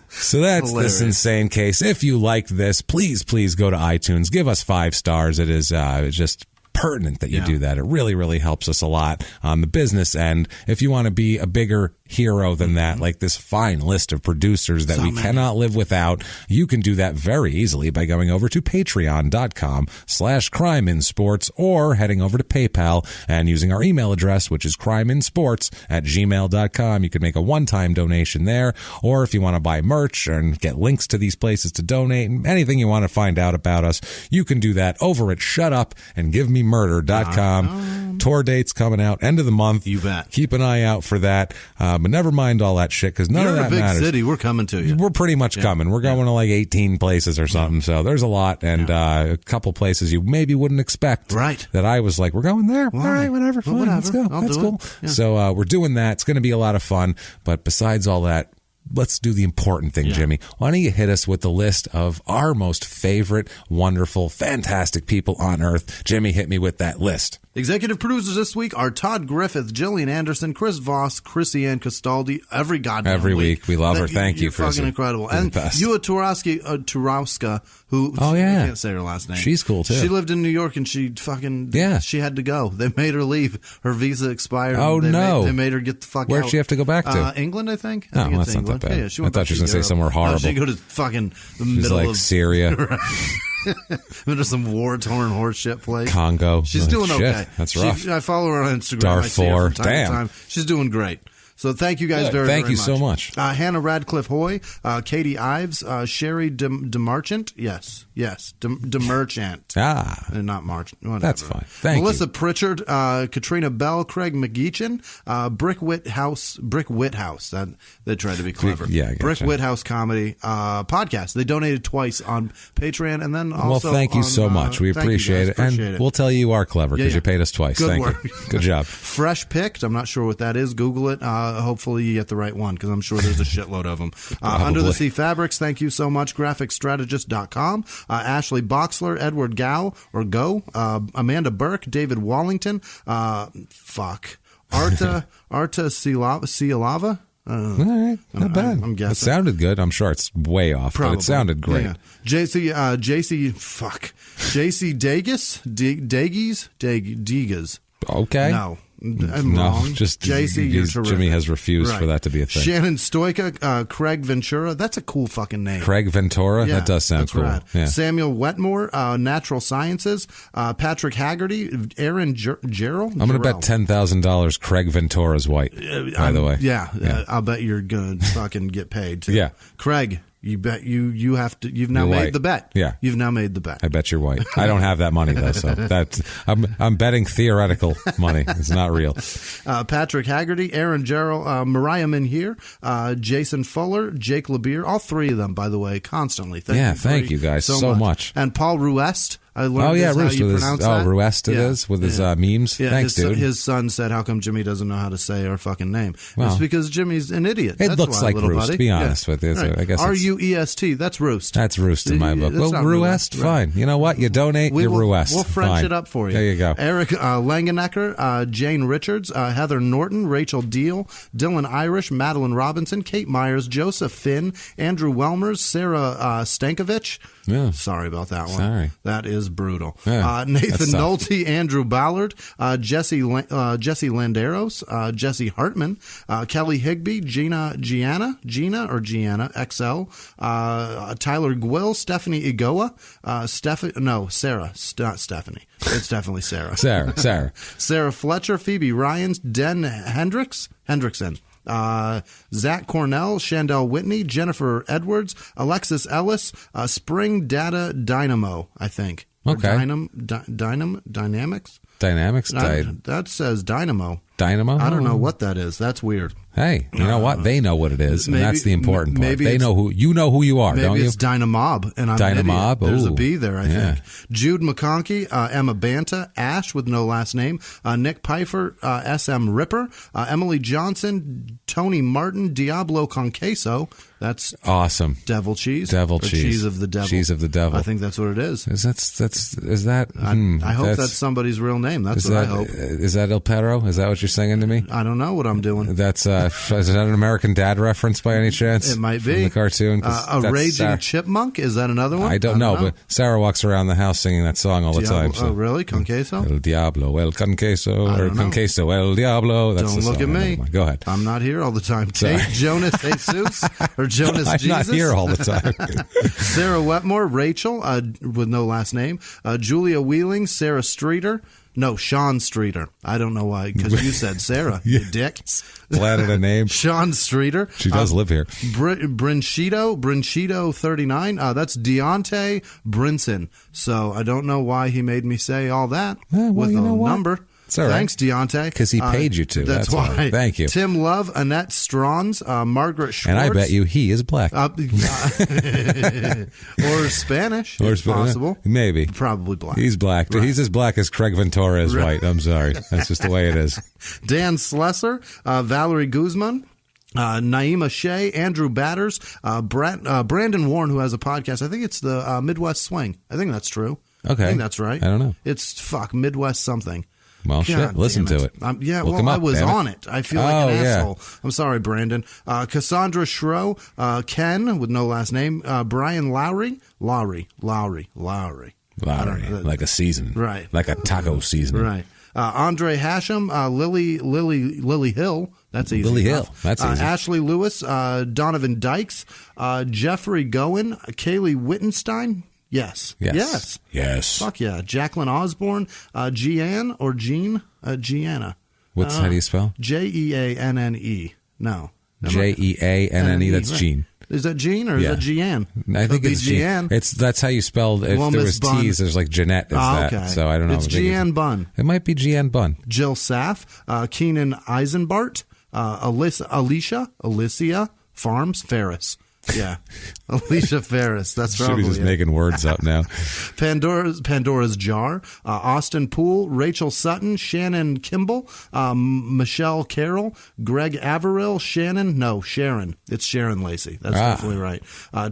So that's Hilarious. this insane case. If you liked this, please go to iTunes. Give us 5 stars. It is just pertinent that you do that. It really, really helps us a lot on the business end. If you want to be a bigger hero than that, like this fine list of producers that we cannot live without, you can do that very easily by going over to patreon.com/crimeinsports or heading over to PayPal and using our email address, which is crimeinsports@gmail.com. You can make a one-time donation there, or if you want to buy merch and get links to these places to donate and anything you want to find out about us, you can do that over at shutupandgivememurder.com. Tour dates coming out end of the month. You bet. Keep an eye out for that. But never mind all that shit, because none of that matters. You're in a big city. We're coming to you. We're pretty much coming. We're going to like 18 places or something. So there's a lot, and a couple places you maybe wouldn't expect. Right. That I was like, we're going there. Why? All right, whatever. Well, Fine, let's go. That's cool. Yeah. So we're doing that. It's going to be a lot of fun. But besides all that, let's do the important thing, Jimmy. Why don't you hit us with the list of our most favorite, wonderful, fantastic people on earth? Jimmy, hit me with that list. Executive producers this week are Todd Griffith, Jillian Anderson, Chris Voss, Chrissy Ann Castaldi. Every week. We love her. Thank you, Chrissy. Fucking incredible. You're and the best. Yua Turowska, who I can't say her last name. She's cool too. She lived in New York and she she had to go. They made her leave. Her visa expired. Oh, they made her get the fuck out. Where'd she have to go back to? England, I think. I think it's England. Not that bad. Yeah, she I thought she was going to say somewhere horrible. She go to fucking the She's middle like of Syria. Into some war-torn horse shit place. Congo. She's doing shit. okay. That's rough. I follow her on Instagram. Darfur. I see her from time Damn. to time. She's doing great. So thank you guys very, thank very you much. so much. Hannah Radcliffe Hoy, Katie Ives, Sherry DeMarchant. Yes, DeMarchant. Not Marchant. Whatever. That's fine. Thank Melissa you. Pritchard, Katrina Bell, Craig McGeechan, Brick Whithouse. That they tried to be clever. Yeah, I gotcha. Brick Whithouse Comedy podcast. They donated twice on Patreon and then also. Well, thank you so much. We appreciate it, and we'll tell you are clever because you paid us twice. Good Thank work. you. Good job. Fresh Picked. I'm not sure what that is. Google it. Hopefully you get the right one because I'm sure there's a shitload of them. Under the Sea Fabrics, thank you so much. GraphicStrategist.com. Ashley Boxler, Edward Gow, Amanda Burke, David Wallington, Arta Cialava. All right, not bad. I'm guessing. It sounded good. I'm sure it's way off, but it sounded great. Yeah. JC Degas. Okay. No. I'm wrong. Just JC, you're terrific. Jimmy has refused for that to be a thing. Shannon Stoica, Craig Ventura. That's a cool fucking name. Craig Ventura? Yeah, that does sound cool. Rad. Yeah. Samuel Wetmore, Natural Sciences. Patrick Haggerty, Aaron Gerald. I'm going to bet $10,000 Craig Ventura's white, by the way. Yeah. I'll bet you're going to fucking get paid, too. Yeah. Craig. You bet you have to. You've now made the bet. Yeah, you've now made the bet. I bet you're white. I don't have that money though, so that's I'm betting theoretical money. It's not real. Patrick Haggerty, Aaron Gerald, Mariah Minhier, Jason Fuller, Jake LeBeer. All three of them, by the way, constantly. Thank you guys so much. And Paul Ruest. I learned how you pronounce that. Ruest it is with his memes. Yeah, thanks, dude. His son said, "How come Jimmy doesn't know how to say our fucking name?" Well, it's because Jimmy's an idiot. It That's looks why, like little Roost. buddy. Be honest with you. Right. I guess Ruest. That's Roost. That's Roost in my book. Well, Ruest, fine. You know what? You donate, you're Ruest. We'll French it up for you. There you go. Eric Langenecker, Jane Richards, Heather Norton, Rachel Deal, Dylan Irish, Madeline Robinson, Kate Myers, Joseph Finn, Andrew Welmers, Sarah Stankovich. Yeah. Sorry about that one. Sorry. That is brutal. Yeah, Nathan Nolte, Andrew Ballard, Jesse Landeros, Jesse Hartman, Kelly Higby, Gina XL, Tyler Gwill, Stephanie Igoa, Sarah, not Stephanie. It's definitely Sarah. Sarah Fletcher, Phoebe Ryans, Den Hendrickson. Zach Cornell, Chandel Whitney, Jennifer Edwards, Alexis Ellis, Spring Data Dynamo, I think. Okay. Dynamics? That says Dynamo. Dynamo? I don't know what that is. That's weird. Hey, you know what? They know what it is, and that's the important part. They know who you are, don't you? Maybe it's Dynamob, and I'm Dynamob. There's a B there, I think. Yeah. Jude McConkey, Emma Banta, Ash with no last name, Nick Pfeiffer, SM Ripper, Emily Johnson, Tony Martin, Diablo Conqueso. That's awesome. Devil cheese. Cheese of the devil. Cheese of the devil. I think that's what it is. Is that? I hope that's somebody's real name. That's what I hope. Is that El Perro? Is that what you're singing to me? I don't know what I'm doing. That's is that an American Dad reference by any chance? It might be. From the cartoon. A Raging Chipmunk? Is that another one? I don't know, but Sarah walks around the house singing that song all the time. So. Oh, really? Con queso? El Diablo, el con queso, or con queso, el Diablo. That's don't look at me. Go ahead. I'm not here all the time. Kate, Jonas Jesus, or Jonas I'm Jesus? not here all the time. Sarah Wetmore, Rachel, with no last name, Julia Wheeling, Sarah Streeter. No, Sean Streeter. I don't know why, because you said Sarah, you dick. Glad a name. Sean Streeter. She does live here. Brinchito 39. That's Deontay Brinson. So I don't know why he made me say all that with a number. It's all right. Thanks, Deontay. Because he paid you to. That's why. Thank you. Tim Love, Annette Strauns, Margaret Schwartz. And I bet you he is black. Or Spanish, if possible. Maybe. Probably black. He's black. Right. He's as black as Craig Ventura is white. I'm sorry. That's just the way it is. Dan Slesser, Valerie Guzman. Naima Shea, Andrew Batters, Brandon Warren, who has a podcast. I think it's the Midwest Swing. I think that's true. Okay. I think that's right. I don't know. It's Midwest something. Well, shit. Listen to it. I was on it. I feel like an asshole. I'm sorry, Brandon. Cassandra Schro, Ken, with no last name, Brian Lowry. Lowry, like a season. Right. Like a taco season. Right. Andre Hashem, Lily Hill. That's easy. Lily enough. Hill. That's easy. Ashley Lewis, Donovan Dykes, Jeffrey Goen, Kaylee Wittenstein. Yes. Fuck yeah. Jacqueline Osborne, Jeanne or Jean? Gianna. How do you spell? Jeanne. No. Jeanne. That's right. Jean. Is that Jean or is that Jeanne? I think it's Jeanne. That's how you spelled. If there was T's, there's like Jeanette. Okay. So I don't know. It's Jeanne Bunn. It might be Jeanne Bunn. Jill Saff, Keenan Eisenbart, Alicia Farms Ferris. Yeah, Alicia Ferris. That's probably should be just making words up now. Pandora's Jar, Austin Poole, Rachel Sutton, Shannon Kimball, Michelle Carroll, Greg Averill, Sharon. It's Sharon Lacey. That's definitely right.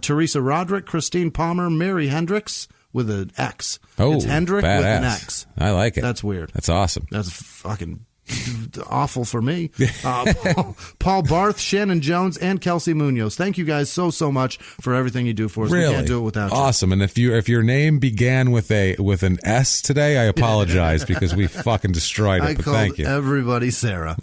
Teresa Roderick, Christine Palmer, Mary Hendricks with an X. Oh, it's Hendrick badass. with an X. I like it. That's weird. That's awesome. That's fucking awful for me. Paul Barth, Shannon Jones, and Kelsey Munoz. Thank you guys so much for everything you do for us. Really? We can't do it without you. Awesome. And if your name began with an S today, I apologize because we fucking destroyed it. I but called thank you. everybody Sarah.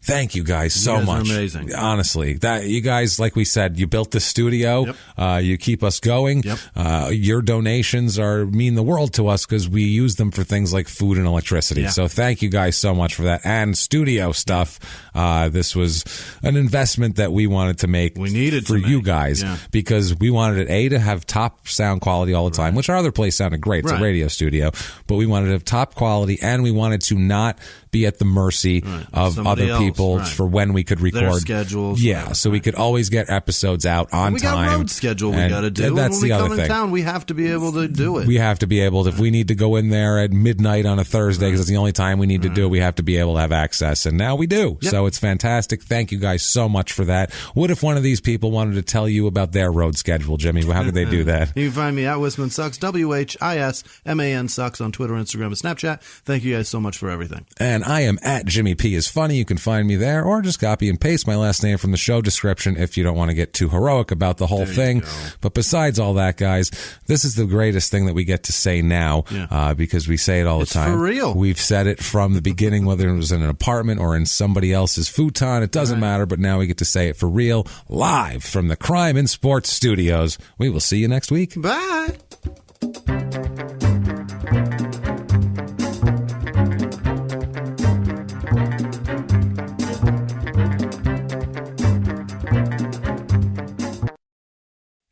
Thank you guys so you guys much. Are amazing. Honestly, that you guys, like we said, you built the studio. Yep. You keep us going. Yep. Your donations mean the world to us because we use them for things like food and electricity. Yeah. So thank you guys so much for that and studio stuff. This was an investment that we wanted to make. We needed for you guys because we wanted it to have top sound quality all the time, which our other place sounded great. It's a radio studio, but we wanted to have top quality and we wanted to not be at the mercy of somebody other people for when we could record. Their schedules. Yeah, so we could always get episodes out on and we time. We got road schedule we got to do. And that's when the we other come thing. in town, we have to be able to do it. We have to be able to, if we need to go in there at midnight on a Thursday, because it's the only time we need to do it, we have to be able to have access. And now we do. Yep. So it's fantastic. Thank you guys so much for that. What if one of these people wanted to tell you about their road schedule, Jimmy? How could they do that? You can find me at Wisman Sucks, WHISMAN Sucks on Twitter, Instagram, and Snapchat. Thank you guys so much for everything. And I am at Jimmy P is Funny. You can find me there, or just copy and paste my last name from the show description if you don't want to get too heroic about the whole thing. But besides all that, guys, this is the greatest thing that we get to say now because we say it all the time. For real. We've said it from the beginning, whether it was in an apartment or in somebody else's futon. It doesn't matter, but now we get to say it for real, live from the Crime and Sports Studios. We will see you next week. Bye.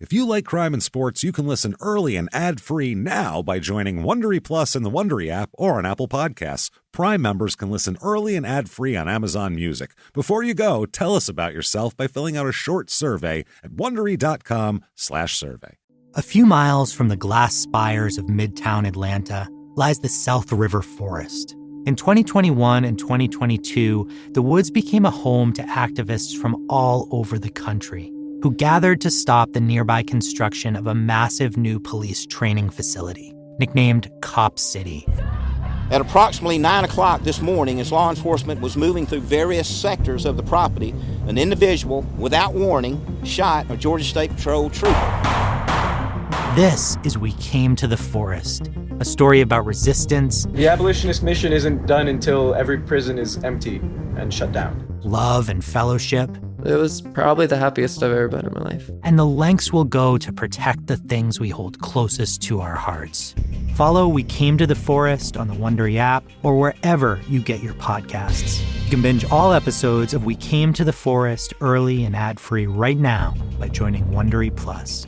If you like crime and sports, you can listen early and ad-free now by joining Wondery Plus in the Wondery app or on Apple Podcasts. Prime members can listen early and ad-free on Amazon Music. Before you go, tell us about yourself by filling out a short survey at Wondery.com/survey. A few miles from the glass spires of Midtown Atlanta lies the South River Forest. In 2021 and 2022, the woods became a home to activists from all over the country who gathered to stop the nearby construction of a massive new police training facility, nicknamed Cop City. At approximately 9 o'clock this morning, as law enforcement was moving through various sectors of the property, an individual, without warning, shot a Georgia State Patrol trooper. This is We Came to the Forest, a story about resistance. The abolitionist mission isn't done until every prison is empty and shut down. Love and fellowship. It was probably the happiest I've ever been in my life. And the lengths we'll go to protect the things we hold closest to our hearts. Follow We Came to the Forest on the Wondery app or wherever you get your podcasts. You can binge all episodes of We Came to the Forest early and ad-free right now by joining Wondery Plus.